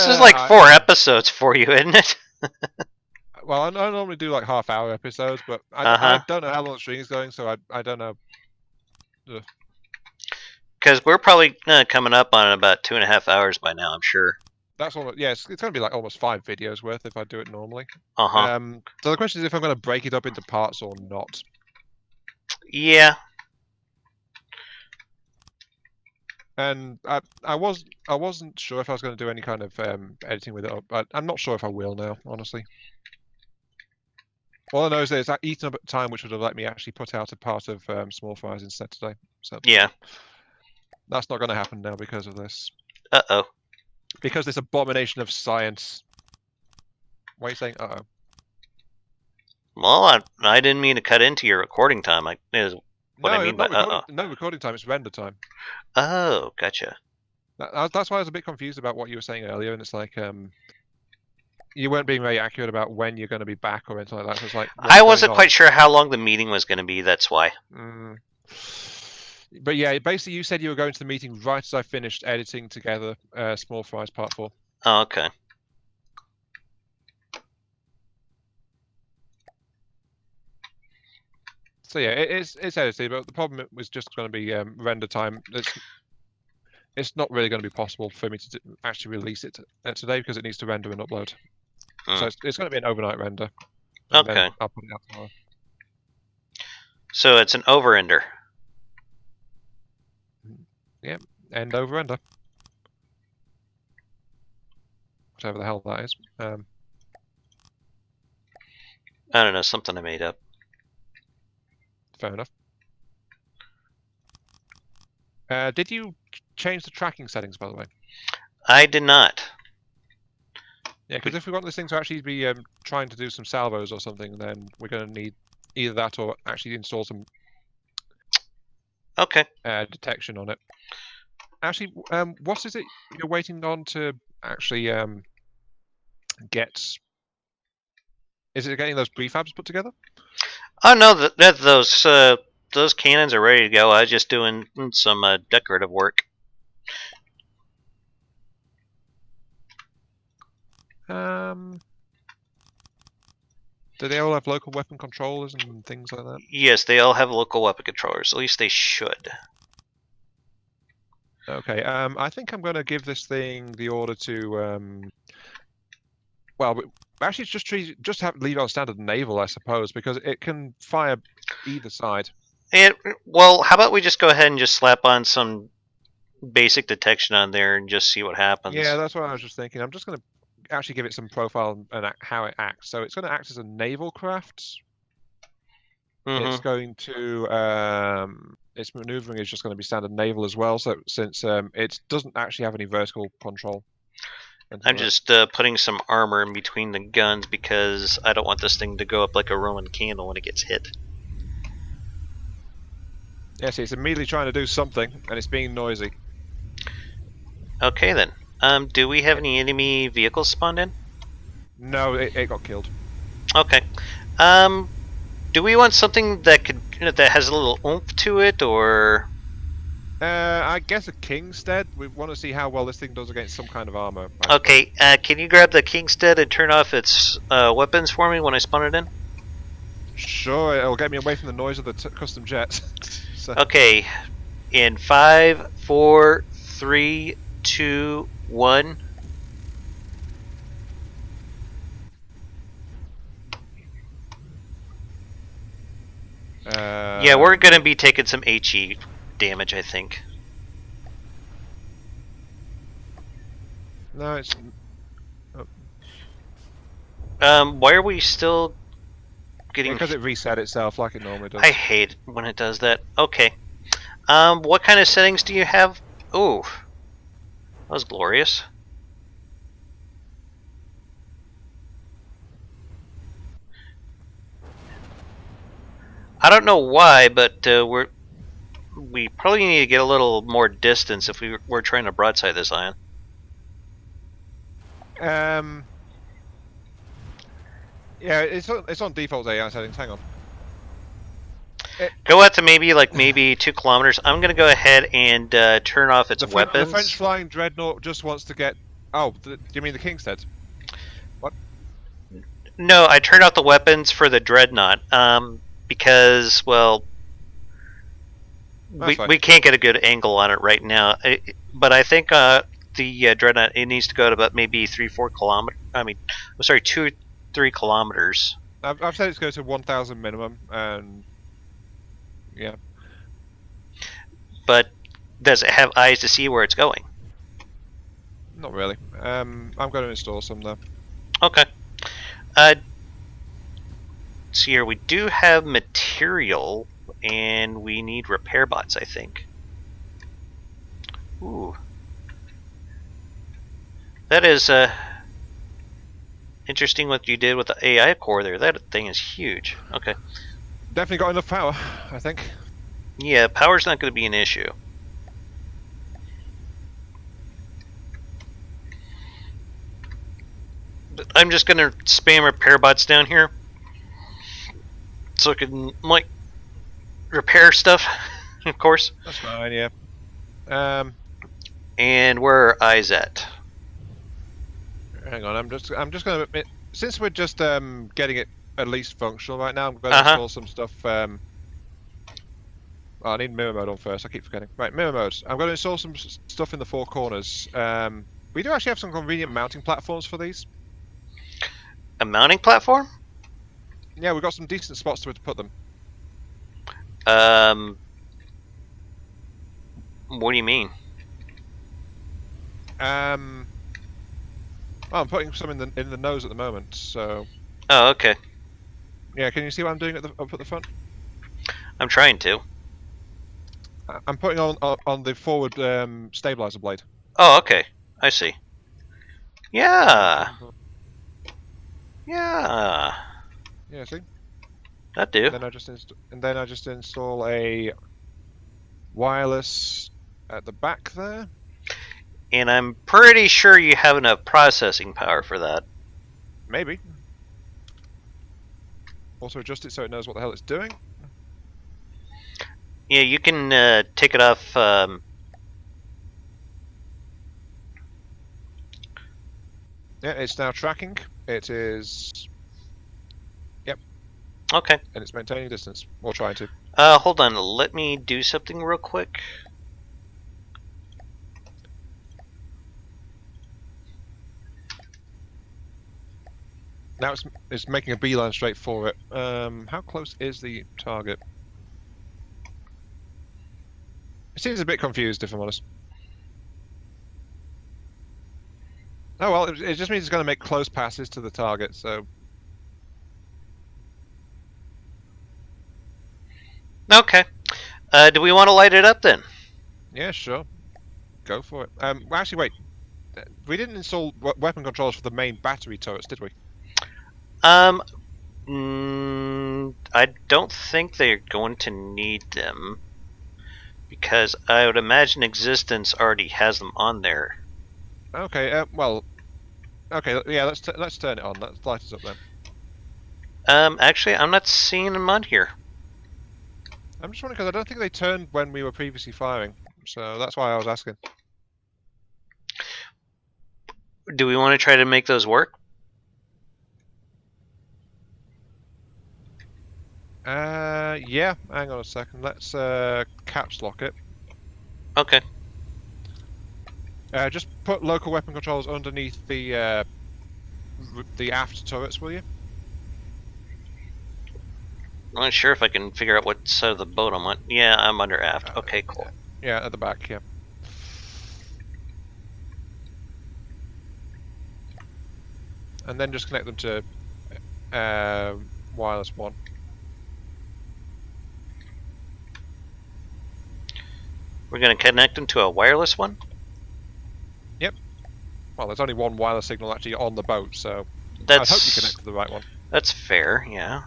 is like 4 episodes for you, isn't it? well, I normally do like half-hour episodes, but I don't know how long the stream is going, so I don't know. Because we're probably coming up on about 2.5 hours by now, I'm sure. That's almost, yeah, it's going to be like almost 5 videos worth if I do it normally. Uh-huh. So the question is if I'm going to break it up into parts or not. Yeah. And I wasn't sure if I was going to do any kind of editing with it, but I'm not sure if I will now, honestly. All I know is that it's eaten up at time, which would have let me actually put out a part of Small Fries instead today. So yeah. That's not going to happen now because of this. Uh-oh. Because this abomination of science. Why are you saying uh-oh? Well, I didn't mean to cut into your recording time. Is what I mean by uh-oh. No recording time, it's render time. Oh, gotcha. That's why I was a bit confused about what you were saying earlier, and it's like you weren't being very accurate about when you're going to be back or anything like that. So it's like, I wasn't quite sure how long the meeting was going to be, that's why. But yeah, basically you said you were going to the meeting right as I finished editing together Small Fries Part 4. Oh, okay. So yeah, it's edited, but the problem was just going to be render time. It's not really going to be possible for me to actually release it today because it needs to render and upload. So it's going to be an overnight render. And okay. Then I'll put it out tomorrow. So it's an over-ender. Yeah, end over render. Whatever the hell that is. I don't know, something I made up. Fair enough. Did you change the tracking settings, by the way? I did not. Yeah, because if we want this thing to actually be trying to do some salvos or something, then we're going to need either that or actually install some Okay. detection on it. Actually, what is it you're waiting on to actually get? Is it getting those prefabs put together? Oh no, those cannons are ready to go. I was just doing some decorative work. Do they all have local weapon controllers and things like that? Yes, they all have local weapon controllers. At least they should. Okay. I think I'm going to give this thing the order to. Well, actually, it's just leave it on standard naval, I suppose, because it can fire either side. And well, how about we just go ahead and just slap on some basic detection on there and just see what happens. Yeah, that's what I was just thinking. I'm just going to actually give it some profile and how it acts. So it's going to act as a naval craft. It's going to its maneuvering is just going to be standard naval as well. So since it doesn't actually have any vertical control. I'm just putting some armor in between the guns because I don't want this thing to go up like a Roman candle when it gets hit. Yeah, see, it's immediately trying to do something, and it's being noisy. Okay then. Do we have any enemy vehicles spawned in? No, it got killed. Okay. Do we want something that has a little oomph to it, or? I guess a Kingstead. We want to see how well this thing does against some kind of armor. Okay. Can you grab the Kingstead and turn off its weapons for me when I spawn it in? Sure, it'll get me away from the noise of the custom jets. So. Okay. In 5, 4, 3, 2, 1. Yeah, we're gonna be taking some HE damage, I think. No, it's. Why are we still getting? Because it reset itself like it normally does. I hate when it does that. Okay. What kind of settings do you have? Ooh, that was glorious. I don't know why, but we probably need to get a little more distance if we're trying to broadside this ion. Yeah, it's on default AI settings. Hang on. Go out to maybe 2 kilometers. I'm gonna go ahead and turn off its weapons. The French flying dreadnought just wants to get. Oh, do you mean the Kingstead? What? No, I turned off the weapons for the dreadnought. Because well, we can't get a good angle on it right now. But I think the dreadnought, it needs to go to about maybe 3-4 kilometers. I mean, I'm sorry, 2-3 kilometers. I've said it's go to 1,000 minimum, and yeah. But does it have eyes to see where it's going? Not really. I'm going to install some though. Okay. See here, we do have material, and we need repair bots, I think. Ooh. That is interesting what you did with the AI core there. That thing is huge. Okay. Definitely got enough power, I think. Yeah, power's not going to be an issue. But I'm just going to spam repair bots down here so I can, like, repair stuff, of course. That's fine, yeah. And where are eyes at? Hang on, I'm just going to admit, since we're just getting it at least functional right now, I'm going to install some stuff. Oh, I need mirror mode on first. I keep forgetting. Right, mirror mode. I'm going to install some stuff in the 4 corners. We do actually have some convenient mounting platforms for these. A mounting platform? Yeah, we've got some decent spots to put them. What do you mean? Well, I'm putting some in the nose at the moment. So. Oh, okay. Yeah, can you see what I'm doing up at the front? I'm trying to. I'm putting on the forward stabilizer blade. Oh, okay. I see. Yeah. Yeah. Yeah, see. That do. And then I just install a wireless at the back there. And I'm pretty sure you have enough processing power for that. Maybe. Also adjust it so it knows what the hell it's doing. Yeah, you can take it off. Yeah, it's now tracking. It is. Yep. Okay. And it's maintaining distance, or trying to. Hold on. Let me do something real quick. Now it's making a beeline straight for it. How close is the target? It seems a bit confused, if I'm honest. Oh well, it just means it's going to make close passes to the target. So Okay. Do we want to light it up then? yeah, sure, go for it. Well, actually, wait. We didn't install weapon controls for the main battery turrets, did we? Um, I don't think they're going to need them because I would imagine Existence already has them on there. Okay. Well. Okay. Yeah. Let's turn it on. Let's light us up then. Actually, I'm not seeing them on here. I'm just wondering because I don't think they turned when we were previously firing, so that's why I was asking. Do we want to try to make those work? Yeah. Hang on a second. Let's caps lock it. Okay. Just put local weapon controls underneath the aft turrets, will you? I'm not sure if I can figure out what side of the boat I'm on. Yeah, I'm under aft. Uh, Okay, cool. yeah, at the back. Yeah. And then just connect them to wireless one. We're going to connect them to a wireless one? Yep. Well, there's only one wireless signal actually on the boat, so I hope you connect to the right one. That's fair, yeah.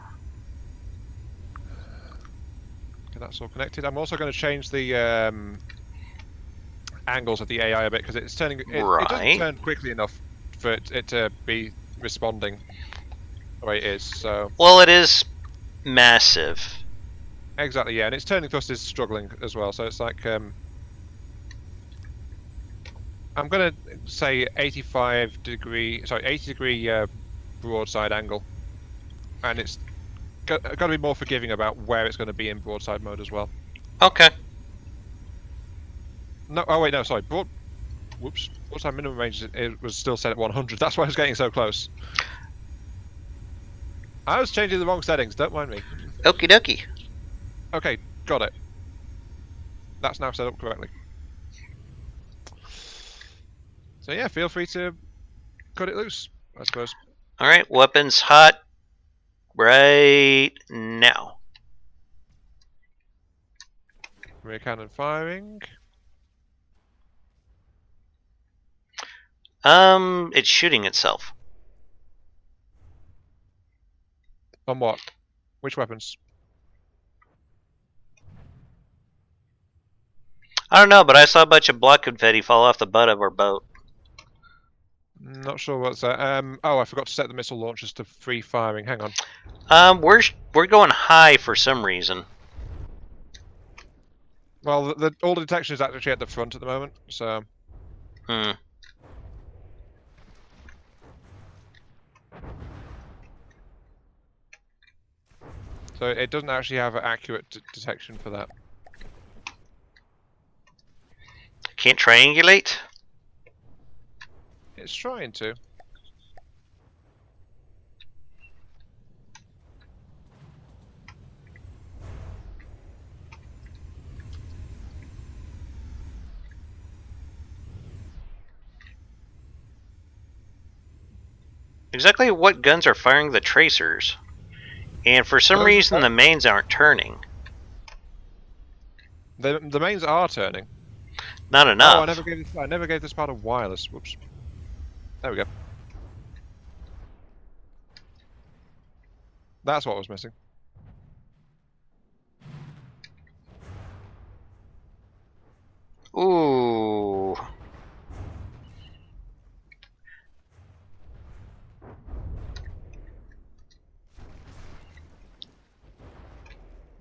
Okay, that's all connected. I'm also going to change the angles of the AI a bit because it's turning. It doesn't turn quickly enough for it to be responding the way it is. So well, it is massive. exactly, yeah, and its turning thrust is struggling as well. So it's like I'm going to say 85 degree, sorry, 80 degree broadside angle, and it's got to be more forgiving about where it's going to be in broadside mode as well. Okay. No, oh wait, no, sorry, whoops, broadside minimum range it was still set at 100. That's why I was getting so close. I was changing the wrong settings. Don't mind me. Okie dokie. Okay, got it. That's now set up correctly. So yeah, feel free to cut it loose, I suppose. Alright, weapons hot right now. Rear cannon firing. It's shooting itself. On what? Which weapons? I don't know, but I saw a bunch of block confetti fall off the butt of our boat. Not sure what's that. Oh, I forgot to set the missile launchers to free firing. Hang on. We're going high for some reason. Well, all the detection is actually at the front at the moment, so. Hmm. So it doesn't actually have an accurate detection for that. Can't triangulate? It's trying to. Exactly what guns are firing the tracers? And for some reason the mains aren't turning. The mains are turning. Not enough. Oh, I never gave this part of wireless. Whoops. There we go. That's what was missing.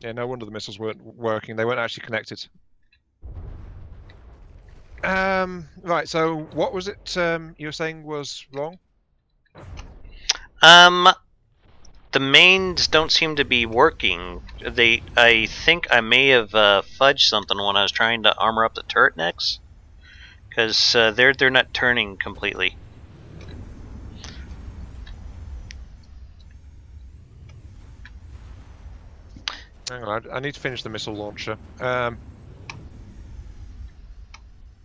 Yeah, no wonder the missiles weren't working. They weren't actually connected. Right, so what was it you were saying was wrong? The mains don't seem to be working. I think I may have fudged something when I was trying to armor up the turret necks, because they're not turning completely. Hang on, I need to finish the missile launcher.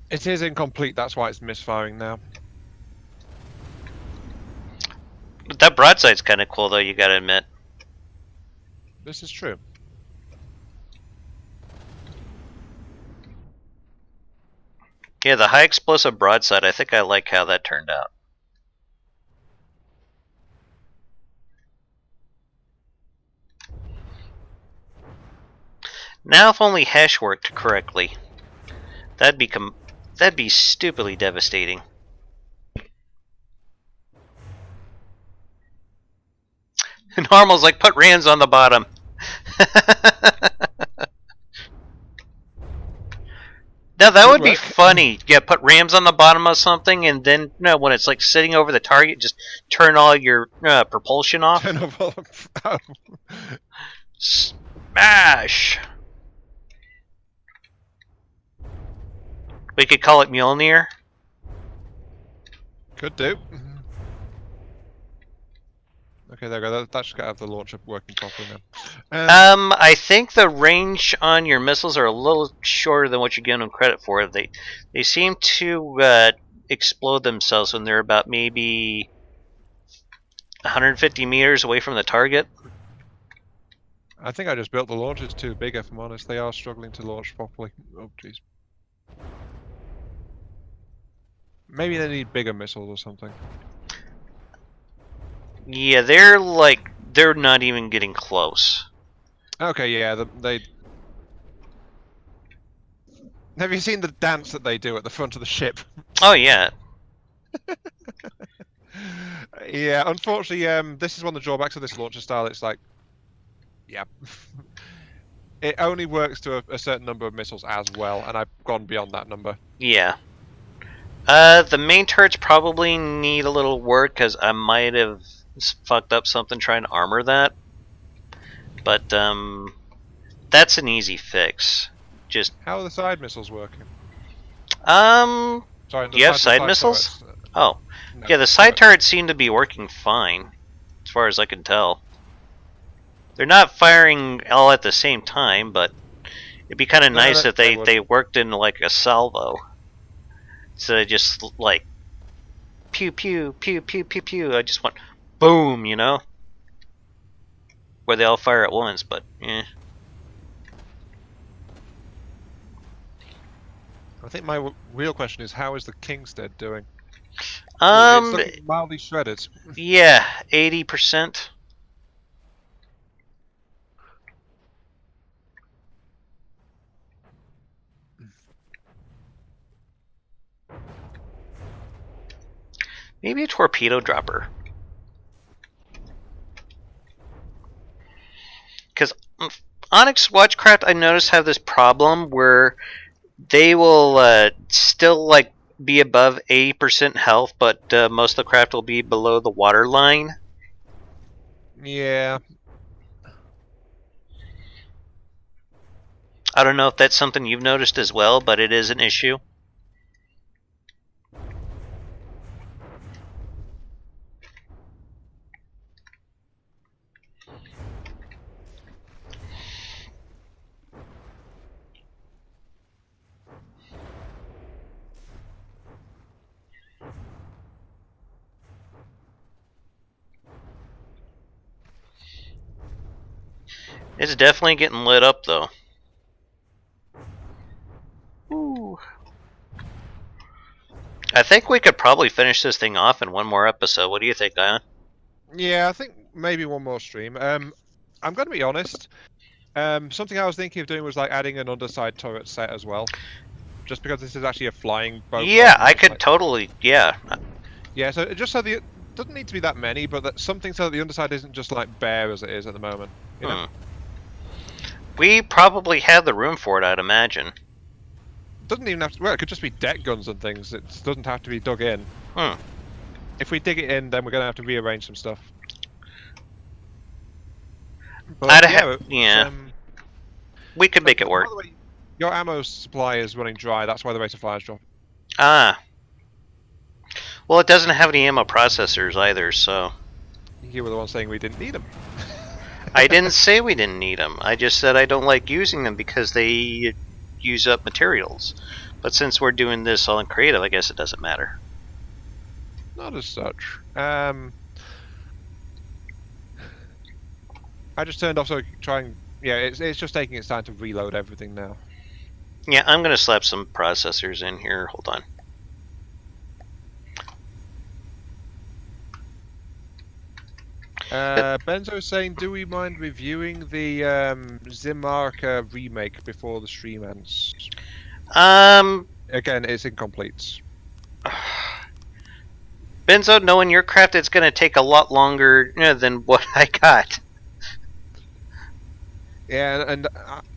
It is incomplete, that's why it's misfiring now. But that broadside's kind of cool, though, you gotta admit. This is true. Yeah, the high explosive broadside, I think I like how that turned out. Now if only Hesh worked correctly. That'd be stupidly devastating. Normal's like, put rams on the bottom. Now that would be funny. Yeah, put rams on the bottom of something, and then when it's like sitting over the target, just turn all your propulsion off. Turn off all of... Smash! We could call it Mjolnir. Could do. Okay, there we go. That should have the launcher working properly now. I think the range on your missiles are a little shorter than what you're giving them credit for. They seem to explode themselves when they're about maybe 150 meters away from the target. I think I just built the launchers too big, if I'm honest. They are struggling to launch properly. Oh, jeez. Maybe they need bigger missiles or something. Yeah, they're not even getting close. Okay, yeah, they... Have you seen the dance that they do at the front of the ship? Oh, yeah. Yeah, unfortunately, this is one of the drawbacks of this launcher style. It's like... Yeah. It only works to a certain number of missiles as well, and I've gone beyond that number. Yeah. The main turrets probably need a little work, because I might have fucked up something trying to armor that. But, that's an easy fix. Just... How are the side missiles working? Sorry, do you have side missiles? Oh. No, yeah, the side turrets seem to be working fine, as far as I can tell. They're not firing all at the same time, but it'd be kind of nice if they worked in like a salvo. So just like pew pew pew pew pew pew. I just want boom, you know, where they all fire at once. But eh. I think my real question is, how is the Kingstead doing? It's mildly shredded. Yeah, 80%. Maybe a torpedo dropper. Because Onyx Watchcraft, I noticed, have this problem where they will still like be above 80% health, but most of the craft will be below the water line. Yeah. I don't know if that's something you've noticed as well, but it is an issue. It's definitely getting lit up, though. Ooh. I think we could probably finish this thing off in one more episode. What do you think, Ion? Yeah, I think maybe one more stream. I'm going to be honest. Something I was thinking of doing was like adding an underside turret set as well. Just because this is actually a flying boat. Yeah, I could totally, yeah. Yeah, so just so it doesn't need to be that many, but that something so that the underside isn't just like bare as it is at the moment. You know? We probably have the room for it, I'd imagine. Doesn't even have to. Well, it could just be deck guns and things. It doesn't have to be dug in. Hmm. If we dig it in, then we're gonna have to rearrange some stuff. But yeah. We could make it work. By the way, your ammo supply is running dry. That's why the rate of fire is dropping. Ah. Well, it doesn't have any ammo processors either, so. You were the one saying we didn't need them. I didn't say we didn't need them. I just said I don't like using them because they use up materials. But since we're doing this all in creative, I guess it doesn't matter. Not as such. I just turned off so trying. Yeah, it's just taking its time to reload everything now. Yeah, I'm gonna slap some processors in here. Hold on. Benzo is saying, do we mind reviewing the Zimarka remake before the stream ends? Again, it's incomplete. Benzo, knowing your craft, it's gonna take a lot longer than what I got. Yeah, and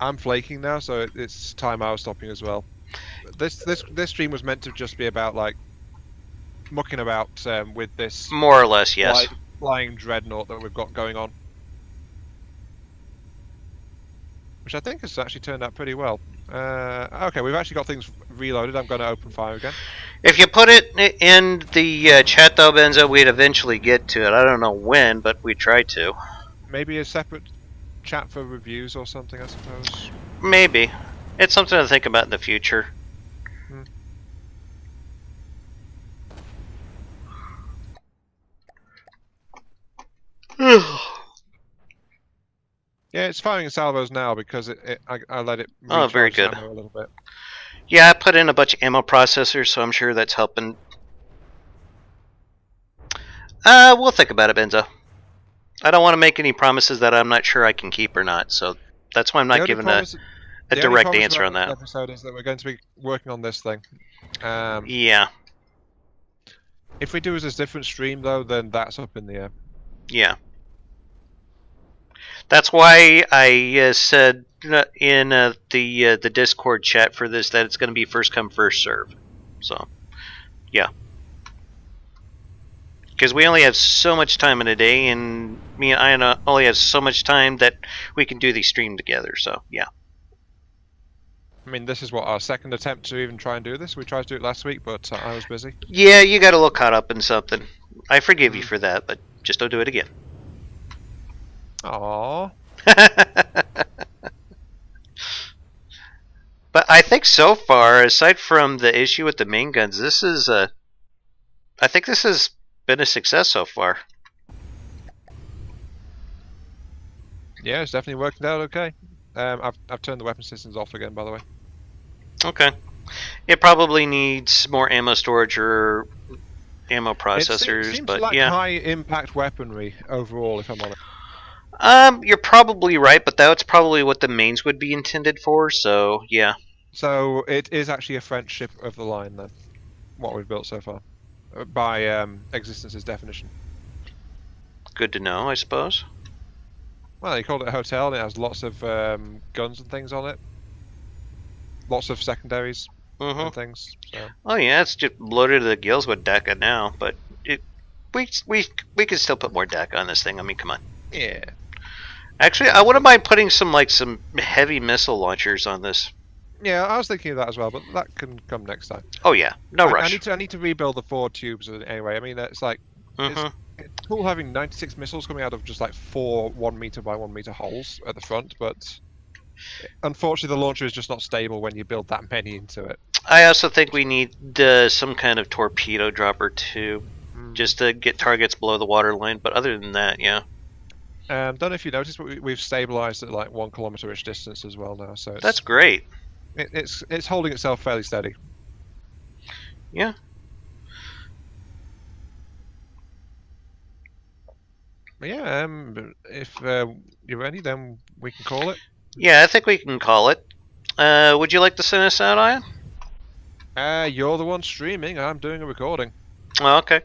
I'm flaking now, so it's time I was stopping as well. This stream was meant to just be about like mucking about with this More or less, yes. Flying dreadnought that we've got going on, which I think has actually turned out pretty well. Okay, we've actually got things reloaded. I'm going to open fire again. If you put it in the chat though, Benzo, we'd eventually get to it. I don't know when, but we try to. Maybe a separate chat for reviews or something, I suppose. Maybe. It's something to think about in the future. Yeah, it's firing salvos now because I let it recharge very good. Ammo a little bit. Yeah, I put in a bunch of ammo processors, so I'm sure that's helping. We'll think about it, Benzo. I don't want to make any promises that I'm not sure I can keep or not, so that's why I'm not giving a direct answer on that. The episode is that we're going to be working on this thing. Yeah. If we do as a different stream, though, then that's up in the air. Yeah. That's why I said in the Discord chat for this that it's going to be first come, first serve. So, yeah. Because we only have so much time in a day, and me and Ayana only have so much time that we can do the stream together, so, yeah. I mean, this is what, our second attempt to even try and do this? We tried to do it last week, but I was busy. Yeah, you got a little caught up in something. I forgive you for that, but just don't do it again. Aww. But I think so far, aside from the issue with the main guns, this is I think this has been a success so far. Yeah, it's definitely working out okay. I've turned the weapon systems off again, by the way. Okay. It probably needs more ammo storage or ammo processors, it seems but like yeah. high impact weaponry overall, if I'm honest. You're probably right, but that's probably what the mains would be intended for, so yeah. So it is actually a French ship of the line then, what we've built so far, by Existence's definition. Good to know, I suppose. Well, they called it a hotel, and it has lots of guns and things on it. Lots of secondaries and things. So. Oh yeah, it's just loaded to the gills with DECA now, but we could still put more DECA on this thing. I mean, come on. Yeah. Actually, I wouldn't mind putting some heavy missile launchers on this. Yeah, I was thinking of that as well, but that can come next time. Oh yeah, no rush. I need to rebuild the 4 tubes anyway. I mean, it's like it's cool having 96 missiles coming out of just like 4 1 meter by 1 meter holes at the front, but unfortunately the launcher is just not stable when you build that many into it. I also think we need some kind of torpedo dropper too, just to get targets below the waterline. But other than that, yeah. Don't know if you noticed, but we've stabilized at like 1 kilometer-ish distance as well now. So that's great. It's holding itself fairly steady. Yeah. But yeah, if you're ready, then we can call it. Yeah, I think we can call it. Would you like to send us out, Ian? You're the one streaming. I'm doing a recording. Oh, okay.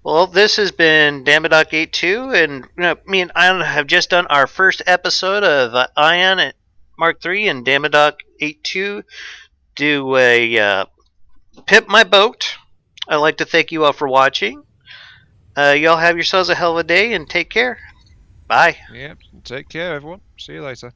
Well, this has been Damaddok82, and me and Ion have just done our first episode of Ion Ayionmk3 and Damaddok82 do a Pimp Mah Bote. I'd like to thank you all for watching. Y'all have yourselves a hell of a day and take care. Bye. Yep. Take care, everyone. See you later.